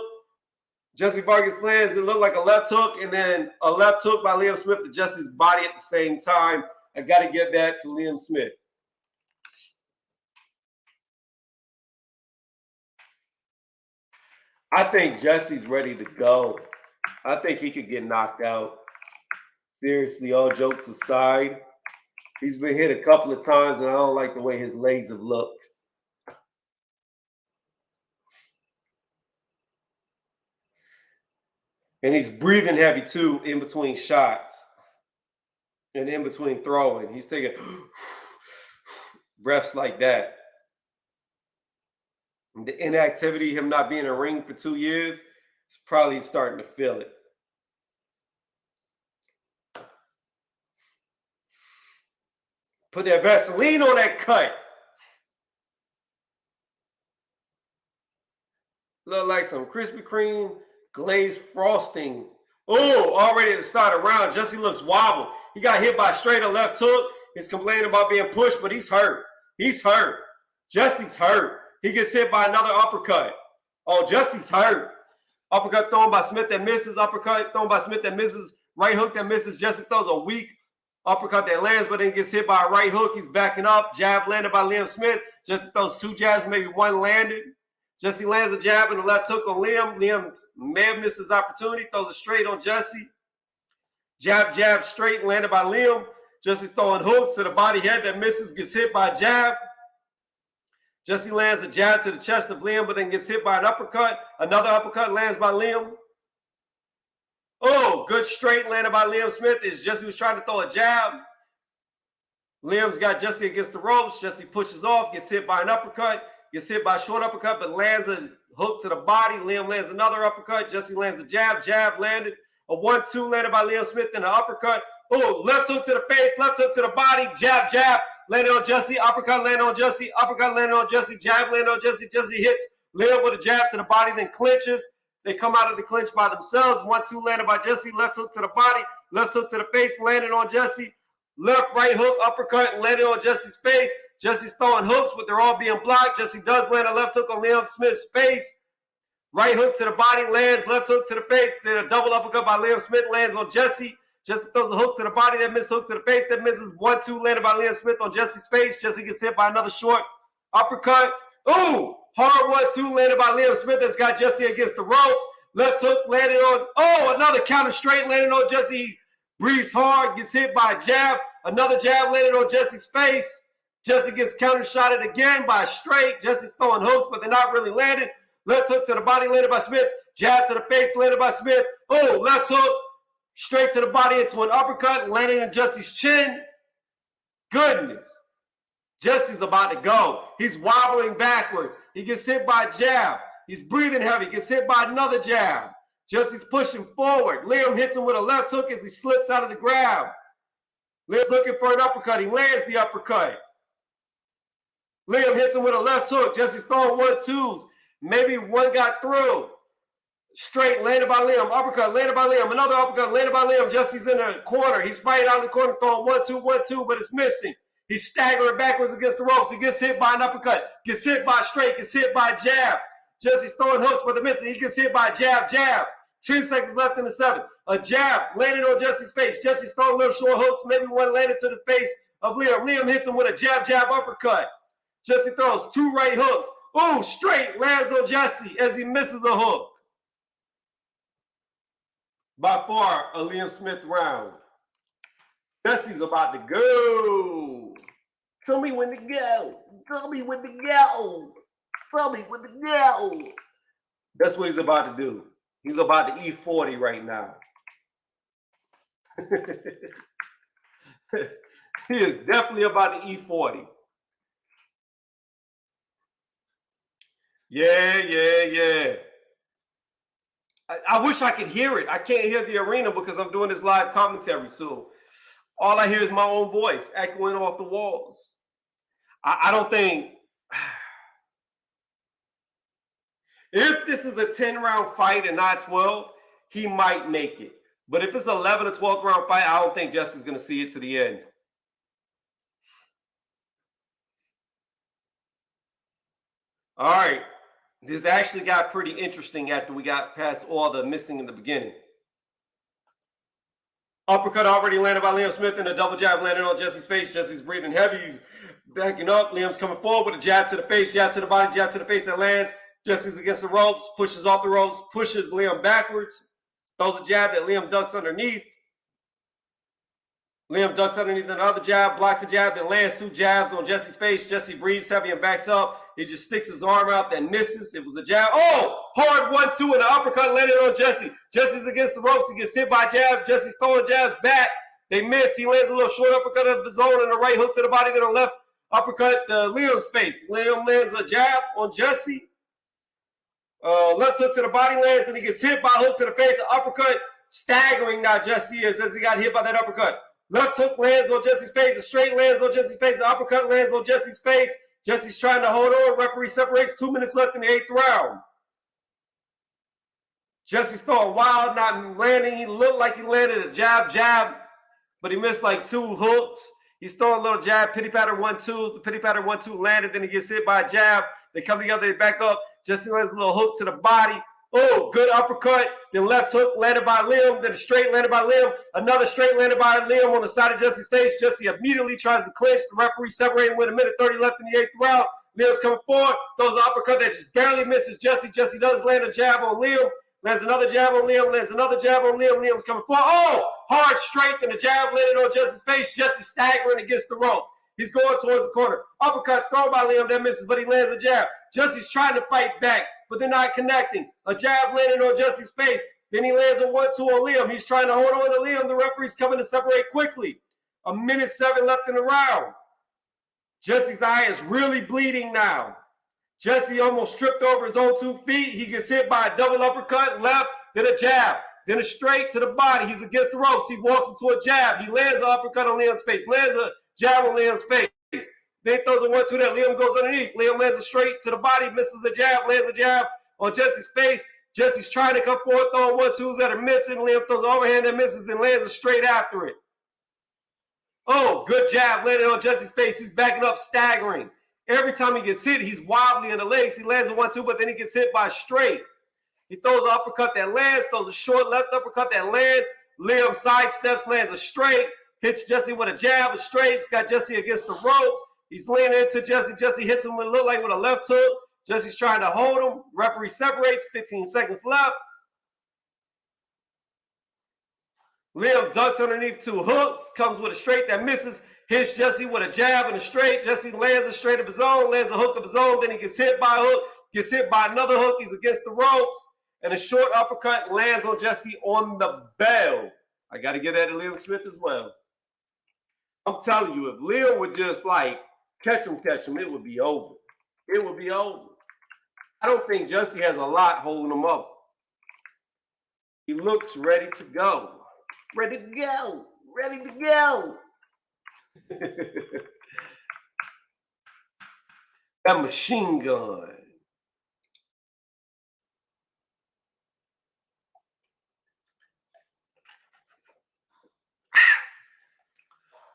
Jesse Vargas lands. It looked like a left hook, and then a left hook by Liam Smith to Jesse's body at the same time. I got to give that to Liam Smith. I think Jesse's ready to go. I think he could get knocked out. Seriously, all jokes aside, he's been hit a couple of times, and I don't like the way his legs have looked. And he's breathing heavy, too, in between shots and in between throwing. He's taking breaths like that. And the inactivity, him not being in a ring for 2 years, is probably starting to feel it. Put that Vaseline on that cut. Look like some Krispy Kreme glazed frosting. Oh, already at the start of the round, Jesse looks wobbled. He got hit by a straight or left hook. He's complaining about being pushed, but he's hurt. He's hurt. Jesse's hurt. He gets hit by another uppercut. Oh, Jesse's hurt. Uppercut thrown by Smith that misses. Uppercut thrown by Smith that misses. Right hook that misses. Jesse throws a weak uppercut that lands, but then gets hit by a right hook. He's backing up. Jab landed by Liam Smith. Jesse throws 2 jabs, maybe 1 landed. Jesse lands a jab and a left hook on Liam. Liam may have missed his opportunity. Throws a straight on Jesse. Jab, jab, straight, landed by Liam. Jesse's throwing hooks to the body head that misses, gets hit by a jab. Jesse lands a jab to the chest of Liam, but then gets hit by an uppercut. Another uppercut lands by Liam. Oh, good straight landed by Liam Smith as Jesse was trying to throw a jab. Liam's got Jesse against the ropes. Jesse pushes off, gets hit by an uppercut, gets hit by a short uppercut, but lands a hook to the body. Liam lands another uppercut. Jesse lands a jab, jab landed. A 1-2 landed by Liam Smith and an uppercut. Oh, left hook to the face, left hook to the body, jab, jab. Landed on Jesse, uppercut landed on Jesse, uppercut landed on Jesse, jab landed on Jesse. Jesse hits Liam with a jab to the body, then clinches. They come out of the clinch by themselves. 1-2 landed by Jesse, left hook to the body, left hook to the face, landed on Jesse. Left, right hook, uppercut, landed on Jesse's face. Jesse's throwing hooks, but they're all being blocked. Jesse does land a left hook on Liam Smith's face. Right hook to the body, lands, left hook to the face. Then a double uppercut by Liam Smith lands on Jesse. Jesse throws a hook to the body, that misses hook to the face, that misses. 1-2 landed by Liam Smith on Jesse's face. Jesse gets hit by another short uppercut. Ooh, hard 1-2 landed by Liam Smith that's got Jesse against the ropes. Left hook landed on, another counter straight landed on Jesse. He breathes hard, gets hit by a jab. Another jab landed on Jesse's face. Jesse gets counter shotted again by a straight. Jesse's throwing hooks, but they're not really landed. Left hook to the body landed by Smith. Jab to the face landed by Smith. Oh, left hook. Straight to the body into an uppercut, landing in Jesse's chin. Goodness. Jesse's about to go. He's wobbling backwards. He gets hit by a jab. He's breathing heavy. Gets hit by another jab. Jesse's pushing forward. Liam hits him with a left hook as he slips out of the grab. Liam's looking for an uppercut. He lands the uppercut. Liam hits him with a left hook. Jesse's throwing 1-2s. Maybe one got through. Straight, landed by Liam. Uppercut, landed by Liam. Another uppercut, landed by Liam. Jesse's in the corner. He's fighting out of the corner, throwing 1-2, 1-2, but it's missing. He's staggering backwards against the ropes. He gets hit by an uppercut. Gets hit by a straight. Gets hit by a jab. Jesse's throwing hooks, but they're missing. He gets hit by a jab, jab. 10 seconds left in the 7th. A jab landed on Jesse's face. Jesse's throwing little short hooks. Maybe one landed to the face of Liam. Liam hits him with a jab, jab, uppercut. Jesse throws 2 right hooks. Ooh, straight lands on Jesse as he misses a hook. By far, a Liam Smith round. Jesse's about to go. Tell me when to go. Tell me when to go. Tell me when to go. That's what he's about to do. He's about to E40 right now. He is definitely about to E40. Yeah. I wish I could hear it. I can't hear the arena because I'm doing this live commentary. So all I hear is my own voice echoing off the walls. I don't think... If this is a 10-round fight and not 12, he might make it. But if it's an 11 or 12th round fight, I don't think Jesse's going to see it to the end. All right. This actually got pretty interesting after we got past all the missing in the beginning. Uppercut already landed by Liam Smith and a double jab landed on Jesse's face. Jesse's breathing heavy. He's backing up. Liam's coming forward with a jab to the face, jab to the body, jab to the face that lands. Jesse's against the ropes, pushes off the ropes, pushes Liam backwards. Throws a jab that Liam ducks underneath. Liam ducks underneath another jab, blocks a jab, then lands 2 jabs on Jesse's face. Jesse breathes heavy and backs up. He just sticks his arm out, then misses. It was a jab. Oh, hard 1-2 and an uppercut landed on Jesse. Jesse's against the ropes. He gets hit by a jab. Jesse's throwing jabs back. They miss. He lands a little short uppercut of the zone and a right hook to the body, then a left uppercut to Liam's face. Liam lands a jab on Jesse. Left hook to the body lands, and he gets hit by a hook to the face. An uppercut. Staggering now Jesse is as he got hit by that uppercut. Left hook lands on Jesse's face. A straight lands on Jesse's face. An uppercut lands on Jesse's face. Jesse's trying to hold on. Referee separates. 2 minutes left in the 8th round. Jesse's throwing wild, not landing. He looked like he landed a jab, but he missed like 2 hooks. He's throwing a little jab, pity patter 1-2s. The pity patter 1-2 landed, then he gets hit by a jab. They come together, they back up. Jesse lands a little hook to the body. Oh, good uppercut. Then left hook landed by Liam. Then a straight landed by Liam. Another straight landed by Liam on the side of Jesse's face. Jesse immediately tries to clinch. The referee separating with 1:30 left in the 8th round. Liam's coming forward. Throws an uppercut that just barely misses Jesse. Jesse does land a jab on Liam. Lands another jab on Liam. Lands another jab on Liam. Liam's coming forward. Oh, hard straight. Then the jab landed on Jesse's face. Jesse staggering against the ropes. He's going towards the corner. Uppercut thrown by Liam. That misses, but he lands a jab. Jesse's trying to fight back, but they're not connecting. A jab landing on Jesse's face. Then he lands a 1-2 on Liam. He's trying to hold on to Liam. The referee's coming to separate quickly. 1:07 left in the round. Jesse's eye is really bleeding now. Jesse almost tripped over his own 2 feet. He gets hit by a double uppercut, left, then a jab, then a straight to the body. He's against the ropes. He walks into a jab. He lands an uppercut on Liam's face, lands a jab on Liam's face. Then throws a 1-2 that Liam goes underneath. Liam lands a straight to the body, misses the jab, lands a jab on Jesse's face. Jesse's trying to come forward, throwing 1-2s that are missing. Liam throws an overhand that misses, then lands a straight after it. Oh, good jab landed on Jesse's face. He's backing up, staggering. Every time he gets hit, he's wobbly in the legs. He lands a 1-2, but then he gets hit by a straight. He throws an uppercut that lands, throws a short left uppercut that lands. Liam sidesteps, lands a straight, hits Jesse with a jab, a straight. It's got Jesse against the ropes. He's leaning into Jesse. Jesse hits him with look like with a left hook. Jesse's trying to hold him. Referee separates. 15 seconds left. Liam ducks underneath 2 hooks. Comes with a straight that misses. Hits Jesse with a jab and a straight. Jesse lands a straight of his own. Lands a hook of his own. Then he gets hit by a hook. Gets hit by another hook. He's against the ropes. And a short uppercut lands on Jesse on the bell. I got to give that to Liam Smith as well. I'm telling you, if Liam would just like catch him, it would be over. It would be over. I don't think Jesse has a lot holding him up. He looks ready to go. Ready to go. Ready to go. That machine gun.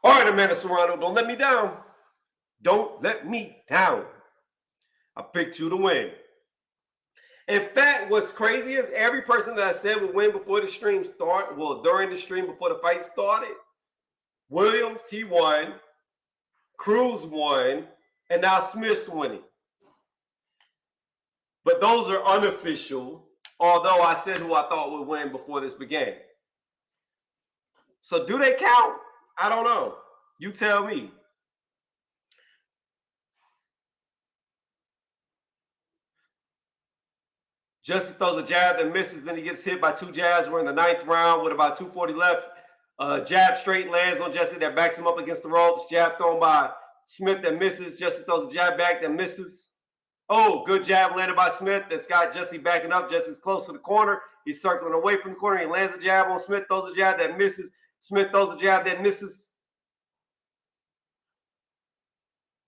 All right, AmandaSerrano, don't let me down. Don't let me down. I picked you to win. In fact, what's crazy is every person that I said would win before the stream started, well, during the stream before the fight started, Williams, he won, Cruz won, and now Smith's winning. But those are unofficial, although I said who I thought would win before this began. So do they count? I don't know. You tell me. Jesse throws a jab that misses, then he gets hit by 2 jabs. We're in the 9th round with about 2:40 left. Jab straight lands on Jesse that backs him up against the ropes. Jab thrown by Smith that misses. Jesse throws a jab back that misses. Oh, good jab landed by Smith. That's got Jesse backing up. Jesse's close to the corner. He's circling away from the corner. He lands a jab on Smith, throws a jab that misses. Smith throws a jab that misses.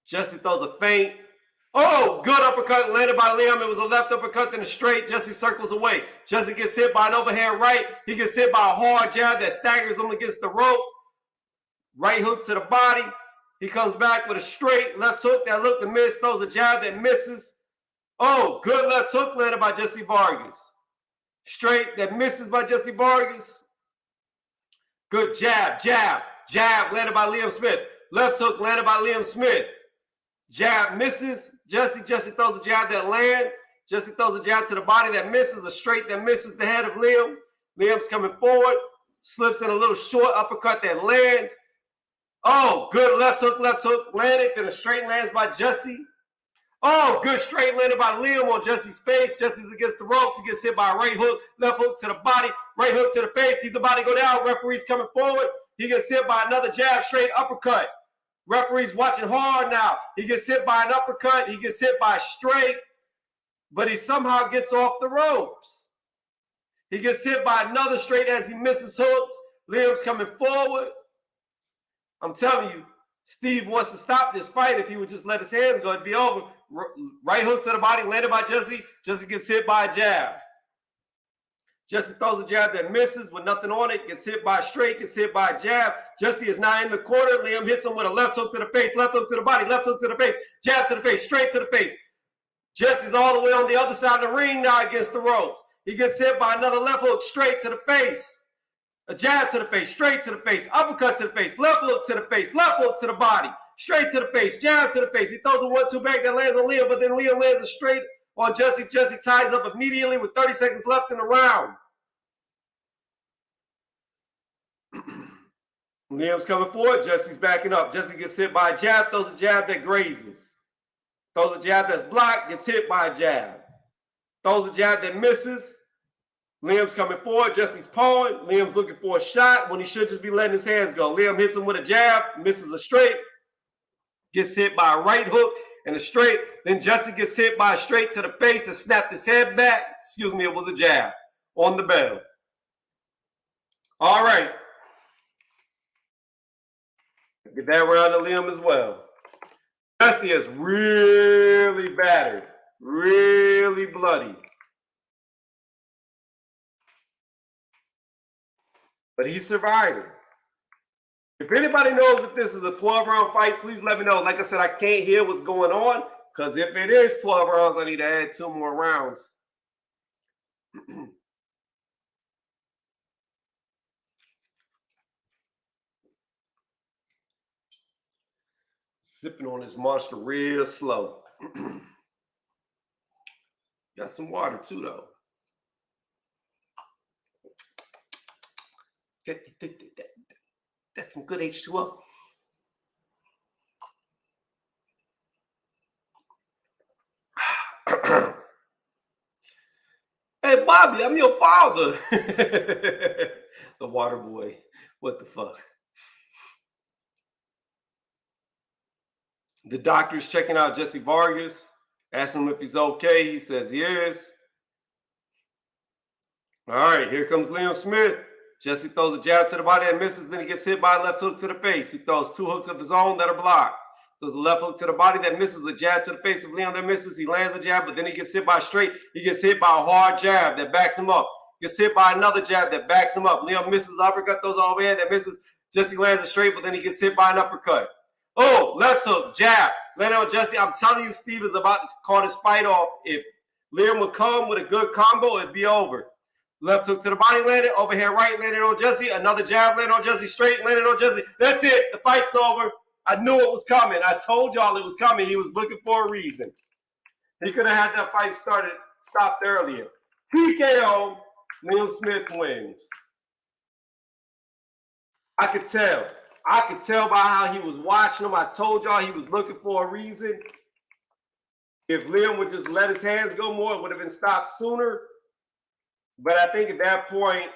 Jesse throws a feint. Oh, good uppercut landed by Liam. It was a left uppercut, then a straight. Jesse circles away. Jesse gets hit by an overhand right. He gets hit by a hard jab that staggers him against the ropes. Right hook to the body. He comes back with a straight left hook that looked to miss. Throws a jab that misses. Oh, good left hook landed by Jesse Vargas. Straight that misses by Jesse Vargas. Good jab landed by Liam Smith. Left hook landed by Liam Smith. Jab misses. Jesse throws a jab that lands. Jesse throws a jab to the body that misses. A straight that misses the head of Liam. Liam's coming forward. Slips in a little short uppercut that lands. Oh, good left hook landed. Then a straight lands by Jesse. Oh, good straight landed by Liam on Jesse's face. Jesse's against the ropes. He gets hit by a right hook. Left hook to the body. Right hook to the face. He's about to go down. Referee's coming forward. He gets hit by another jab, straight uppercut. Referee's watching hard now. He gets hit by an uppercut. He gets hit by a straight, but he somehow gets off the ropes. He gets hit by another straight as he misses hooks. Liam's coming forward. I'm telling you, Steve wants to stop this fight. If he would just let his hands go, it'd be over. Right hook to the body, landed by Jesse. Jesse gets hit by a jab. Jesse throws a jab that misses with nothing on it, gets hit by a straight, gets hit by a jab. Jesse is now in the corner. Liam hits him with a left hook to the face, left hook to the body, left hook to the face, jab to the face, straight to the face. Jesse's all the way on the other side of the ring now against the ropes. He gets hit by another left hook straight to the face. A jab to the face, straight to the face, uppercut to the face, left hook to the face, left hook to the body, straight to the face, jab to the face. He throws a 1-2 back that lands on Liam, but then Liam lands a straight on Jesse. Jesse ties up immediately with 30 seconds left in the round. Liam's coming forward. Jesse's backing up. Jesse gets hit by a jab, throws a jab that grazes. Throws a jab that's blocked, gets hit by a jab. Throws a jab that misses. Liam's coming forward. Jesse's pawing. Liam's looking for a shot when he should just be letting his hands go. Liam hits him with a jab, misses a straight, gets hit by a right hook and a straight. Then Jesse gets hit by a straight to the face and snapped his head back. Excuse me, it was a jab on the bell. All right. Get that round to Liam as well. Jesse is really battered, really bloody. But he's surviving. If anybody knows if this is a 12-round fight, please let me know. Like I said, I can't hear what's going on, because if it is 12 rounds, I need to add 2 more rounds. Sipping on this monster real slow. Got some water too, though. That's some good H2O. Hey, Bobby, I'm your father. The water boy. What the fuck? The doctor's checking out Jesse Vargas, asking him if he's okay. He says he is. All right, here comes Liam Smith. Jesse throws a jab to the body and misses. Then he gets hit by a left hook to the face. He throws 2 hooks of his own that are blocked. Throws a left hook to the body that misses. A jab to the face of Liam that misses. He lands a jab, but then he gets hit by a straight. He gets hit by a hard jab that backs him up. Gets hit by another jab that backs him up. Liam misses uppercut, throws all overhead that misses. Jesse lands a straight, but then he gets hit by an uppercut. Oh, left hook, jab. Land on Jesse. I'm telling you, Steve is about to call this fight off. If Liam would come with a good combo, it'd be over. Left hook to the body, landed. Overhead right, landed on Jesse. Another jab, landed on Jesse. Straight, landed on Jesse. That's it. The fight's over. I knew it was coming. I told y'all it was coming. He was looking for a reason. He could have had that fight stopped earlier. TKO, Liam Smith wins. I could tell. I could tell by how he was watching him. I told y'all he was looking for a reason. If Liam would just let his hands go more, it would have been stopped sooner. But I think at that point,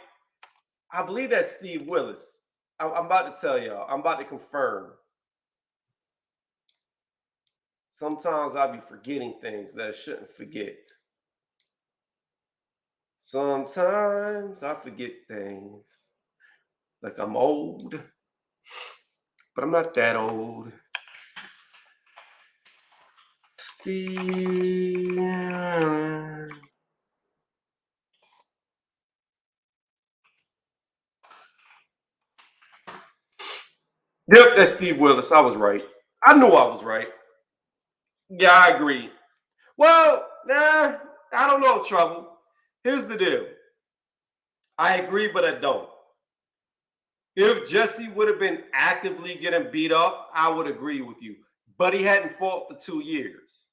I believe that's Steve Willis. I'm about to tell y'all. I'm about to confirm. Sometimes I'll be forgetting things that I shouldn't forget. Sometimes I forget things. Like I'm old. But I'm not that old. Steve. Yep, that's Steve Willis. I was right. I knew I was right. Yeah, I agree. Well, nah, I don't know, Trouble. Here's the deal. I agree, but I don't. If Jesse would have been actively getting beat up, I would agree with you. But he hadn't fought for 2 years.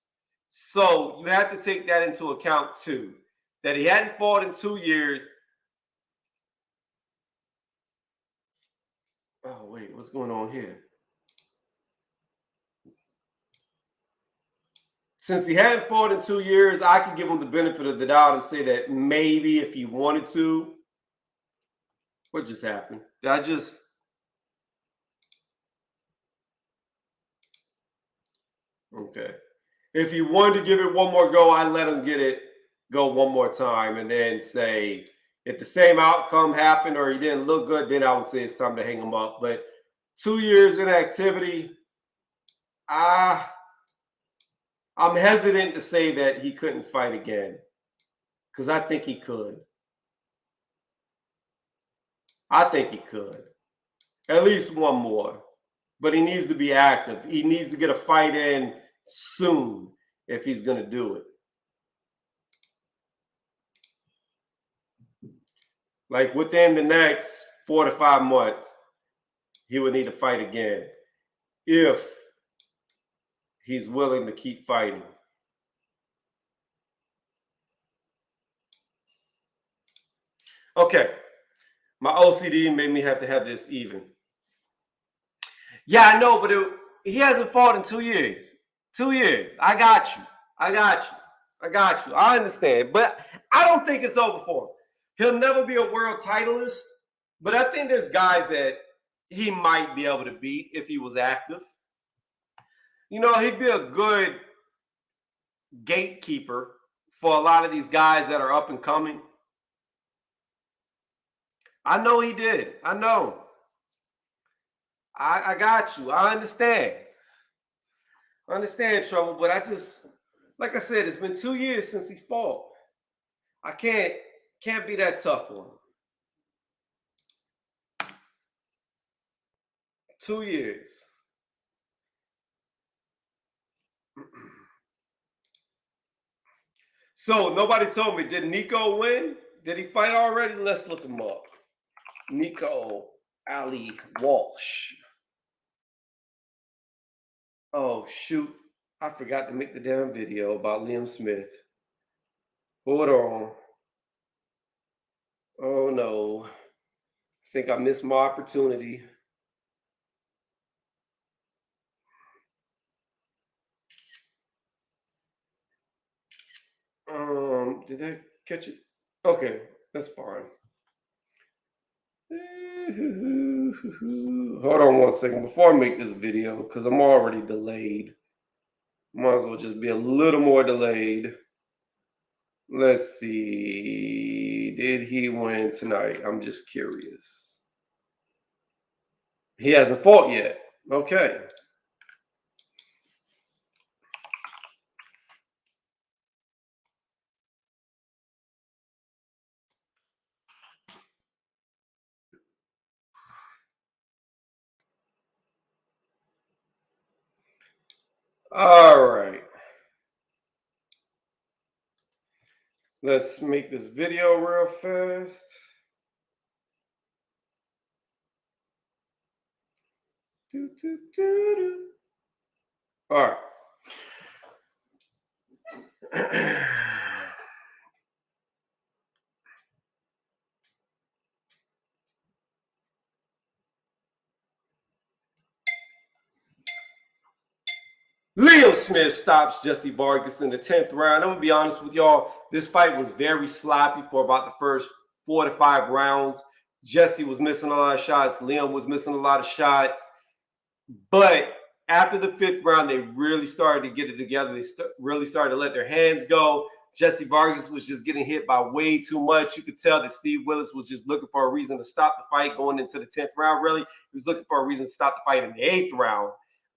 So you have to take that into account too. That he hadn't fought in 2 years. Oh, wait, what's going on here? Since he hadn't fought in 2 years, I could give him the benefit of the doubt and say that maybe if he wanted to. What just happened? Did I just... Okay. If he wanted to give it one more go, I'd let him get it go one more time and then say, if the same outcome happened or he didn't look good, then I would say it's time to hang him up. But 2 years in activity, I'm hesitant to say that he couldn't fight again because I think he could. I think he could. At least one more. But he needs to be active. He needs to get a fight in soon if he's going to do it. Like within the next 4 to 5 months, he would need to fight again if he's willing to keep fighting. Okay. My OCD made me have to have this even. Yeah, I know, but he hasn't fought in 2 years. 2 years. I got you. I understand. But I don't think it's over for him. He'll never be a world titleist, but I think there's guys that he might be able to beat if he was active. You know, he'd be a good gatekeeper for a lot of these guys that are up and coming. I know he did. I know. I got you. I understand. I understand, Trouble, but I just, like I said, it's been 2 years since he fought. I can't be that tough on him. 2 years. So nobody told me, did Nico win? Did he fight already? Let's look him up. Nico Ali Walsh. Oh, shoot. I forgot to make the damn video about Liam Smith. Hold on. Oh, no. I think I missed my opportunity. Did I catch it? Okay, that's fine. Hold on 1 second before I make this video because I'm already delayed. Might as well just be a little more delayed. Let's see. Did he win tonight? I'm just curious. He hasn't fought yet. Okay. All right. Let's make this video real fast. All right. Liam Smith stops Jesse Vargas in the 10th round. I'm going to be honest with y'all. This fight was very sloppy for about the first 4 to 5 rounds. Jesse was missing a lot of shots. Liam was missing a lot of shots. But after the 5th round, they really started to get it together. They really started to let their hands go. Jesse Vargas was just getting hit by way too much. You could tell that Steve Willis was just looking for a reason to stop the fight going into the 10th round, really. He was looking for a reason to stop the fight in the 8th round.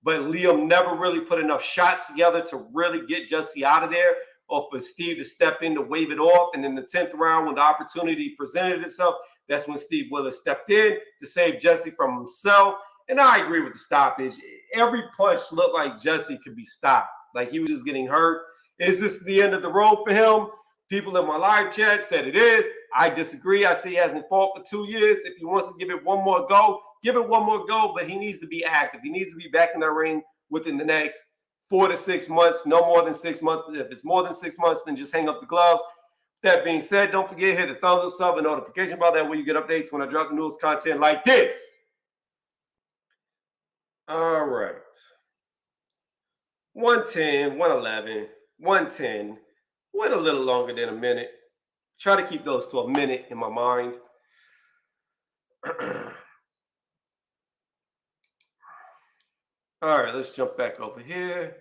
But Liam never really put enough shots together to really get Jesse out of there or for Steve to step in to wave it off. And in the 10th round, when the opportunity presented itself, that's when Steve Willis stepped in to save Jesse from himself. And I agree with the stoppage. Every punch looked like Jesse could be stopped. Like he was just getting hurt. Is this the end of the road for him? People in my live chat said it is. I disagree. I see he hasn't fought for 2 years. If he wants to give it one more go, give it one more go, but he needs to be active. He needs to be back in the ring within the next 4 to 6 months, no more than 6 months. If it's more than 6 months, then just hang up the gloves. That being said, don't forget, hit the thumbs up, sub, and notification bell. That way you get updates when I drop news content like this. All right. 110, 111, 110. Went a little longer than a minute. Try to keep those to a minute in my mind. All right, let's jump back over here.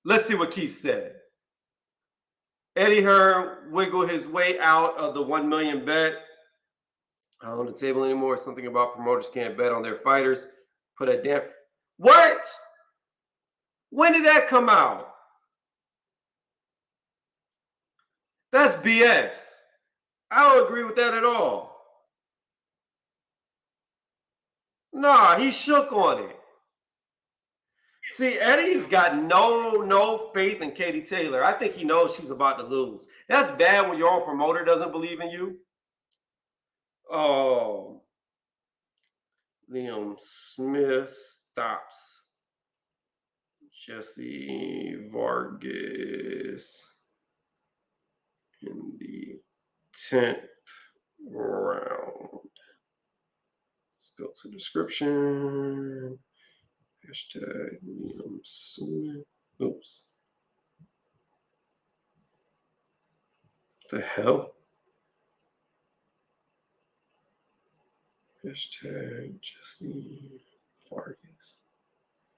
Let's see what Keith said. Eddie Hearn wiggled his way out of the 1 million bet. Not on the table anymore. Something about promoters can't bet on their fighters. Put a damn. What? When did that come out? That's BS. I don't agree with that at all. Nah, he shook on it. See, Eddie's got no faith in Katie Taylor. I think he knows she's about to lose. That's bad when your own promoter doesn't believe in you. Oh, Liam Smith stops Jesse Vargas in the 10th round. Let's go to description. Hashtag Liam Smith. Oops. The hell? Hashtag Jesse Vargas.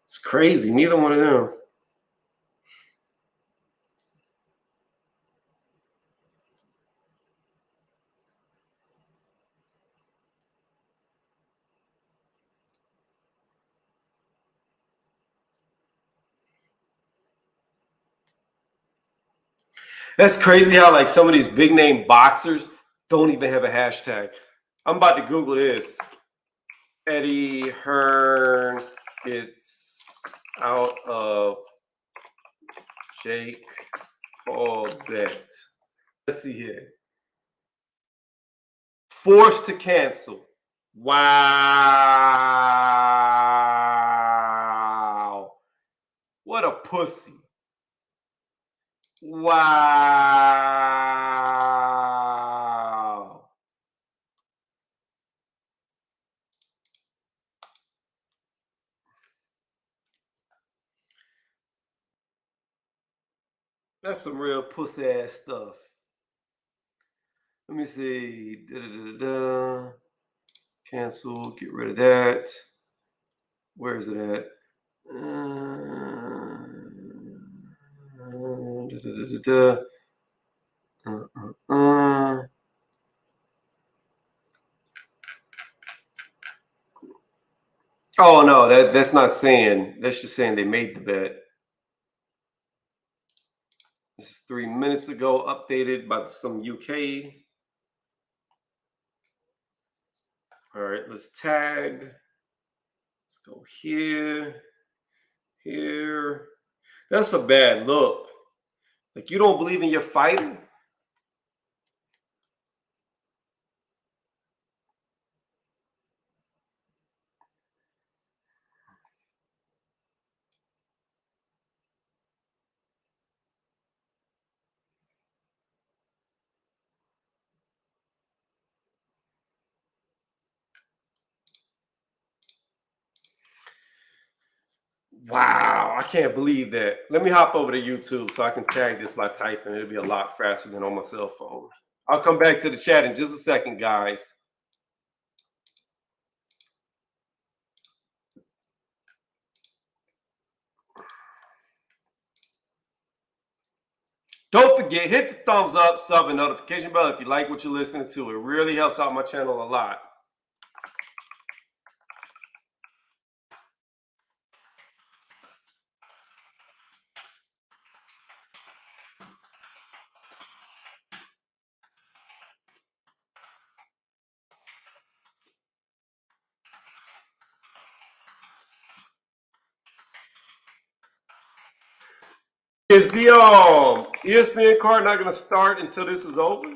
It's crazy. Neither one of them. That's crazy how like some of these big name boxers don't even have a hashtag. I'm about to Google this. Eddie Hearn gets out of Jake Paul bet. Let's see here. Forced to cancel. Wow. What a pussy. Wow. That's some real pussy ass stuff. Let me see. Da-da-da-da-da. Cancel. Get rid of that. Where is it at? Da-da-da-da-da. Oh no, that's not saying. That's just saying they made the bet. This is 3 minutes ago, updated by some UK. All right, let's tag. Let's go here, here. That's a bad look. Like you don't believe in your fighter? Wow, I can't believe that. Let me hop over to YouTube so I can tag this by typing. It'll be a lot faster than on my cell phone. I'll come back to the chat in just a second, guys. Don't forget, hit the thumbs up, sub, and notification bell if you like what you're listening to. It really helps out my channel a lot. Is the ESPN card not going to start until this is over?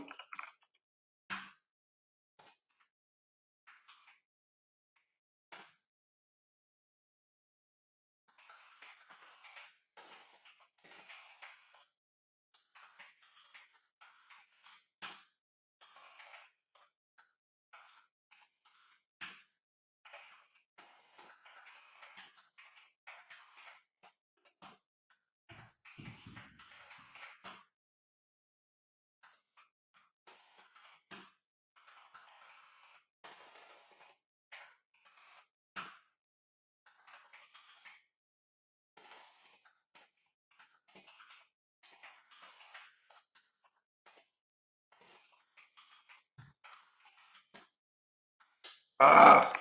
Ah.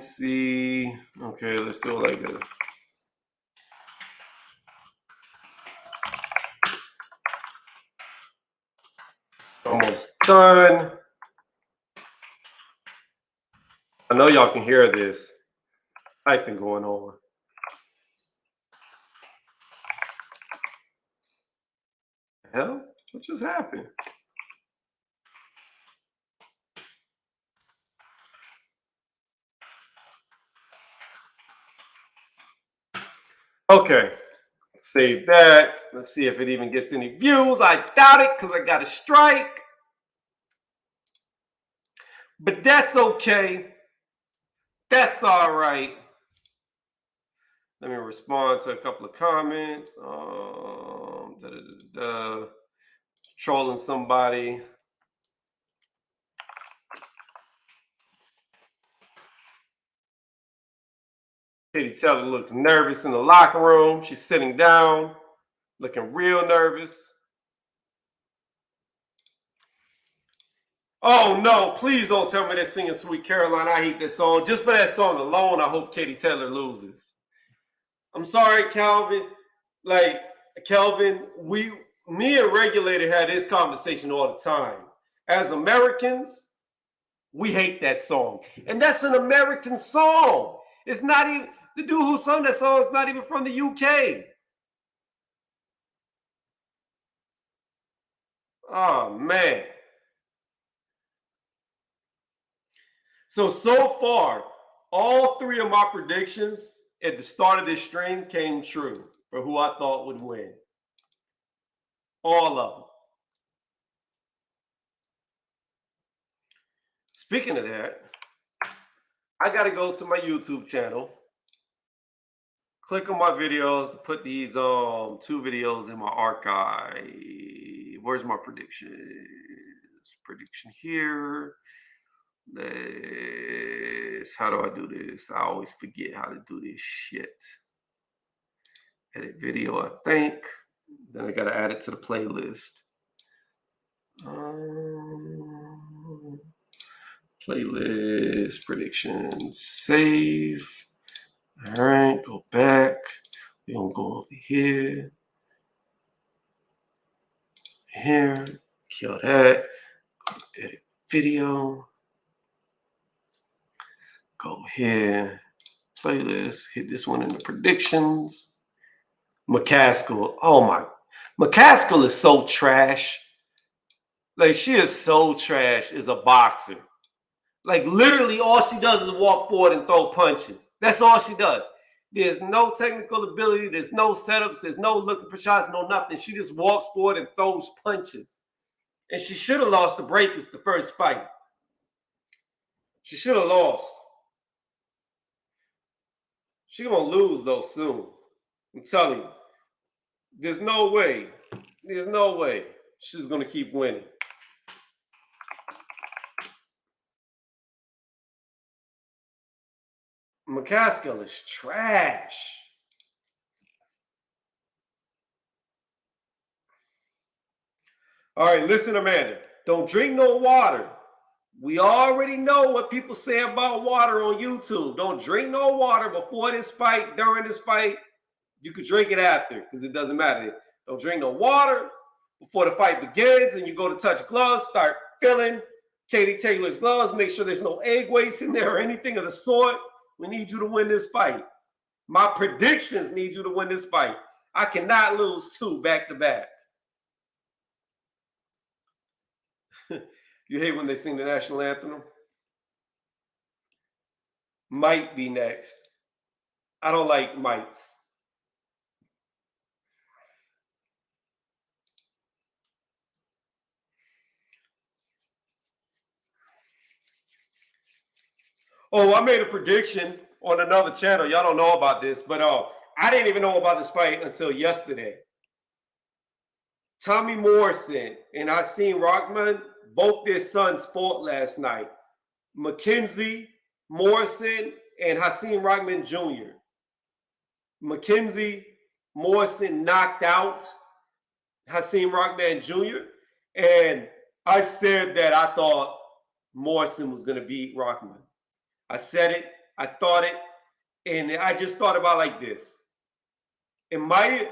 see. Okay, let's go like this. Almost done. I know y'all can hear this typing going on. The hell? What just happened? Okay, save that. Let's see if it even gets any views. I doubt it because I got a strike. But that's okay. That's all right. Let me respond to a couple of comments. Trolling somebody. KatieTaylor looks nervous in the locker room. She's sitting down, looking real nervous. Oh no, please don't tell me they're singing Sweet Caroline. I hate that song. Just for that song alone, I hope KatieTaylor loses. I'm sorry, Calvin. Like, Kelvin, me and Regulator had this conversation all the time. As Americans, we hate that song. And that's an American song. It's not even, the dude who sung that song is not even from the UK. Oh, man. So far, all three of my predictions at the start of this stream came true for who I thought would win. All of them. Speaking of that, I got to go to my YouTube channel, click on my videos to put these 2 videos in my archive. Where's my predictions? Prediction here. How do I do this? I always forget how to do this shit. Edit video, I think. Then I gotta add it to the playlist. Playlist, predictions, save. All right, go back. We're gonna go over here. Here, kill that. Edit video. Go here. Playlist. Hit this one in the predictions. McCaskill. Oh my. McCaskill is so trash. Like, she is so trash as a boxer. Like, literally all she does is walk forward and throw punches. That's all she does. There's no technical ability. There's no setups. There's no looking for shots, no nothing. She just walks forward and throws punches. And she should have lost to Breakers the first fight. She should have lost. She's going to lose, though, soon. I'm telling you. There's no way. There's no way she's going to keep winning. McCaskill is trash. All right, listen, Amanda. Don't drink no water. We already know what people say about water on YouTube. Don't drink no water before this fight, during this fight. You could drink it after because it doesn't matter. Don't drink no water before the fight begins, and you go to touch gloves, start feeling KatieTaylor's gloves. Make sure there's no egg waste in there or anything of the sort. We need you to win this fight. My predictions need you to win this fight. I cannot lose 2 back-to-back. You hate when they sing the national anthem? Might be next. I don't like mites. Oh, I made a prediction on another channel. Y'all don't know about this, but I didn't even know about this fight until yesterday. Tommy Morrison and Hasim Rahman, both their sons fought last night. Mackenzie Morrison and Hasim Rahman Jr. Mackenzie Morrison knocked out Hasim Rahman Jr. And I said that I thought Morrison was going to beat Rahman. I said it. I thought it, and I just thought about like this. In my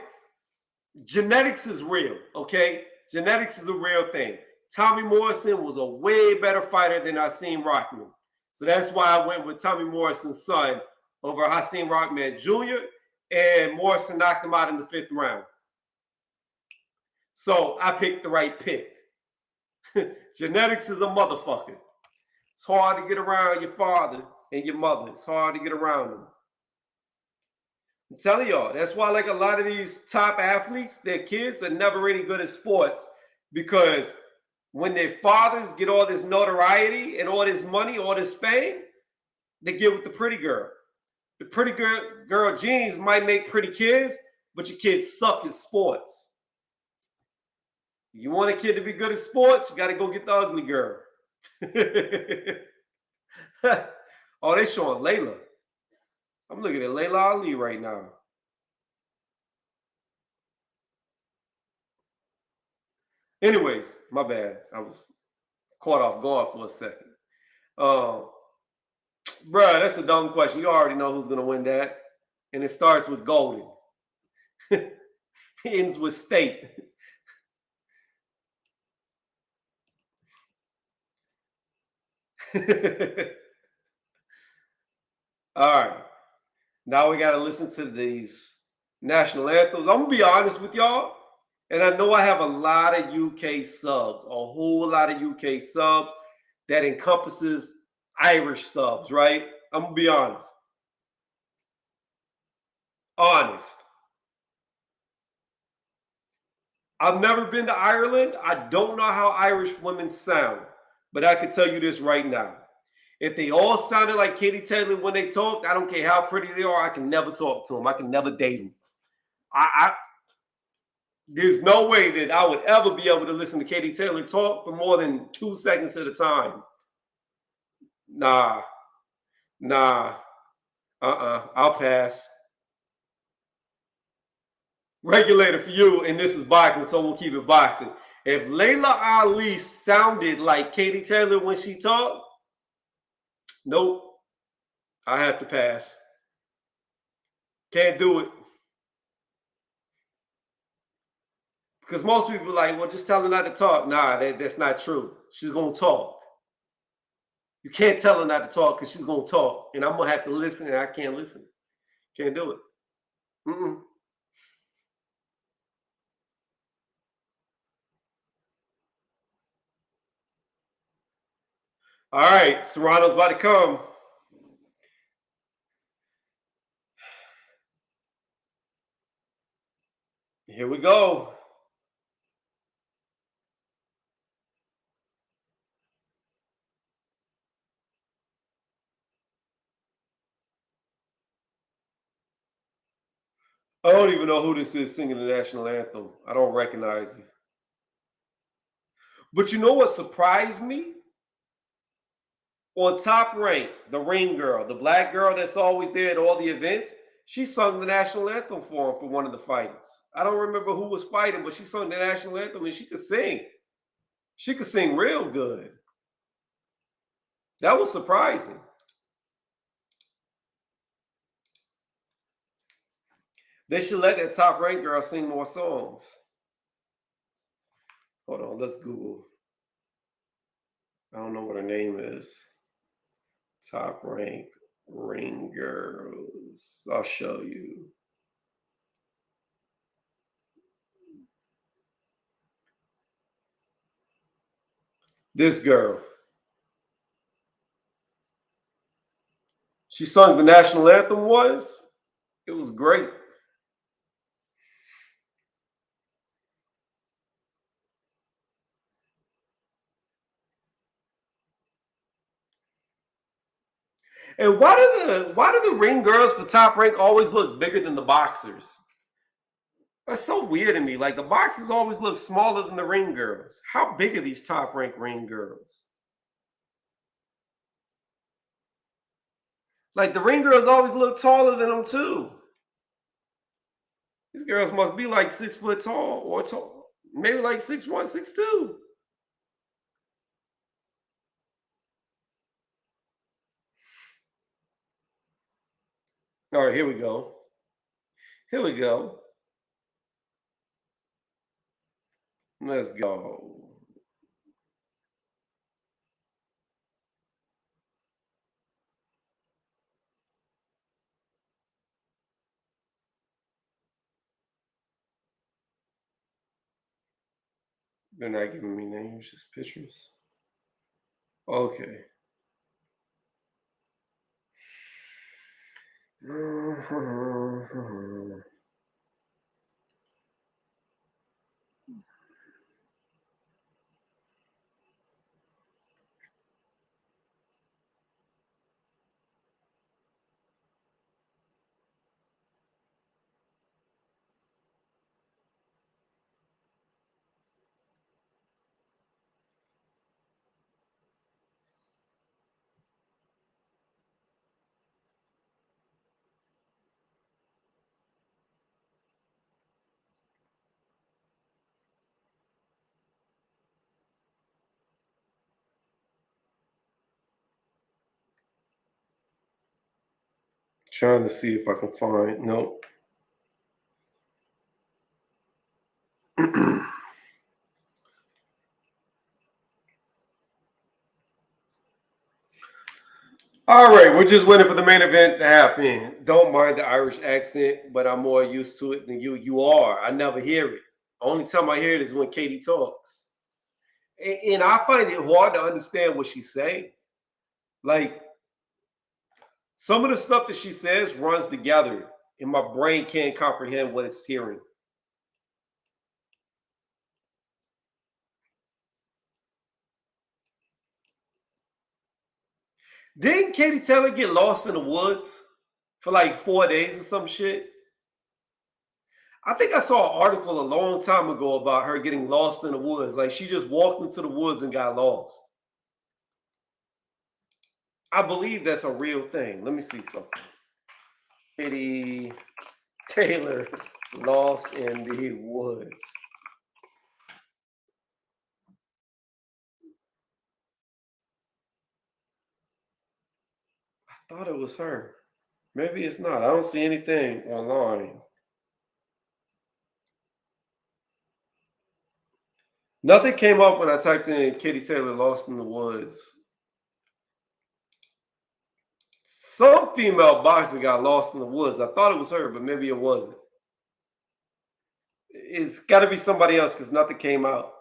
genetics is real, okay? Genetics is a real thing. Tommy Morrison was a way better fighter than Hasim Rahman. So that's why I went with Tommy Morrison's son over Hasim Rahman Jr., and Morrison knocked him out in the 5th round. So I picked the right pick. Genetics is a motherfucker. It's hard to get around your father and your mother. It's hard to get around them. I'm telling y'all, that's why like a lot of these top athletes, their kids are never really good at sports, because when their fathers get all this notoriety and all this money, all this fame, they get with the pretty girl. The pretty girl genes might make pretty kids, but your kids suck at sports. You want a kid to be good at sports, you got to go get the ugly girl. Oh, they showing Layla. I'm looking at Layla Ali right now. Anyways, my bad. I was caught off guard for a second. Bruh, that's a dumb question. You already know who's going to win that. And it starts with Golden. Ends with State. All right. Now we got to listen to these national anthems. I'm going to be honest with y'all. And I know I have a lot of UK subs, a whole lot of UK subs that encompasses Irish subs, right? I'm going to be honest. I've never been to Ireland. I don't know how Irish women sound, but I can tell you this right now. If they all sounded like KatieTaylor when they talked, I don't care how pretty they are, I can never talk to them. I can never date them. There's no way that I would ever be able to listen to KatieTaylor talk for more than 2 seconds at a time. Nah. I'll pass. Regulator for you, and this is boxing, so we'll keep it boxing. If Layla Ali sounded like KatieTaylor when she talked, nope. I have to pass. Can't do it. Because most people are like, well, just tell her not to talk. Nah, that's not true. She's going to talk. You can't tell her not to talk because she's going to talk. And I'm going to have to listen, and I can't listen. Can't do it. All right, Serrano's about to come. Here we go. I don't even know who this is singing the national anthem. I don't recognize you. But you know what surprised me? On Top Rank, the ring girl, the black girl that's always there at all the events, she sung the national anthem for him for one of the fights. I don't remember who was fighting, but she sung the national anthem and she could sing. She could sing real good. That was surprising. They should let that Top Rank girl sing more songs. Hold on, let's Google. I don't know what her name is. Top Rank ring girls. I'll show you. This girl. She sung the national anthem once. It was great. And why do the ring girls for Top Rank always look bigger than the boxers? That's so weird to me. Like the boxers always look smaller than the ring girls. How big are these Top Rank ring girls? Like the ring girls always look taller than them too. These girls must be like 6 foot tall or tall, maybe like 6'1", 6'2". All right, here we go. Here we go. Let's go. They're not giving me names, just pictures. Okay. Trying to see if I can find. Nope. All right, we're just waiting for the main event to happen. Don't mind the Irish accent, but I'm more used to it than you. You are. I never hear it. Only time I hear it is when Katie talks, and I find it hard to understand what she's saying. Like some of the stuff that she says runs together, and my brain can't comprehend what it's hearing. Didn't Katie Taylor get lost in the woods for like 4 days or some shit? I think I saw an article a long time ago about her getting lost in the woods. Like she just walked into the woods and got lost. I believe that's a real thing. Let me see something. Katie Taylor lost in the woods. I thought it was her. Maybe it's not. I don't see anything online. Nothing came up when I typed in Katie Taylor lost in the woods. Some female boxer got lost in the woods. I thought it was her, but maybe it wasn't. It's got to be somebody else because nothing came out.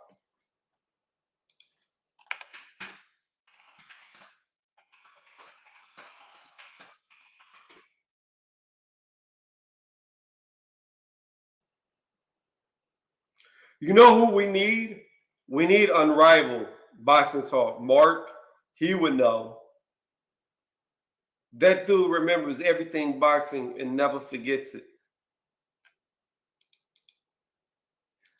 You know who we need? We need Unrivaled Boxing Talk. Mark, he would know. That dude remembers everything boxing and never forgets it.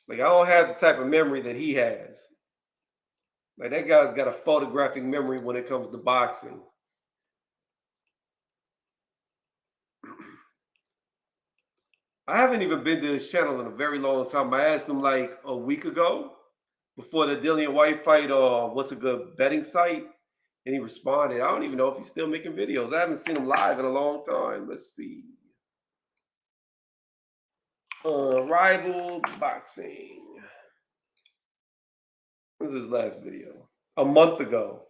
Like I don't have the type of memory that he has. Like that guy's got a photographic memory when it comes to boxing. I haven't even been to his channel in a very long time. I asked him like a week ago before the Dillian White fight, what's a good betting site? And he responded. I don't even know if he's still making videos. I haven't seen him live in a long time. Let's see. Rival boxing. What was his last video? A month ago.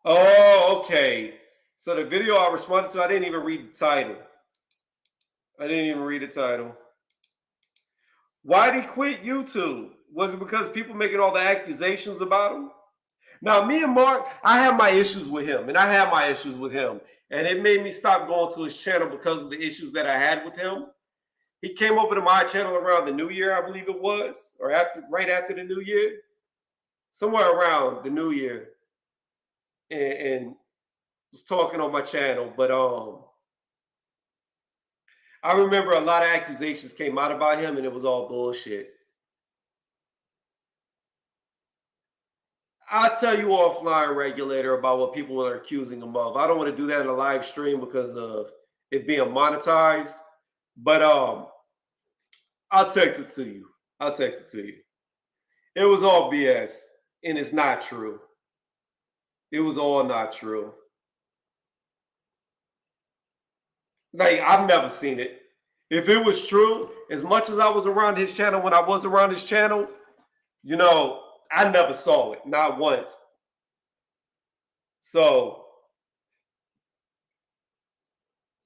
Oh, okay. So the video I responded to, I didn't even read the title. I didn't even read the title. Why did he quit YouTube? Was it because people making all the accusations about him? Now, me and Mark, I have my issues with him, and I have my issues with him. And it made me stop going to his channel because of the issues that I had with him. He came over to my channel around the new year, I believe it was, or right after the new year, somewhere around the new year, and was talking on my channel. But I remember a lot of accusations came out about him, and it was all bullshit. I'll tell you offline, regulator, about what people are accusing him of. I don't want to do that in a live stream because of it being monetized. But I'll text it to you. I'll text it to you. It was all BS, and it's not true. It was all not true. Like, I've never seen it. If it was true, as much as I was around his channel when I was around his channel, you know, I never saw it, not once. So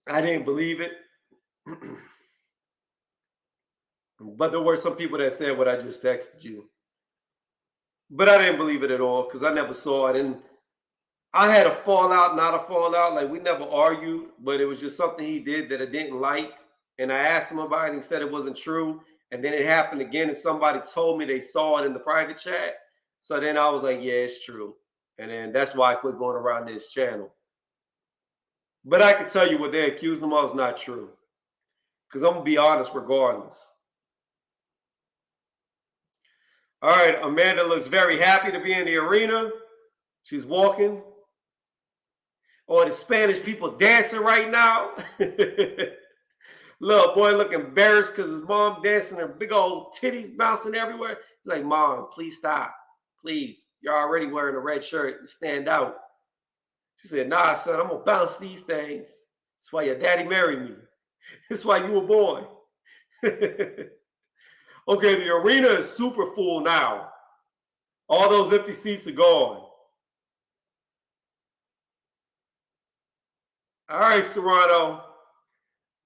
I didn't believe it. But there were some people that said what I just texted you. But I didn't believe it at all because I never saw it. And I had a fallout, not a fallout. Like, we never argued, but it was just something he did that I didn't like. And I asked him about it, and he said it wasn't true. And then it happened again, and somebody told me they saw it in the private chat. So then I was like, yeah, it's true. And then that's why I quit going around this channel. But I can tell you what they accused him of is not true. Because I'm going to be honest regardless. All right, Amanda looks very happy to be in the arena. She's walking. Or the Spanish people dancing right now. Little boy look embarrassed because his mom dancing, her big old titties bouncing everywhere. He's like, Mom, please stop. Please. You're already wearing a red shirt. You stand out. She said, nah, son, I'm going to bounce these things. That's why your daddy married me. That's why you were born. Okay, the arena is super full now. All those empty seats are gone. All right, Serrano.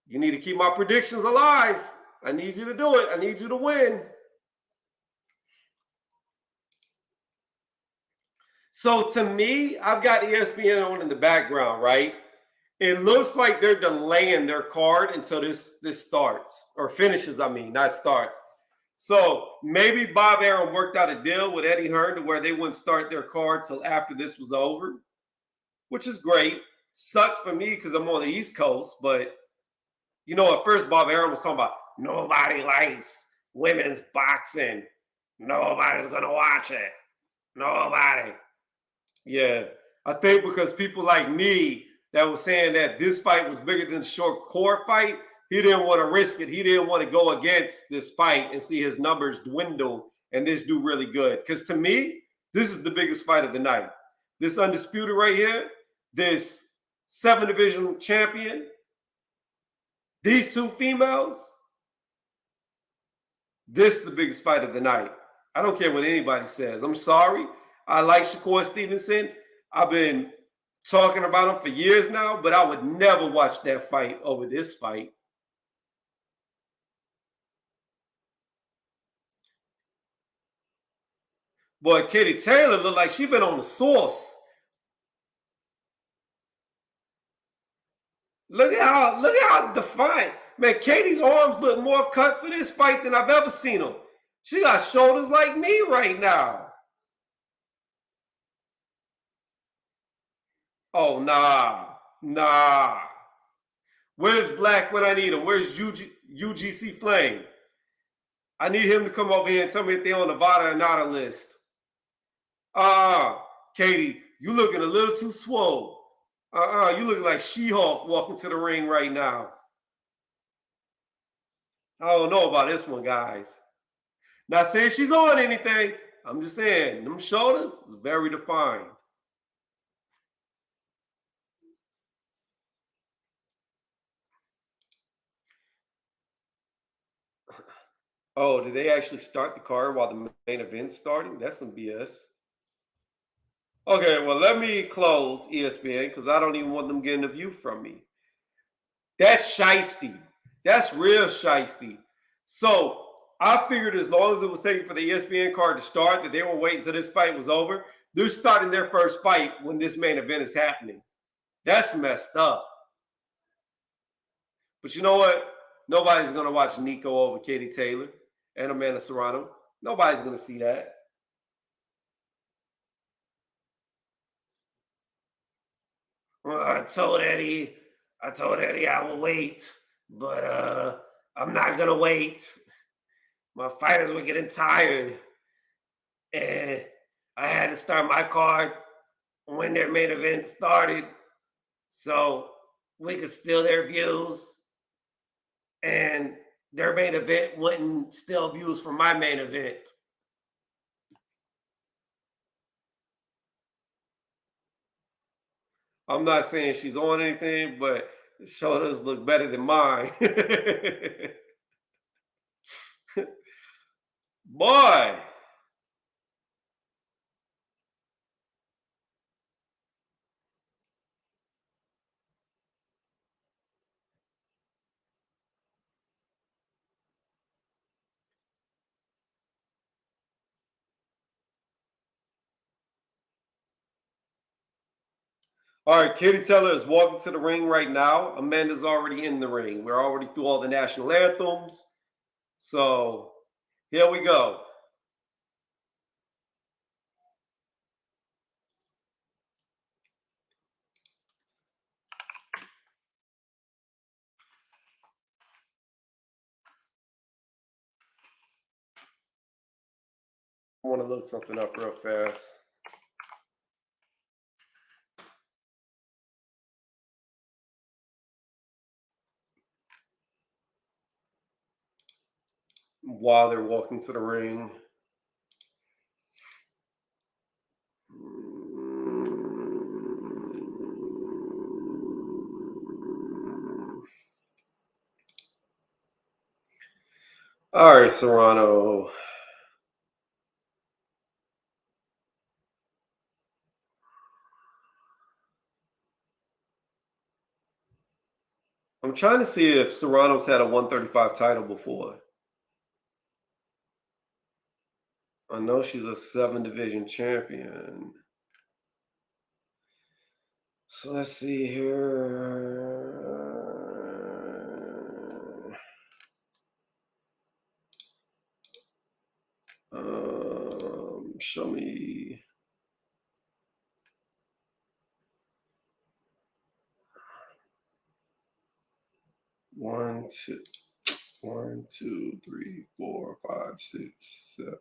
You need to keep my predictions alive. I need you to do it. I need you to win. So to me, I've got ESPN on in the background, right? It looks like they're delaying their card until this starts or finishes. I mean, not starts. So maybe Bob Arum worked out a deal with Eddie Hearn to where they wouldn't start their card till after this was over, which is great. Sucks for me because I'm on the East Coast, but you know, at first Bob Arum was talking about nobody likes women's boxing. Nobody's gonna watch it. Nobody. Yeah. I think because people like me that was saying that this fight was bigger than the short core fight, he didn't want to risk it. He didn't want to go against this fight and see his numbers dwindle and this do really good. Because to me, this is the biggest fight of the night. This undisputed right here, this 7 division champion, these two females, this is the biggest fight of the night. I don't care what anybody says. I'm sorry. I like Shakur Stevenson. I've been talking about him for years now, but I would never watch that fight over this fight. Boy, KatieTaylor looked like she been on the sauce. Look at how defined. Man, Katie's arms look more cut for this fight than I've ever seen them. She got shoulders like me right now. Oh, nah. Where's Black when I need him? Where's UGC Flame? I need him to come over here and tell me if they're on the VADA or not a list. Katie, you looking a little too swole. You looking like She-Hulk walking to the ring right now. I don't know about this one, guys. Not saying she's on anything. I'm just saying, them shoulders is very defined. Oh, did they actually start the card while the main event's starting? That's some BS. Okay, well, let me close ESPN because I don't even want them getting a view from me. That's shiesty. That's real shiesty. So I figured as long as it was taking for the ESPN card to start, that they were waiting until this fight was over. They're starting their first fight when this main event is happening. That's messed up. But you know what? Nobody's going to watch Nico over KatieTaylor and AmandaSerrano. Nobody's going to see that. Well, I told Eddie I will wait, but I'm not going to wait. My fighters were getting tired, and I had to start my card when their main event started so we could steal their views, and their main event wouldn't steal views from my main event. I'm not saying she's on anything, but His shoulders look better than mine. Boy. All right, KatieTaylor is walking to the ring right now. Amanda's already in the ring. We're already through all the national anthems. So here we go. I want to look something up real fast. While they're walking to the ring. All right, Serrano. I'm trying to see if Serrano's had a 135 title before. I know she's a 7 division champion. So let's see here. Show me. One, two, three, 4, 5, 6, 7.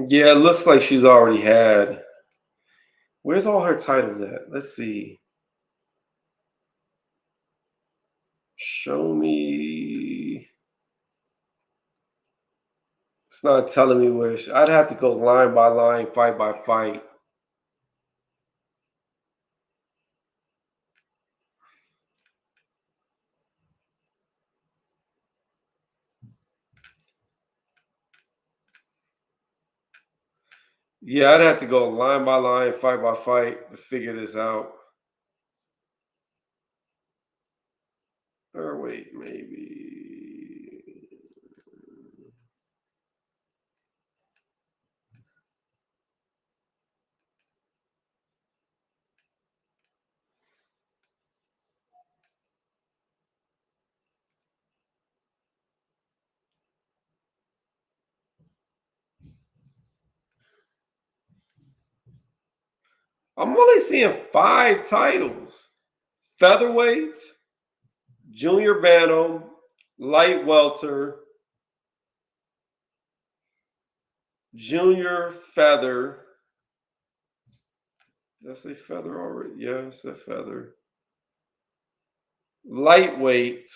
Yeah, it looks like she's already had. Where's all her titles at? Let's see. Show me. It's not telling me where. I'd have to go line by line, fight by fight. Yeah, I'd have to go line by line, fight by fight to figure this out. Or wait, maybe. I'm only seeing 5 titles: featherweight, junior bantam, light welter, junior feather. Did I say feather already? Yeah, I said feather. Lightweight,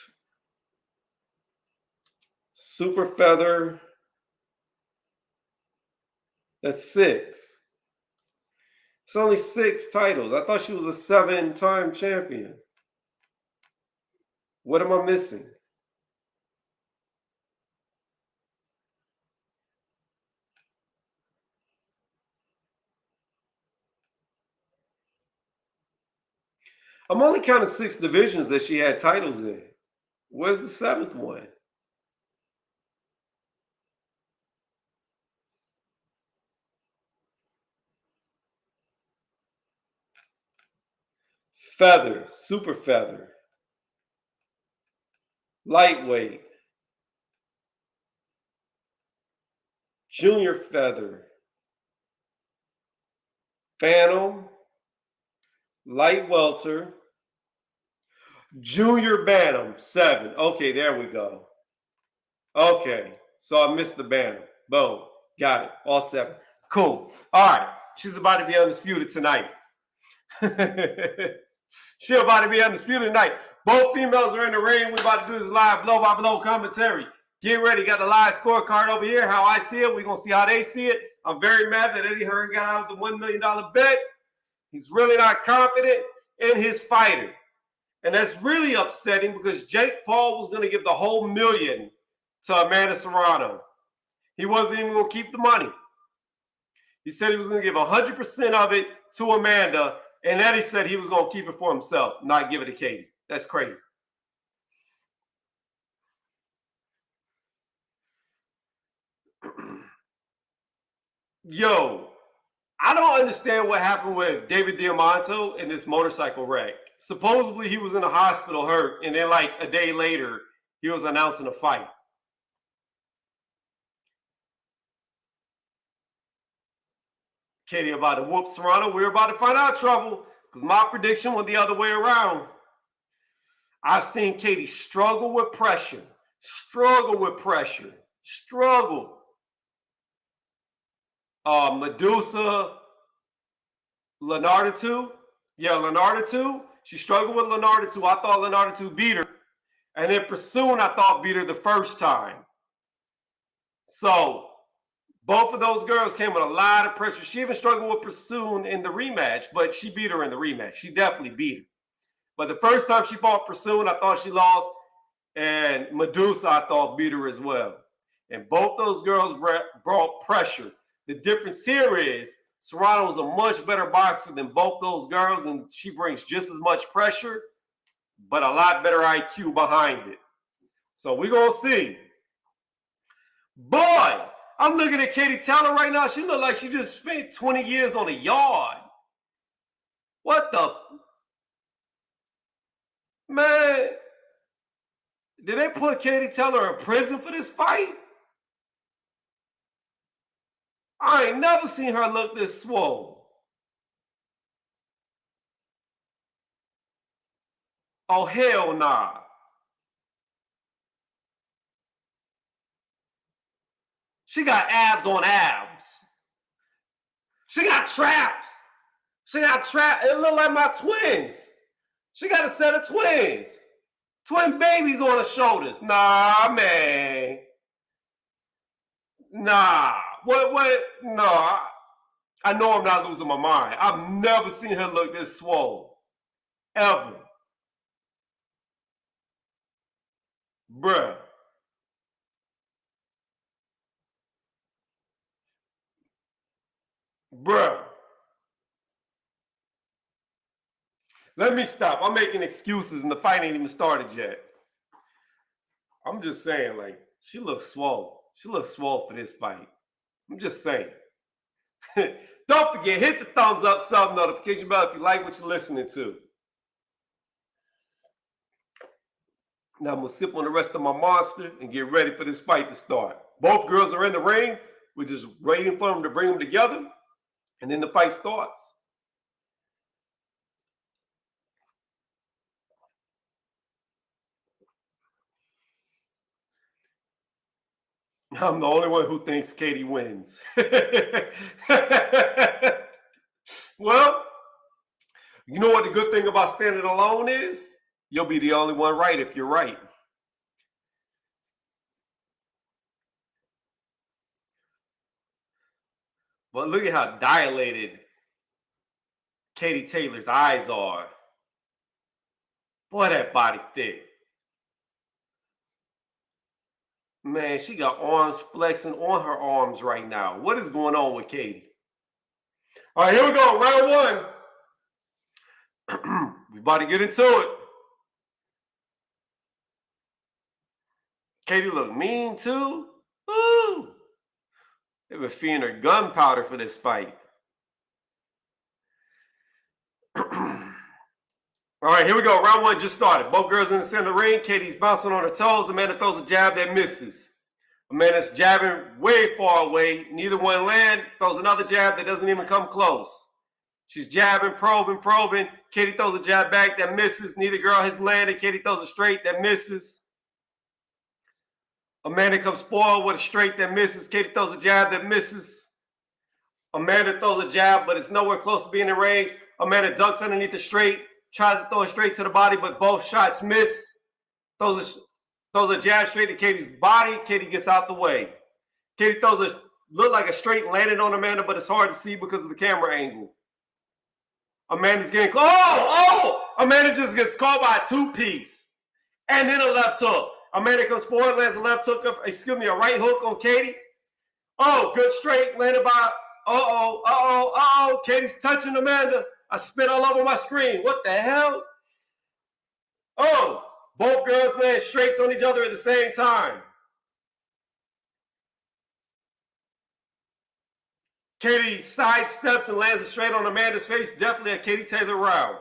super feather. That's 6. It's only 6 titles. I thought she was a 7-time champion. What am I missing? I'm only counting 6 divisions that she had titles in. Where's the 7th one? Feather, super feather, lightweight, junior feather, bantam, light welter. Junior Bantam, 7. Okay, there we go. Okay, so I missed the Bantam. Boom. Got it. All 7. Cool. All right. She's about to be undisputed tonight. She's about to be undisputed tonight. Both females are in the ring. We're about to do this live blow-by-blow commentary. Get ready. Got the live scorecard over here. How I see it. We're going to see how they see it. I'm very mad that Eddie Hearn got out of the $1 million bet. He's really not confident in his fighter. And that's really upsetting because Jake Paul was going to give the whole $1 million to AmandaSerrano. He wasn't even going to keep the money. He said he was going to give 100% of it to Amanda, and Eddie said he was going to keep it for himself, not give it to Katie. That's crazy. Yo, I don't understand what happened with David Diamante in this motorcycle wreck. Supposedly he was in the hospital hurt, and then like a day later, he was announcing a fight. Katie about to whoop Serrano. We're about to find out trouble because my prediction went the other way around. I've seen Katie struggle with pressure. Medusa, Leonardo 2. Yeah, Leonardo 2. She struggled with Leonardo 2. I thought Leonardo 2 beat her. And then Pursuin, I thought, beat her the first time. So both of those girls came with a lot of pressure. She even struggled with Pursuin in the rematch, but she beat her in the rematch. She definitely beat her. But the first time she fought Pursuin, I thought she lost. And Medusa, I thought, beat her as well. And both those girls brought pressure. The difference here is Serrano is a much better boxer than both those girls, and she brings just as much pressure, but a lot better IQ behind it. So we're going to see. Boy, I'm looking at KatieTaylor right now. She look like she just spent 20 years on a yard. What the? Man, did they put KatieTaylor in prison for this fight? I ain't never seen her look this swole. Oh, hell nah. She got abs on abs. She got traps. It look like my twins. She got a set of twins. Twin babies on her shoulders. Nah, man. Nah. What? No. I know I'm not losing my mind. I've never seen her look this swole. Ever. Bruh. Let me stop. I'm making excuses and the fight ain't even started yet. I'm just saying, like, she looks swole. She looks swole for this fight. I'm just saying. Don't forget, hit the thumbs up, sub notification bell if you like what you're listening to. Now I'm going to sip on the rest of my monster and get ready for this fight to start. Both girls are in the ring. We're just waiting for them to bring them together, and then the fight starts. I'm the only one who thinks Katie wins. Well, you know what the good thing about standing alone is? You'll be the only one right if you're right. But look at how dilated KatieTaylor's eyes are. Boy, that body thick. Man, she got arms flexing on her arms right now. What is going on with Katie? All right, here we go. Round 1. We about to get into it. Katie look mean too. Ooh. They've been feeding her gunpowder for this fight. All right, here we go. Round 1 just started. Both girls in the center of the ring. Katie's bouncing on her toes. Amanda throws a jab that misses. Amanda's jabbing way far away. Neither one land. Throws another jab that doesn't even come close. She's jabbing, probing, probing. Katie throws a jab back that misses. Neither girl has landed. Katie throws a straight that misses. Amanda comes forward with a straight that misses. Katie throws a jab that misses. Amanda throws a jab, but it's nowhere close to being in range. Amanda ducks underneath the straight, tries to throw it straight to the body, but both shots miss. Throws a jab straight to Katie's body. Katie gets out the way. Katie throws look like a straight landed on Amanda, but it's hard to see because of the camera angle. Amanda's getting close. Amanda just gets caught by a two-piece. And then a left hook. Amanda comes forward, lands a left hook, a right hook on Katie. Oh, good straight, landed by, Katie's touching Amanda. I spit all over my screen. What the hell? Oh, both girls land straights on each other at the same time. Katie sidesteps and lands a straight on Amanda's face. Definitely a Katie Taylor round.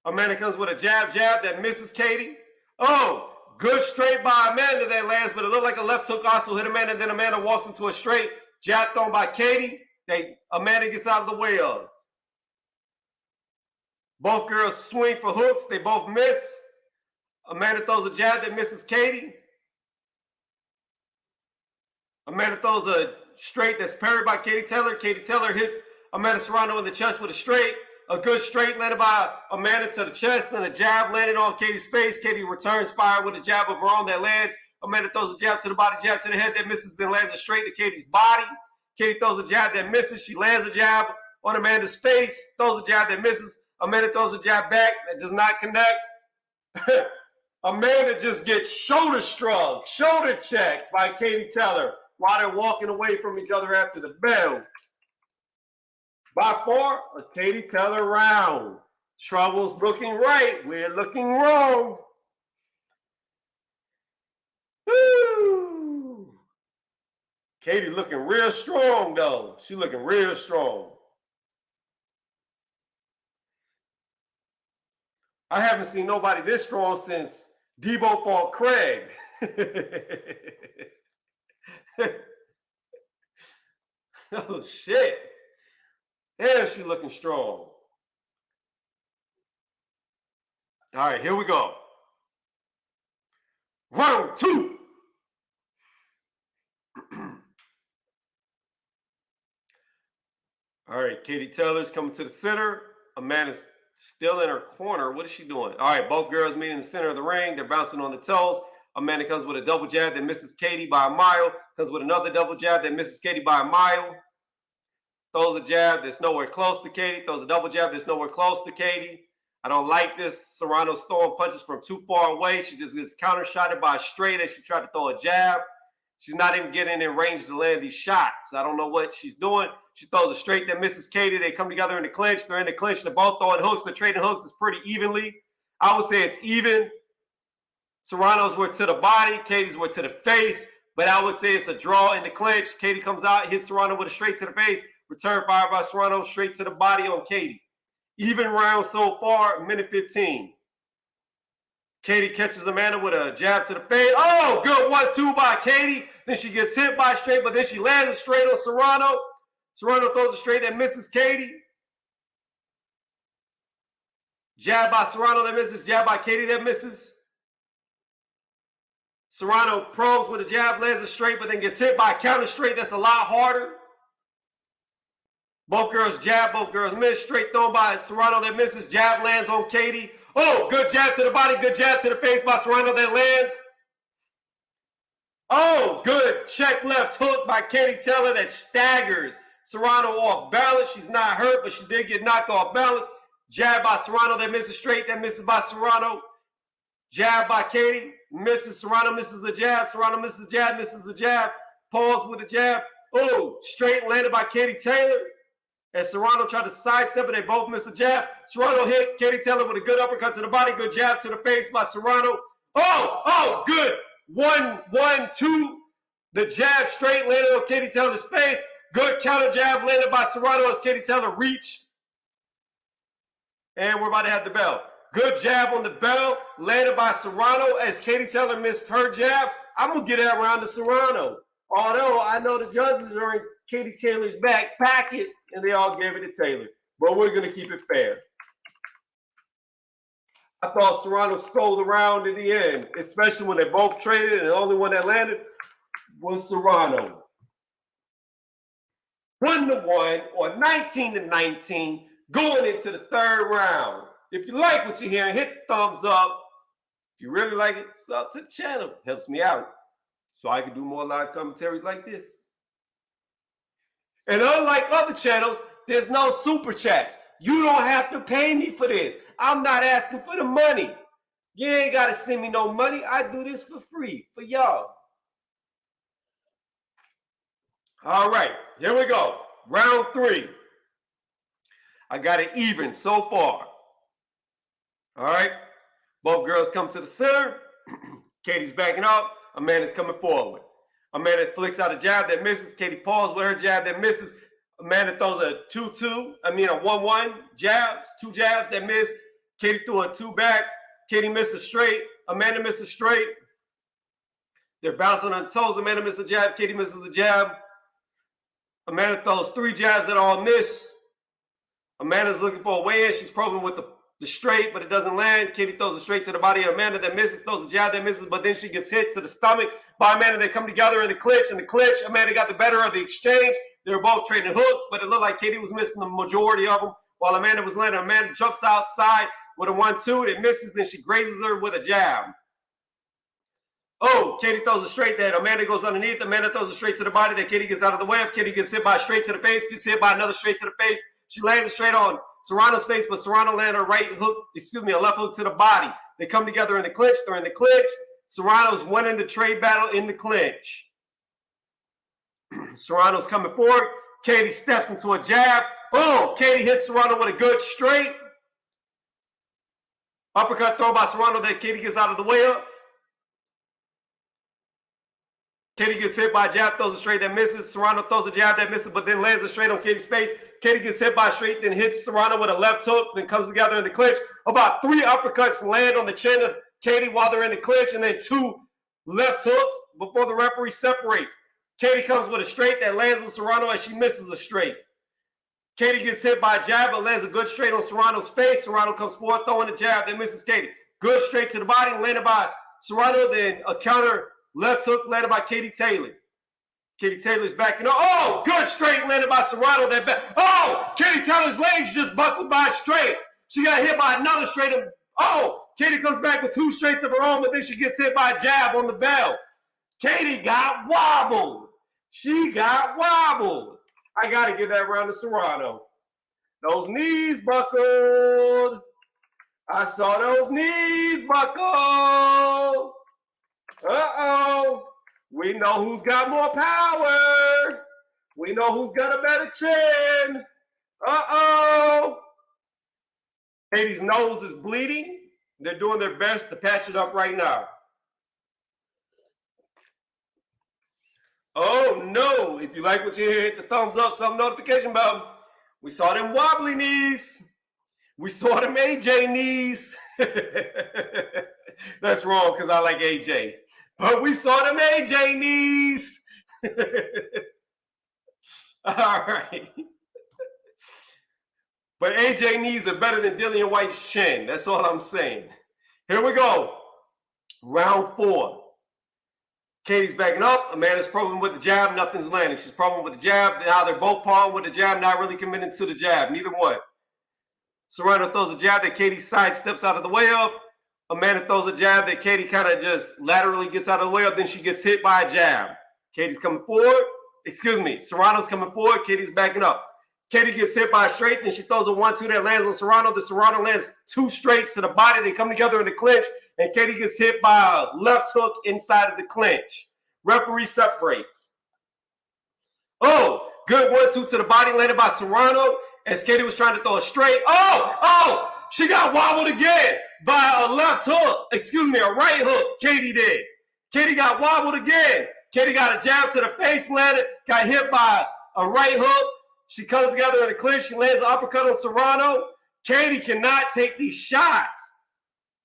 Amanda comes with a jab that misses Katie. Oh, good straight by Amanda that lands, but it looked like a left hook also hit Amanda. And then Amanda walks into a straight jab thrown by Katie. Amanda gets out of the way of. Both girls swing for hooks. They both miss. Amanda throws a jab that misses Katie. Amanda throws a straight that's parried by Katie Taylor. Katie Taylor hits AmandaSerrano in the chest with a straight. A good straight landed by Amanda to the chest, and a jab landed on Katie's face. Katie returns fire with a jab of her own that lands. Amanda throws a jab to the body, jab to the head that misses, then lands a straight to Katie's body. Katie throws a jab that misses. She lands a jab on Amanda's face, throws a jab that misses. Amanda throws a jab back that does not connect. Amanda just gets shoulder shrugged, shoulder checked by Katie Taylor while they're walking away from each other after the bell. By far, a Katie Taylor round. Trouble's looking right. We're looking wrong. Woo. Katie looking real strong, though. She looking real strong. I haven't seen nobody this strong since Debo fought Craig. Oh, shit. Damn, she looking strong. All right, here we go. Round two. All right, Katie Taylor's coming to the center. Amanda's still in her corner. What is she doing? All right, both girls meet in the center of the ring. They're bouncing on the toes. Amanda comes with a double jab that misses Katie by a mile. Comes with another double jab that misses Katie by a mile. Throws a jab that's nowhere close to Katie. Throws a double jab that's nowhere close to Katie. I don't like this. Serrano's throwing punches from too far away. She just gets counter-shotted by a straight as she tried to throw a jab. She's not even getting in range to land these shots. I don't know what she's doing. She throws a straight that misses Katie. They come together in the clinch. They're in the clinch. They're both throwing hooks. They're trading hooks. It's pretty evenly. I would say it's even. Serrano's were to the body. Katie's were to the face. But I would say it's a draw in the clinch. Katie comes out, hits Serrano with a straight to the face. Return fire by Serrano straight to the body on Katie. Even round so far, minute 15. Katie catches Amanda with a jab to the face. Oh, good 1-2 by Katie. Then she gets hit by a straight, but then she lands a straight on Serrano. Serrano throws a straight that misses Katie. Jab by Serrano that misses. Jab by Katie that misses. Serrano probes with a jab, lands a straight, but then gets hit by a counter straight that's a lot harder. Both girls jab, both girls miss. Straight thrown by Serrano that misses. Jab lands on Katie. Oh, good jab to the body, good jab to the face by Serrano that lands. Oh, good check left hook by Katie Taylor that staggers Serrano off balance. She's not hurt, but she did get knocked off balance. Jab by Serrano that misses straight, that misses by Serrano. Jab by Katie, misses. Serrano misses the jab. Serrano misses the jab, misses the jab. Pause with the jab. Oh, straight landed by Katie Taylor. And Serrano tried to sidestep it. They both missed the jab. Serrano hit Katie Taylor with a good uppercut to the body. Good jab to the face by Serrano. Oh, good. 1-1-2. The jab straight landed on Katie Taylor's face. Good counter jab landed by Serrano as Katie Taylor reached. And we're about to have the bell. Good jab on the bell landed by Serrano as Katie Taylor missed her jab. I'm going to get that round to Serrano. Although I know the judges are in Katie Taylor's back, pack it, and they all gave it to Taylor. But we're going to keep it fair. I thought Serrano stole the round in the end, especially when they both traded, and the only one that landed was Serrano. 1-1 or 19-19 going into the third round. If you like what you're hearing, hit the thumbs up. If you really like it, sub to the channel. It helps me out so I can do more live commentaries like this. And unlike other channels, there's no super chats. You don't have to pay me for this. I'm not asking for the money. You ain't got to send me no money. I do this for free for y'all. All right, here we go. Round 3. I got it even so far. All right, both girls come to the center. Katie's backing up. Amanda's coming forward. Amanda flicks out a jab that misses. Katie pauses with her jab that misses. Amanda throws a 1-1 jabs, 2 jabs that miss. Katie threw a 2 back. Katie misses straight. Amanda misses straight. They're bouncing on toes. Amanda misses a jab. Katie misses a jab. Amanda throws 3 jabs that all miss. Amanda's looking for a weigh-in. She's probing with the straight, but it doesn't land. Katie throws a straight to the body of Amanda that misses, throws a jab that misses, but then she gets hit to the stomach by Amanda. They come together in the clinch. In the clinch, Amanda got the better of the exchange. They were both trading hooks, but it looked like Katie was missing the majority of them while Amanda was landing. Amanda jumps outside with a 1-2. It misses, then she grazes her with a jab. Oh, Katie throws a straight that Amanda goes underneath. Amanda throws a straight to the body that Katie gets out of the way of. Katie gets hit by a straight to the face, gets hit by another straight to the face. She lands a straight on Serrano's face, but Serrano landed a left hook to the body. They come together in the clinch. They're in the clinch. Serrano's winning the trade battle in the clinch. Serrano's coming forward. Katie steps into a jab. Oh, Katie hits Serrano with a good straight. Uppercut throw by Serrano that Katie gets out of the way of. Katie gets hit by a jab, throws a straight that misses. Serrano throws a jab that misses, but then lands a straight on Katie's face. Katie gets hit by a straight, then hits Serrano with a left hook, then comes together in the clinch. About 3 uppercuts land on the chin of Katie while they're in the clinch, and then 2 left hooks before the referee separates. Katie comes with a straight that lands on Serrano as she misses a straight. Katie gets hit by a jab, but lands a good straight on Serrano's face. Serrano comes forward, throwing a jab that misses Katie. Good straight to the body, landed by Serrano, then a counter left hook landed by Katie Taylor. Katie Taylor's backing up. Oh, good straight landed by Serrano. Oh, Katie Taylor's legs just buckled by a straight. She got hit by another straight. Oh, Katie comes back with 2 straights of her own, but then she gets hit by a jab on the bell. Katie got wobbled. She got wobbled. I got to give that round to Serrano. Those knees buckled. I saw those knees buckle. Uh-oh. We know who's got more power. We know who's got a better chin. Uh-oh. Katie's nose is bleeding. They're doing their best to patch it up right now. Oh, no. If you like what you hear, hit the thumbs up, some notification bell. We saw them wobbly knees. We saw them AJ knees. That's wrong because I like AJ. But we saw them AJ knees. All right. But AJ knees are better than Dillian White's chin. That's all I'm saying. Here we go. Round 4. Katie's backing up. Amanda's probing with the jab. Nothing's landing. She's probing with the jab. Now they're both pawing with the jab, not really committing to the jab. Neither one. Serrano throws a jab that Katie sidesteps out of the way of. Amanda throws a jab that Katie kind of just laterally gets out of the way of. Then she gets hit by a jab. Katie's coming forward. Serrano's coming forward. Katie's backing up. Katie gets hit by a straight. Then she throws a 1-2 that lands on Serrano. The Serrano lands 2 straights to the body. They come together in the clinch. And Katie gets hit by a left hook inside of the clinch. Referee separates. Oh, good 1-2 to the body landed by Serrano as Katie was trying to throw a straight. Oh, she got wobbled again by a left hook. A right hook. Katie did. Katie got wobbled again. Katie got a jab to the face, landed, got hit by a right hook. She comes together in the clinch. She lands an uppercut on Serrano. Katie cannot take these shots.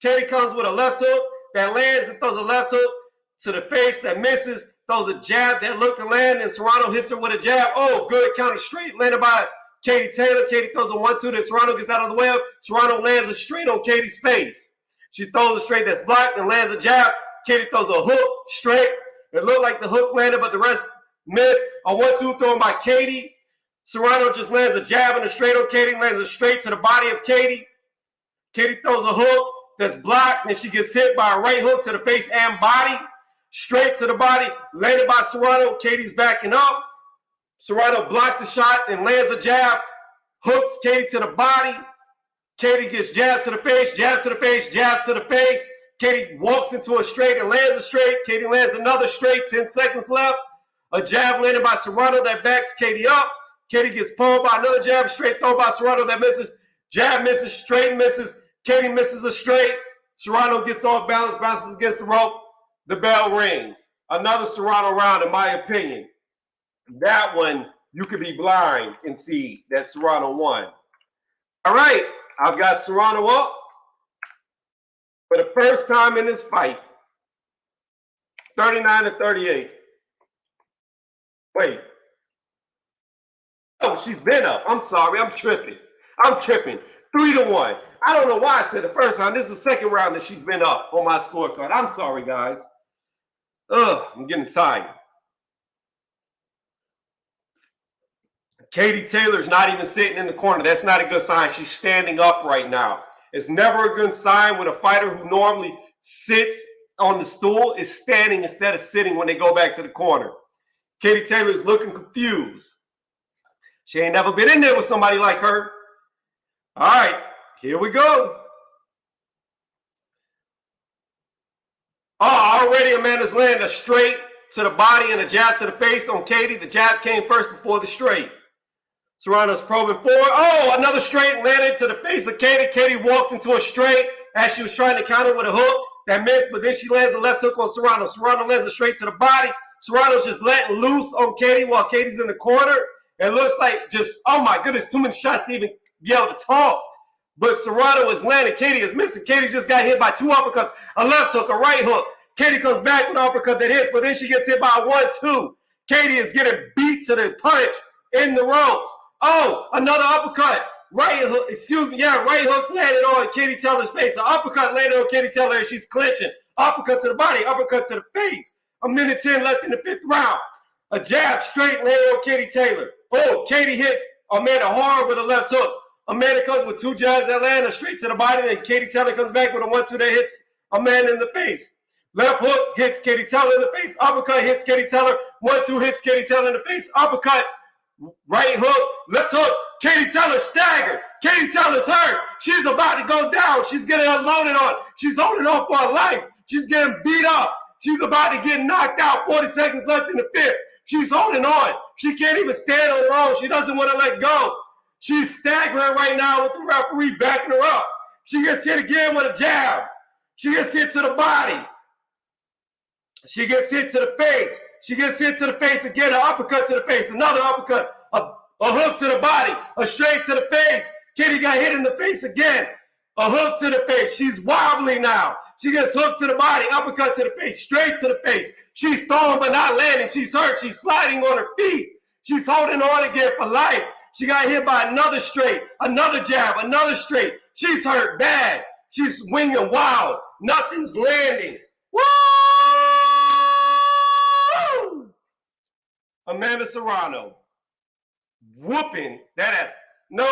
Katie comes with a left hook that lands and throws a left hook to the face that misses. throws a jab that looked to land, and Serrano hits her with a jab. Oh, good counter straight, landed by KatieTaylor. Katie throws a 1-2 that Serrano gets out of the way of. Serrano lands a straight on Katie's face. She throws a straight that's blocked and lands a jab. Katie throws a hook straight. It looked like the hook landed, but the rest missed. A 1-2 thrown by Katie. Serrano just lands a jab and a straight on Katie, lands a straight to the body of Katie. Katie throws a hook that's blocked, and she gets hit by a right hook to the face and body. Straight to the body, landed by Serrano. Katie's backing up. Serrano blocks a shot and lands a jab. Hooks Katie to the body. Katie gets jabbed to the face, jab to the face, jab to the face. Katie walks into a straight and lands a straight. Katie lands another straight, 10 seconds left. A jab landed by Serrano that backs Katie up. Katie gets pulled by another jab, straight thrown by Serrano that misses. Jab misses, straight misses. Katie misses a straight. Serrano gets off balance, bounces against the rope. The bell rings. Another Serrano round, in my opinion. That one, you could be blind and see that Serrano won. All right, I've got Serrano up for the first time in this fight. 39-38. Wait. Oh, she's been up. I'm sorry. I'm tripping. 3-1. I don't know why I said the first time. This is the second round that she's been up on my scorecard. I'm sorry, guys. I'm getting tired. KatieTaylor's not even sitting in the corner. That's not a good sign. She's standing up right now. It's never a good sign when a fighter who normally sits on the stool is standing instead of sitting when they go back to the corner. KatieTaylor is looking confused. She ain't never been in there with somebody like her. All right, here we go. Oh, already Amanda's landing a straight to the body and a jab to the face on Katie. The jab came first before the straight. Serrano's probing forward. Oh, another straight landed to the face of Katie. Katie walks into a straight as she was trying to counter with a hook. That missed, but then she lands a left hook on Serrano. Serrano lands a straight to the body. Serrano's just letting loose on Katie while Katie's in the corner. It looks like just, oh my goodness, too many shots to even be able to talk. But Serrano is landing. Katie is missing. Katie just got hit by 2 uppercuts, a left hook, a right hook. Katie comes back with an uppercut that hits, but then she gets hit by a 1-2. Katie is getting beat to the punch in the ropes. Oh, another uppercut. Right hook, right hook landed on KatieTaylor's face. An uppercut landed on KatieTaylor and she's clinching. Uppercut to the body, uppercut to the face. 1:10 left in the 5th round. A jab straight landed on KatieTaylor. Oh, Katie hit Amanda hard with a left hook. Amanda comes with 2 jabs that land a straight to the body, then KatieTaylor comes back with a 1-2 that hits Amanda in the face. Left hook hits KatieTaylor in the face. Uppercut hits KatieTaylor. 1-2 hits KatieTaylor in the face. Uppercut, right hook, left hook. KatieTaylor staggered. KatieTaylor's hurt. She's about to go down. She's getting unloaded on. She's holding on for her life. She's getting beat up. She's about to get knocked out. 40 seconds left in the 5th. She's holding on. She can't even stand on her own. She doesn't want to let go. She's staggering right now with the referee backing her up. She gets hit again with a jab. She gets hit to the body. She gets hit to the face. She gets hit to the face again, an uppercut to the face, another uppercut, a hook to the body, a straight to the face. Katie got hit in the face again, a hook to the face. She's wobbly now. She gets hooked to the body, uppercut to the face, straight to the face. She's throwing but not landing. She's hurt. She's sliding on her feet. She's holding on again for life. She got hit by another straight, another jab, another straight. She's hurt bad. She's swinging wild. Nothing's landing. Woo! AmandaSerrano whooping that ass. No,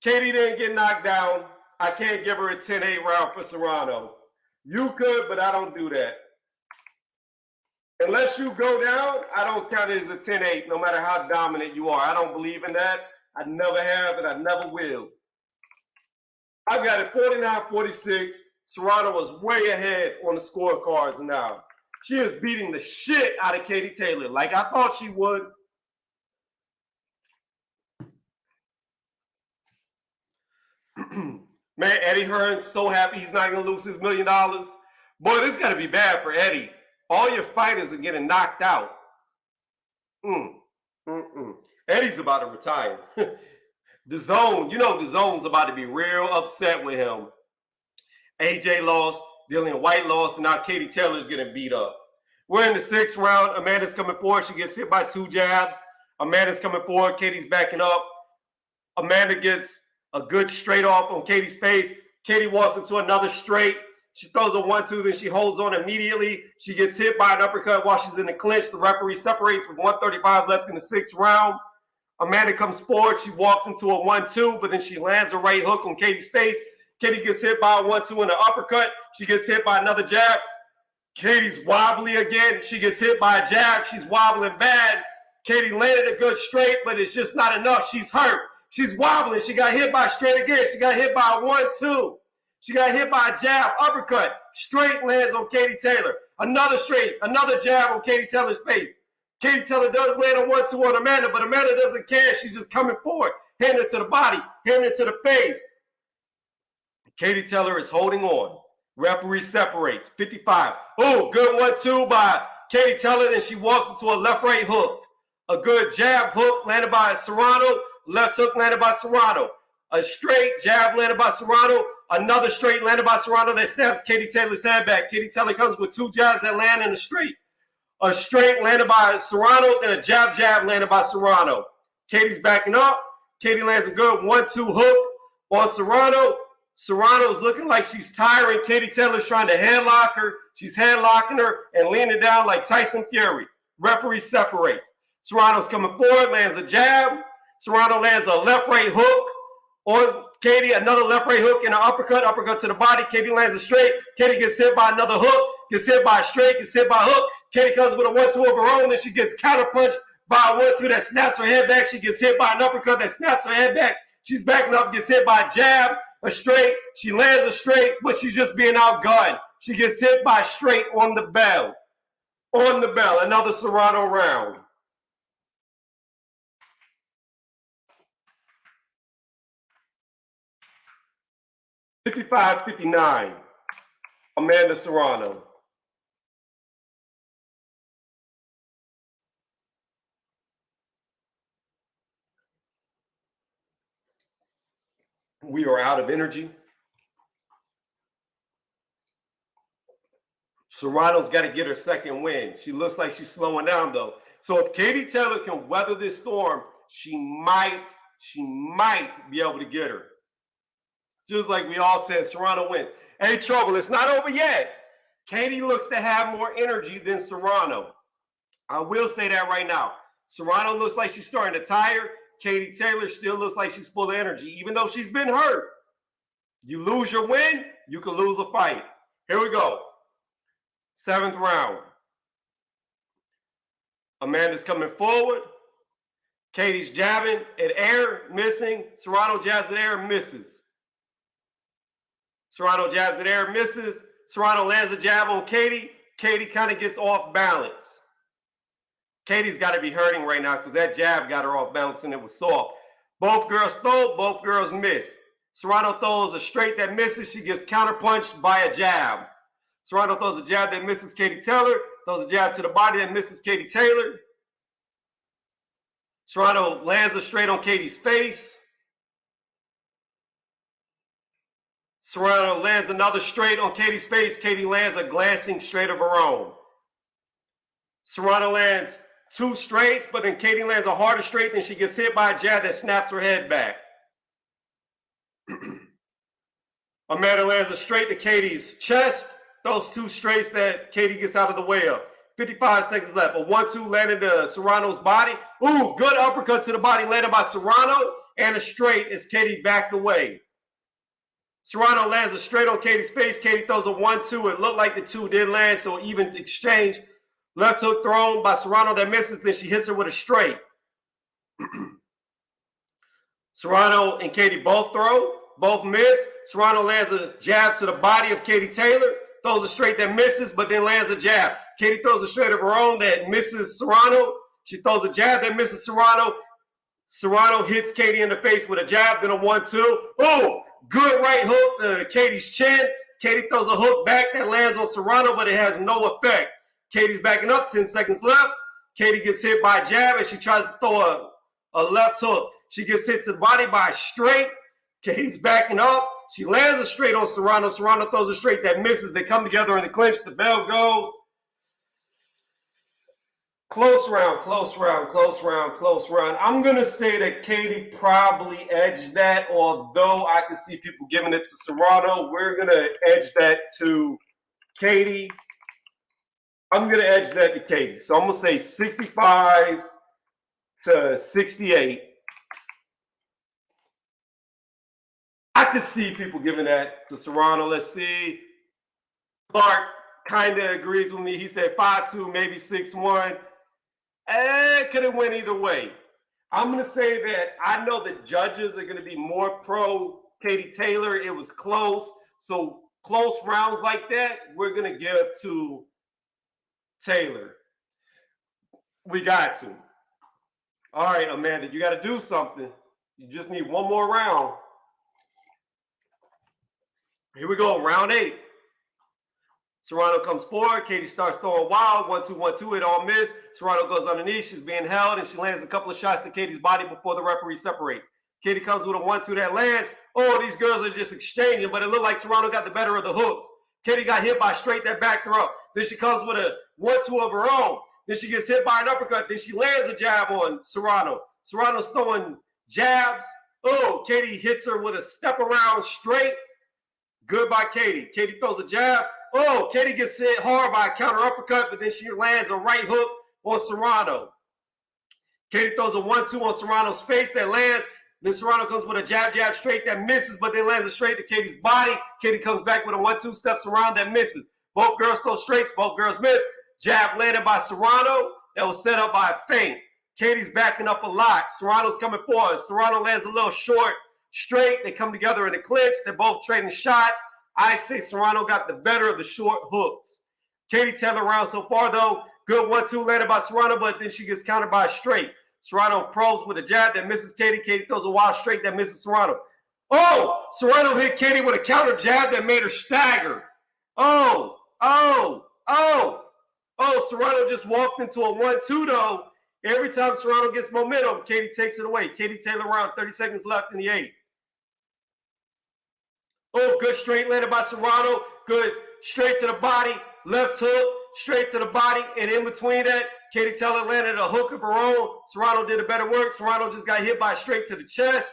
Katie didn't get knocked down. I can't give her a 10-8 round for Serrano. You could, but I don't do that. Unless you go down, I don't count it as a 10-8, no matter how dominant you are. I don't believe in that. I never have, and I never will. I've got it 49-46. Serrano was way ahead on the scorecards now. She is beating the shit out of KatieTaylor like I thought she would. Man, Eddie Hearn's so happy he's not going to lose his $1 million. Boy, this got to be bad for Eddie. All your fighters are getting knocked out. Eddie's about to retire. DAZN, you know DAZN's about to be real upset with him. AJ lost, Dillian White lost, and now KatieTaylor's getting beat up. We're in the 6th round. Amanda's coming forward. She gets hit by 2 jabs. Amanda's coming forward. Katie's backing up. Amanda gets a good straight off on Katie's face. Katie walks into another straight. She throws a 1-2, then she holds on immediately. She gets hit by an uppercut while she's in the clinch. The referee separates with 1:35 left in the 6th round. Amanda comes forward. She walks into a 1-2, but then she lands a right hook on Katie's face. Katie gets hit by a 1-2 and an uppercut. She gets hit by another jab. Katie's wobbly again. She gets hit by a jab. She's wobbling bad. Katie landed a good straight, but it's just not enough. She's hurt. She's wobbling. She got hit by a straight again. She got hit by a 1-2. She got hit by a jab, uppercut. Straight lands on KatieTaylor. Another straight, another jab on KatieTaylor's face. KatieTaylor does land a 1-2 on Amanda, but Amanda doesn't care. She's just coming forward, hitting it to the body, hitting it to the face. KatieTaylor is holding on. Referee separates. 55. Oh, good 1-2 by KatieTaylor. Then she walks into a left-right hook. A good jab hook landed by Serrano. Left hook landed by Serrano. A straight jab landed by Serrano. Another straight landed by Serrano that snaps KatieTaylor's head back. KatieTaylor comes with 2 jabs that land in a straight. A straight landed by Serrano, then a jab landed by Serrano. Katie's backing up. Katie lands a good 1-2 hook on Serrano. Serrano's looking like she's tiring. KatieTaylor's trying to headlock her. She's headlocking her and leaning down like Tyson Fury. Referee separates. Serrano's coming forward, lands a jab. Serrano lands a left-right hook on Katie, another left-right hook and an uppercut to the body. Katie lands a straight. Katie gets hit by another hook, gets hit by a straight, gets hit by a hook. Katie comes with a 1-2 of her own, then she gets counterpunched by a 1-2 that snaps her head back. She gets hit by an uppercut that snaps her head back. She's backing up, gets hit by a jab, a straight. She lands a straight, but she's just being outgunned. She gets hit by a straight on the bell. On the bell, another Serrano round. $55-59, AmandaSerrano. We are out of energy. Serrano's got to get her second win. She looks like she's slowing down, though. So if KatieTaylor can weather this storm, she might be able to get her. Just like we all said, Serrano wins. Hey, Trouble, it's not over yet. Katie looks to have more energy than Serrano. I will say that right now. Serrano looks like she's starting to tire. KatieTaylor still looks like she's full of energy, even though she's been hurt. You lose your win, you can lose a fight. Here we go. 7th round. Amanda's coming forward. Katie's jabbing at air, missing. Serrano jabs at air, misses. Serrano jabs at air, misses. Serrano lands a jab on Katie. Katie kind of gets off balance. Katie's got to be hurting right now because that jab got her off balance and it was soft. Both girls throw, both girls miss. Serrano throws a straight that misses. She gets counterpunched by a jab. Serrano throws a jab that misses KatieTaylor. Throws a jab to the body that misses KatieTaylor. Serrano lands a straight on Katie's face. Serrano lands another straight on Katie's face. Katie lands a glancing straight of her own. Serrano lands 2 straights, but then Katie lands a harder straight, then she gets hit by a jab that snaps her head back. Amanda lands a straight to Katie's chest. Those 2 straights that Katie gets out of the way of. 55 seconds left. A 1-2 landed to Serrano's body. Ooh, good uppercut to the body landed by Serrano. And a straight as Katie backed away. Serrano lands a straight on Katie's face. Katie throws a 1-2. It looked like the 2 did land, so even exchange. Left hook thrown by Serrano that misses. Then she hits her with a straight. Serrano and Katie both throw. Both miss. Serrano lands a jab to the body of KatieTaylor. Throws a straight that misses, but then lands a jab. Katie throws a straight of her own that misses Serrano. She throws a jab that misses Serrano. Serrano hits Katie in the face with a jab, then a 1-2. Oh, good right hook to Katie's chin. Katie throws a hook back that lands on Serrano, but it has no effect. Katie's backing up, 10 seconds left. Katie gets hit by a jab and she tries to throw a left hook. She gets hit to the body by a straight. Katie's backing up. She lands a straight on Serrano. Serrano throws a straight that misses. They come together in the clinch. The bell goes. Close round, close round, close round, close round. I'm going to say that Katie probably edged that, although I can see people giving it to Serrano. We're going to edge that to Katie. I'm going to edge that to Katie. So I'm going to say 65 to 68. I could see people giving that to Serrano. Let's see. Clark kind of agrees with me. He said 5-2, maybe 6-1. Could have went either way. I'm going to say that I know the judges are going to be more pro KatieTaylor. It was close. So close rounds like that, we're going to give to Taylor. We got to. All right, Amanda, you got to do something. You just need one more round. Here we go, round 8. Serrano comes forward. Katie starts throwing wild. 1-2, 1-2. It all missed. Serrano goes underneath. She's being held, and she lands a couple of shots to Katie's body before the referee separates. Katie comes with a 1-2 that lands. Oh, these girls are just exchanging, but it looked like Serrano got the better of the hooks. Katie got hit by a straight that backed her up. Then she comes with a 1-2 of her own. Then she gets hit by an uppercut. Then she lands a jab on Serrano. Serrano's throwing jabs. Oh, Katie hits her with a step around straight. Good by Katie. Katie throws a jab. Oh, Katie gets hit hard by a counter uppercut, but then she lands a right hook on Serrano. Katie throws a 1-2 on Serrano's face that lands. Then Serrano comes with a jab straight that misses, but then lands a straight to Katie's body. Katie comes back with a 1-2 steps around that misses. Both girls throw straights. Both girls miss. Jab landed by Serrano. That was set up by a feint. Katie's backing up a lot. Serrano's coming forward. Serrano lands a little short straight. They come together in a clinch. They're both trading shots. I say Serrano got the better of the short hooks. KatieTaylor round so far, though. Good 1-2 landed by Serrano, but then she gets countered by a straight. Serrano probes with a jab that misses Katie. Katie throws a wild straight that misses Serrano. Oh! Serrano hit Katie with a counter jab that made her stagger. Oh! Serrano just walked into a 1-2, though. Every time Serrano gets momentum, Katie takes it away. KatieTaylor round, 30 seconds left in the 8th. Oh, good straight landed by Serrano. Good straight to the body. Left hook, straight to the body. And in between that, KatieTaylor landed a hook of her own. Serrano did a better work. Serrano just got hit by a straight to the chest.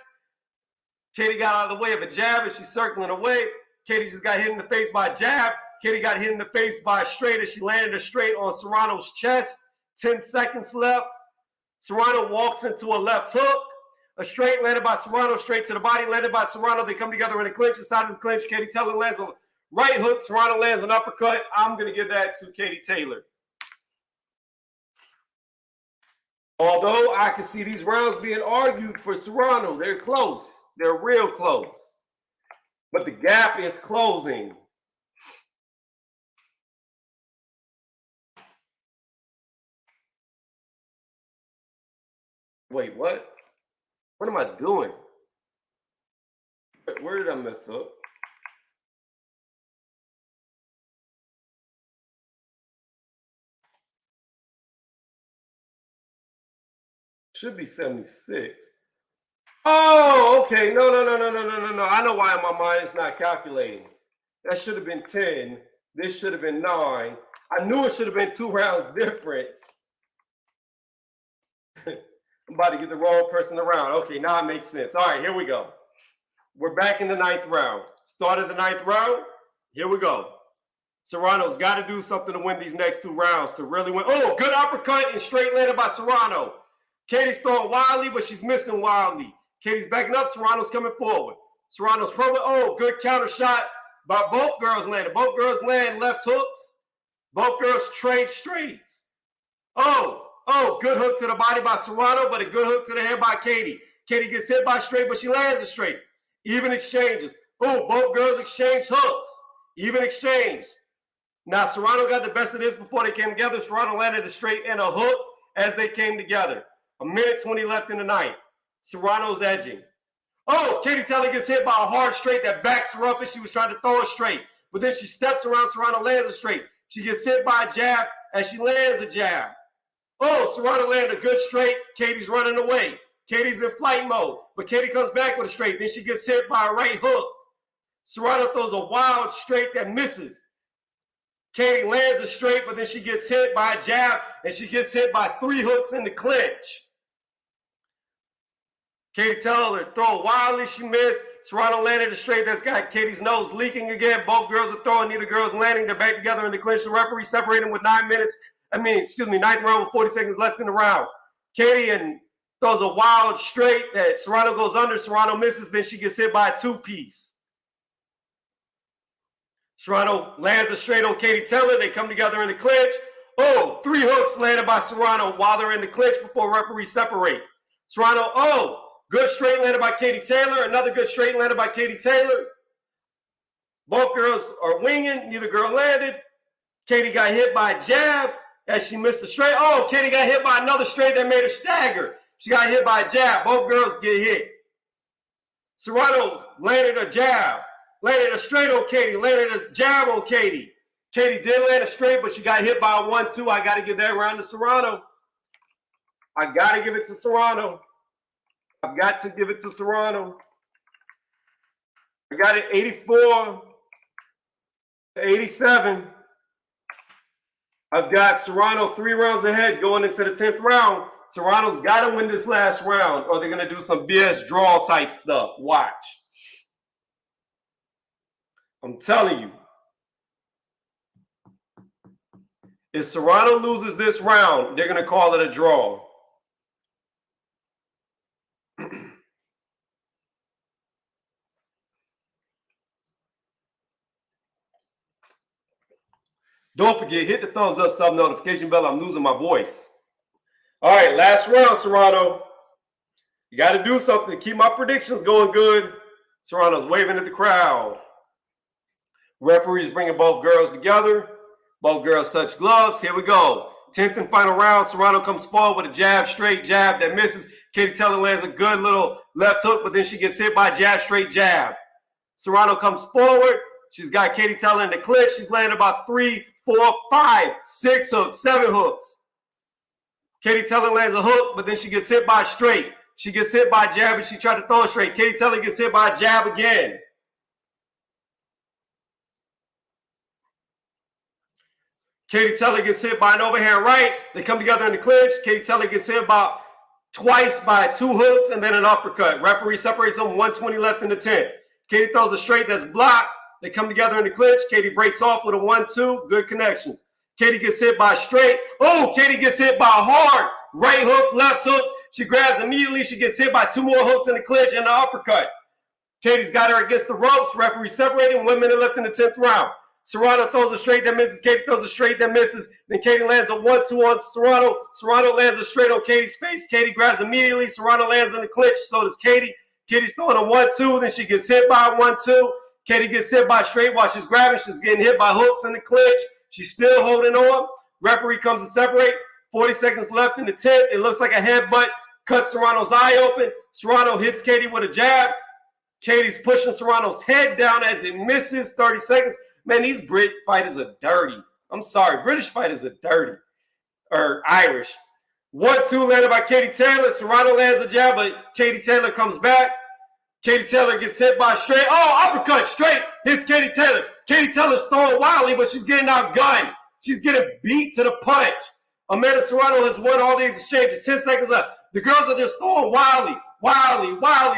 Katie got out of the way of a jab and she's circling away. Katie just got hit in the face by a jab. Katie got hit in the face by a straight and she landed a straight on Serrano's chest. 10 seconds left. Serrano walks into a left hook. A straight landed by Serrano, straight to the body, landed by Serrano. They come together in a clinch. Inside of the clinch, KatieTaylor lands a right hook. Serrano lands an uppercut. I'm going to give that to KatieTaylor. Although I can see these rounds being argued for Serrano. They're close. They're real close. But the gap is closing. Wait, what? What am I doing? Where did I mess up? Should be 76. Oh, okay. No. I know why my mind's not calculating. That should have been 10. This should have been 9. I knew it should have been 2 rounds difference. I'm about to get the wrong person around. Okay, now it makes sense. All right, here we go. We're back in the 9th round. Started the 9th round. Here we go. Serrano's got to do something to win these next 2 rounds to really win. Oh, good uppercut and straight landed by Serrano. Katie's throwing wildly, but she's missing wildly. Katie's backing up. Serrano's coming forward. Serrano's probing. Oh, good counter shot by both girls landed. Both girls land left hooks. Both girls trade straights. Oh, good hook to the body by Serrano, but a good hook to the head by Katie. Katie gets hit by a straight, but she lands a straight. Even exchanges. Oh, both girls exchange hooks. Even exchange. Now, Serrano got the best of this before they came together. Serrano landed a straight and a hook as they came together. 1:20 left in the 9th. Serrano's edging. Oh, KatieTaylor gets hit by a hard straight that backs her up and she was trying to throw a straight. But then she steps around, Serrano lands a straight. She gets hit by a jab and she lands a jab. Oh, Serrano landed a good straight. Katie's running away. Katie's in flight mode. But Katie comes back with a straight. Then she gets hit by a right hook. Serrano throws a wild straight that misses. Katie lands a straight, but then she gets hit by a jab, and she gets hit by 3 hooks in the clinch. KatieTaylor throw wildly, she missed. Serrano landed a straight that's got Katie's nose leaking again. Both girls are throwing, neither girl's landing. They're back together in the clinch. The referee separating with 9 minutes. Ninth round with 40 seconds left in the round. Katie throws a wild straight that Serrano goes under. Serrano misses, then she gets hit by a 2-piece. Serrano lands a straight on KatieTaylor. They come together in the clinch. Oh, 3 hooks landed by Serrano while they're in the clinch before referee separates. Serrano, good straight landed by KatieTaylor. Another good straight landed by KatieTaylor. Both girls are winging. Neither girl landed. Katie got hit by a jab as she missed the straight. Oh, Katie got hit by another straight that made her stagger. She got hit by a jab. Both girls get hit. Serrano landed a jab. Landed a straight on Katie. Landed a jab on Katie. Katie did land a straight, but she got hit by a 1-2. I got to give that round to Serrano. I got to give it to Serrano. I've got to give it to Serrano. I got it 84 to 87. I've got Serrano 3 rounds ahead going into the 10th round. Serrano's got to win this last round or they're going to do some BS draw type stuff. Watch. I'm telling you. If Serrano loses this round, they're going to call it a draw. Don't forget, hit the thumbs up, sub notification bell. I'm losing my voice. All right, last round, Serrano. You got to do something to keep my predictions going good. Serrano's waving at the crowd. Referees bringing both girls together. Both girls touch gloves. Here we go. 10th and final round. Serrano comes forward with a jab, straight jab that misses. KatieTaylor lands a good little left hook, but then she gets hit by a jab, straight jab. Serrano comes forward. She's got KatieTaylor in the clinch. She's landed about 3, 4, 5, 6 hooks, 7 hooks. KatieTaylor lands a hook, but then she gets hit by a straight. She gets hit by a jab, and she tried to throw a straight. KatieTaylor gets hit by a jab again. KatieTaylor gets hit by an overhand right. They come together in the clinch. KatieTaylor gets hit about twice by 2 hooks and then an uppercut. Referee separates them, 120 left in the 10th. Katie throws a straight that's blocked. They come together in the clinch. Katie breaks off with a 1-2. Good connections. Katie gets hit by a straight. Oh, Katie gets hit by a hard right hook, left hook. She grabs immediately. She gets hit by 2 more hooks in the clinch and the uppercut. Katie's got her against the ropes. Referee separating. 1 minute left in the 10th round. Serrano throws a straight that misses. Katie throws a straight that misses. Then Katie lands a 1-2 on Serrano. Serrano lands a straight on Katie's face. Katie grabs immediately. Serrano lands in the clinch. So does Katie. Katie's throwing a 1-2. Then she gets hit by a 1-2. Katie gets hit by a straight while she's grabbing. She's getting hit by hooks in the clinch. She's still holding on. Referee comes to separate. 40 seconds left in the 10th. It looks like a headbutt. Cuts Serrano's eye open. Serrano hits Katie with a jab. Katie's pushing Serrano's head down as it misses. 30 seconds. Man, these Brit fighters are dirty. I'm sorry. British fighters are dirty. Or Irish. 1-2 landed by KatieTaylor. Serrano lands a jab, but KatieTaylor comes back. KatieTaylor gets hit by a straight. Oh, uppercut straight. Hits KatieTaylor. KatieTaylor's throwing wildly, but she's getting outgunned. She's getting beat to the punch. AmandaSerrano has won all these exchanges. 10 seconds left. The girls are just throwing wildly.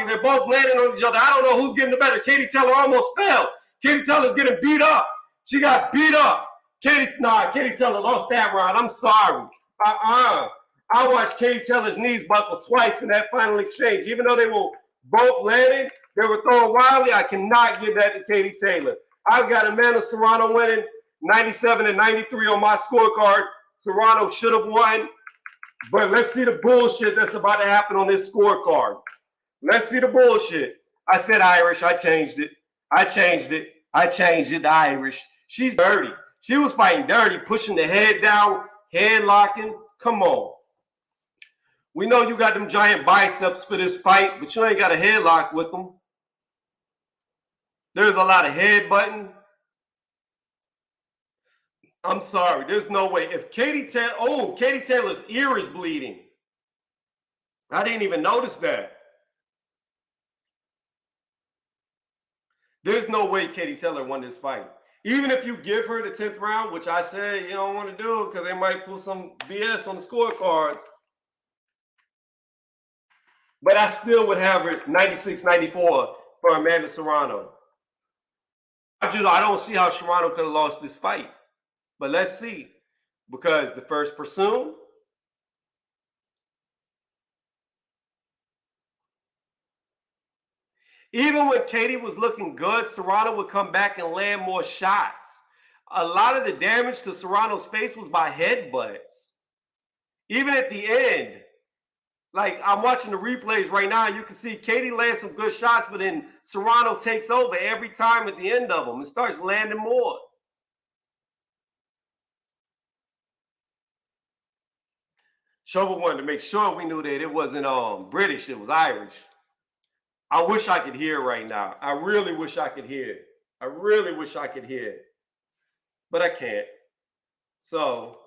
They're both landing on each other. I don't know who's getting the better. KatieTaylor almost fell. KatieTaylor's getting beat up. She got beat up. KatieTaylor lost that round. I'm sorry. I watched KatieTaylor's knees buckle twice in that final exchange. Even though they were both landing, they were throwing wildly. I cannot give that to KatieTaylor. I've got AmandaSerrano winning 97 and 93 on my scorecard. Serrano should have won. But let's see the bullshit that's about to happen on this scorecard. Let's see the bullshit. I said Irish. I changed it to Irish. She's dirty. She was fighting dirty, pushing the head down, head locking. Come on. We know you got them giant biceps for this fight, but you ain't got a headlock with them. There's a lot of headbutting. I'm sorry. There's no way. If KatieTaylor's ear is bleeding. I didn't even notice that. There's no way KatieTaylor won this fight. Even if you give her the 10th round, which I said you don't want to do because they might pull some BS on the scorecards, but I still would have her 96-94 for AmandaSerrano. I don't see how Serrano could have lost this fight, but let's see. Because the first pursuit, even when Katie was looking good, Serrano would come back and land more shots. A lot of the damage to Serrano's face was by headbutts. Even at the end, like I'm watching the replays right now, you can see Katie lands some good shots, but then Serrano takes over every time at the end of them and starts landing more. Shover wanted to make sure we knew that it wasn't British, it was Irish. I wish I could hear right now. I really wish I could hear. I really wish I could hear. But I can't. So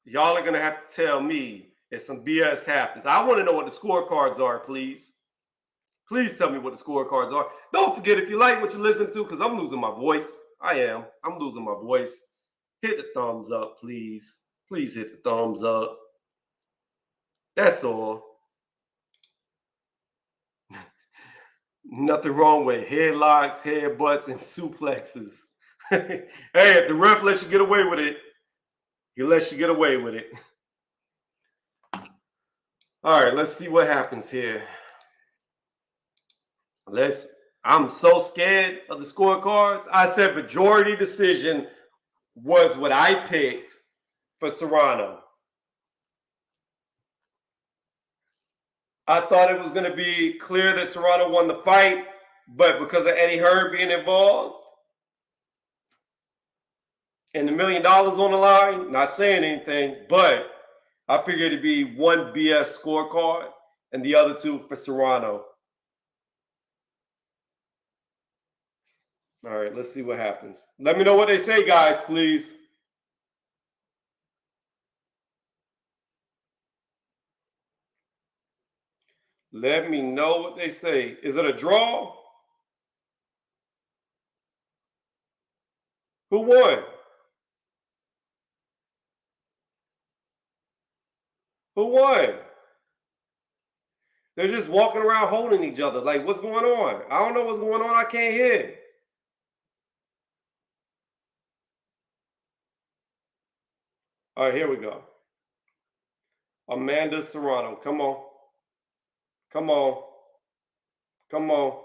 y'all are gonna have to tell me if some BS happens. I want to know what the scorecards are, please. Please tell me what the scorecards are. Don't forget if you like what you listen to, because I'm losing my voice. I am. I'm losing my voice. Hit the thumbs up, please. Please hit the thumbs up. That's all. Nothing wrong with headlocks, headbutts, and suplexes. Hey, if the ref lets you get away with it, he lets you get away with it. All right, let's see what happens here. I'm so scared of the scorecards. I said majority decision was what I picked for Serrano. I thought it was going to be clear that Serrano won the fight, but because of Eddie Hearn being involved and the $1 million on the line, not saying anything, but I figured it'd be one BS scorecard and the other two for Serrano. All right, let's see what happens. Let me know what they say, guys, please. Let me know what they say. Is it a draw? Who won? Who won? They're just walking around holding each other. Like, what's going on? I don't know what's going on. I can't hear. All right, here we go. AmandaSerrano. Come on. Come on. Come on.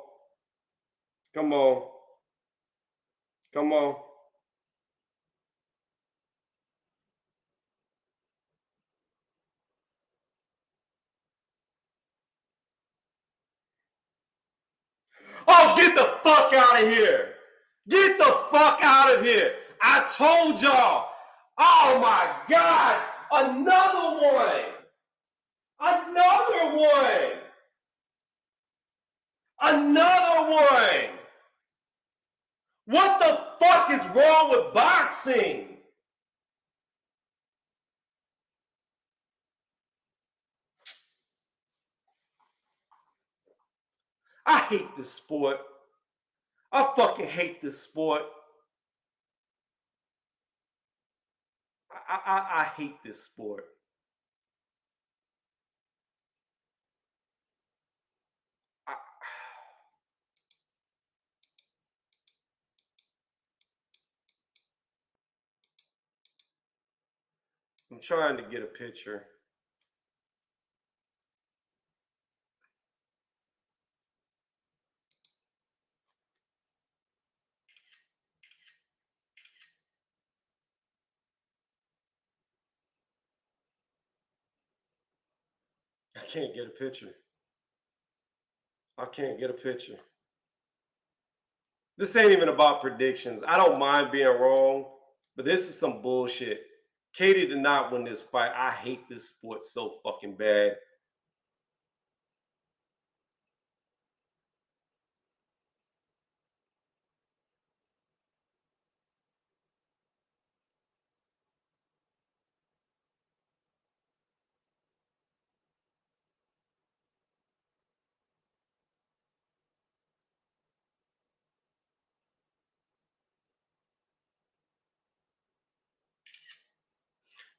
Come on. Come on. Oh, get the fuck out of here. Get the fuck out of here. I told y'all. Oh my God. Another one. Another one. Another one. What the fuck is wrong with boxing? I hate this sport. I fucking hate this sport. I hate this sport. I'm trying to get a picture. I can't get a picture. I can't get a picture. This ain't even about predictions. I don't mind being wrong, but this is some bullshit. Katie did not win this fight. I hate this sport so fucking bad.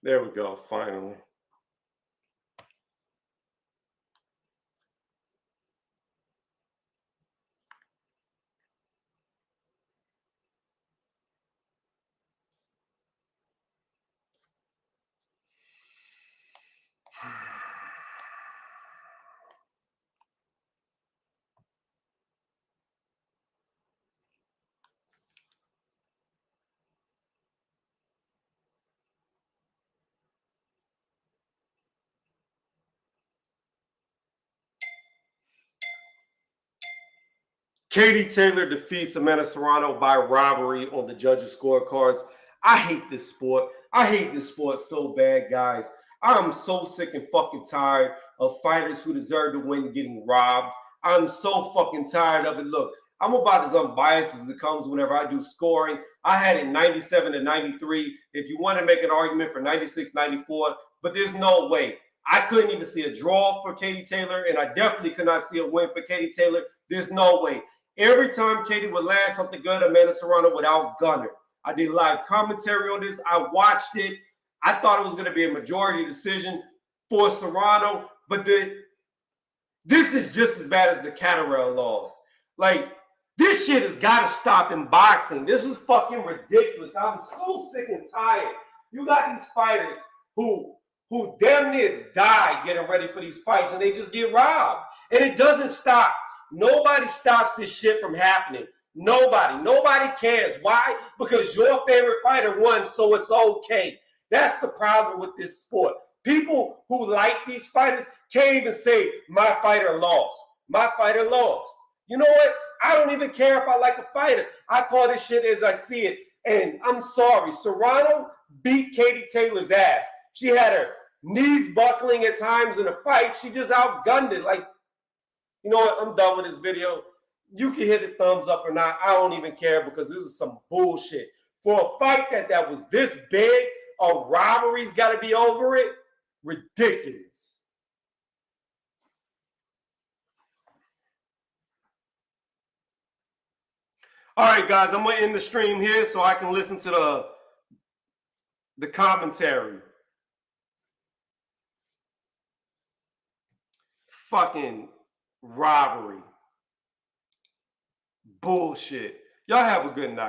There we go, finally. KatieTaylor defeats AmandaSerrano by robbery on the judges' scorecards. I hate this sport. I hate this sport so bad, guys. I'm so sick and fucking tired of fighters who deserve to win getting robbed. I'm so fucking tired of it. Look, I'm about as unbiased as it comes whenever I do scoring. I had it 97 to 93. If you want to make an argument for 96, 94, but there's no way. I couldn't even see a draw for KatieTaylor, and I definitely could not see a win for KatieTaylor. There's no way. Every time Katie would land something good, AmandaSerrano would outgun her. I did live commentary on this. I watched it. I thought it was going to be a majority decision for Serrano, but this is just as bad as the Catterall loss. Like, this shit has got to stop in boxing. This is fucking ridiculous. I'm so sick and tired. You got these fighters who damn near died getting ready for these fights, and they just get robbed. And it doesn't stop. Nobody stops this shit from happening. Nobody. Nobody cares. Why? Because your favorite fighter won, so it's okay. That's the problem with this sport. People who like these fighters can't even say, my fighter lost. My fighter lost. You know what? I don't even care if I like a fighter. I call this shit as I see it. And I'm sorry. Serrano beat KatieTaylor's ass. She had her knees buckling at times in a fight. She just outgunned it. Like, you know what? I'm done with this video. You can hit the thumbs up or not. I don't even care because this is some bullshit. For a fight that was this big, a robbery's got to be over it. Ridiculous. All right, guys, I'm going to end the stream here so I can listen to the commentary. Fucking robbery. Bullshit. Y'all have a good night.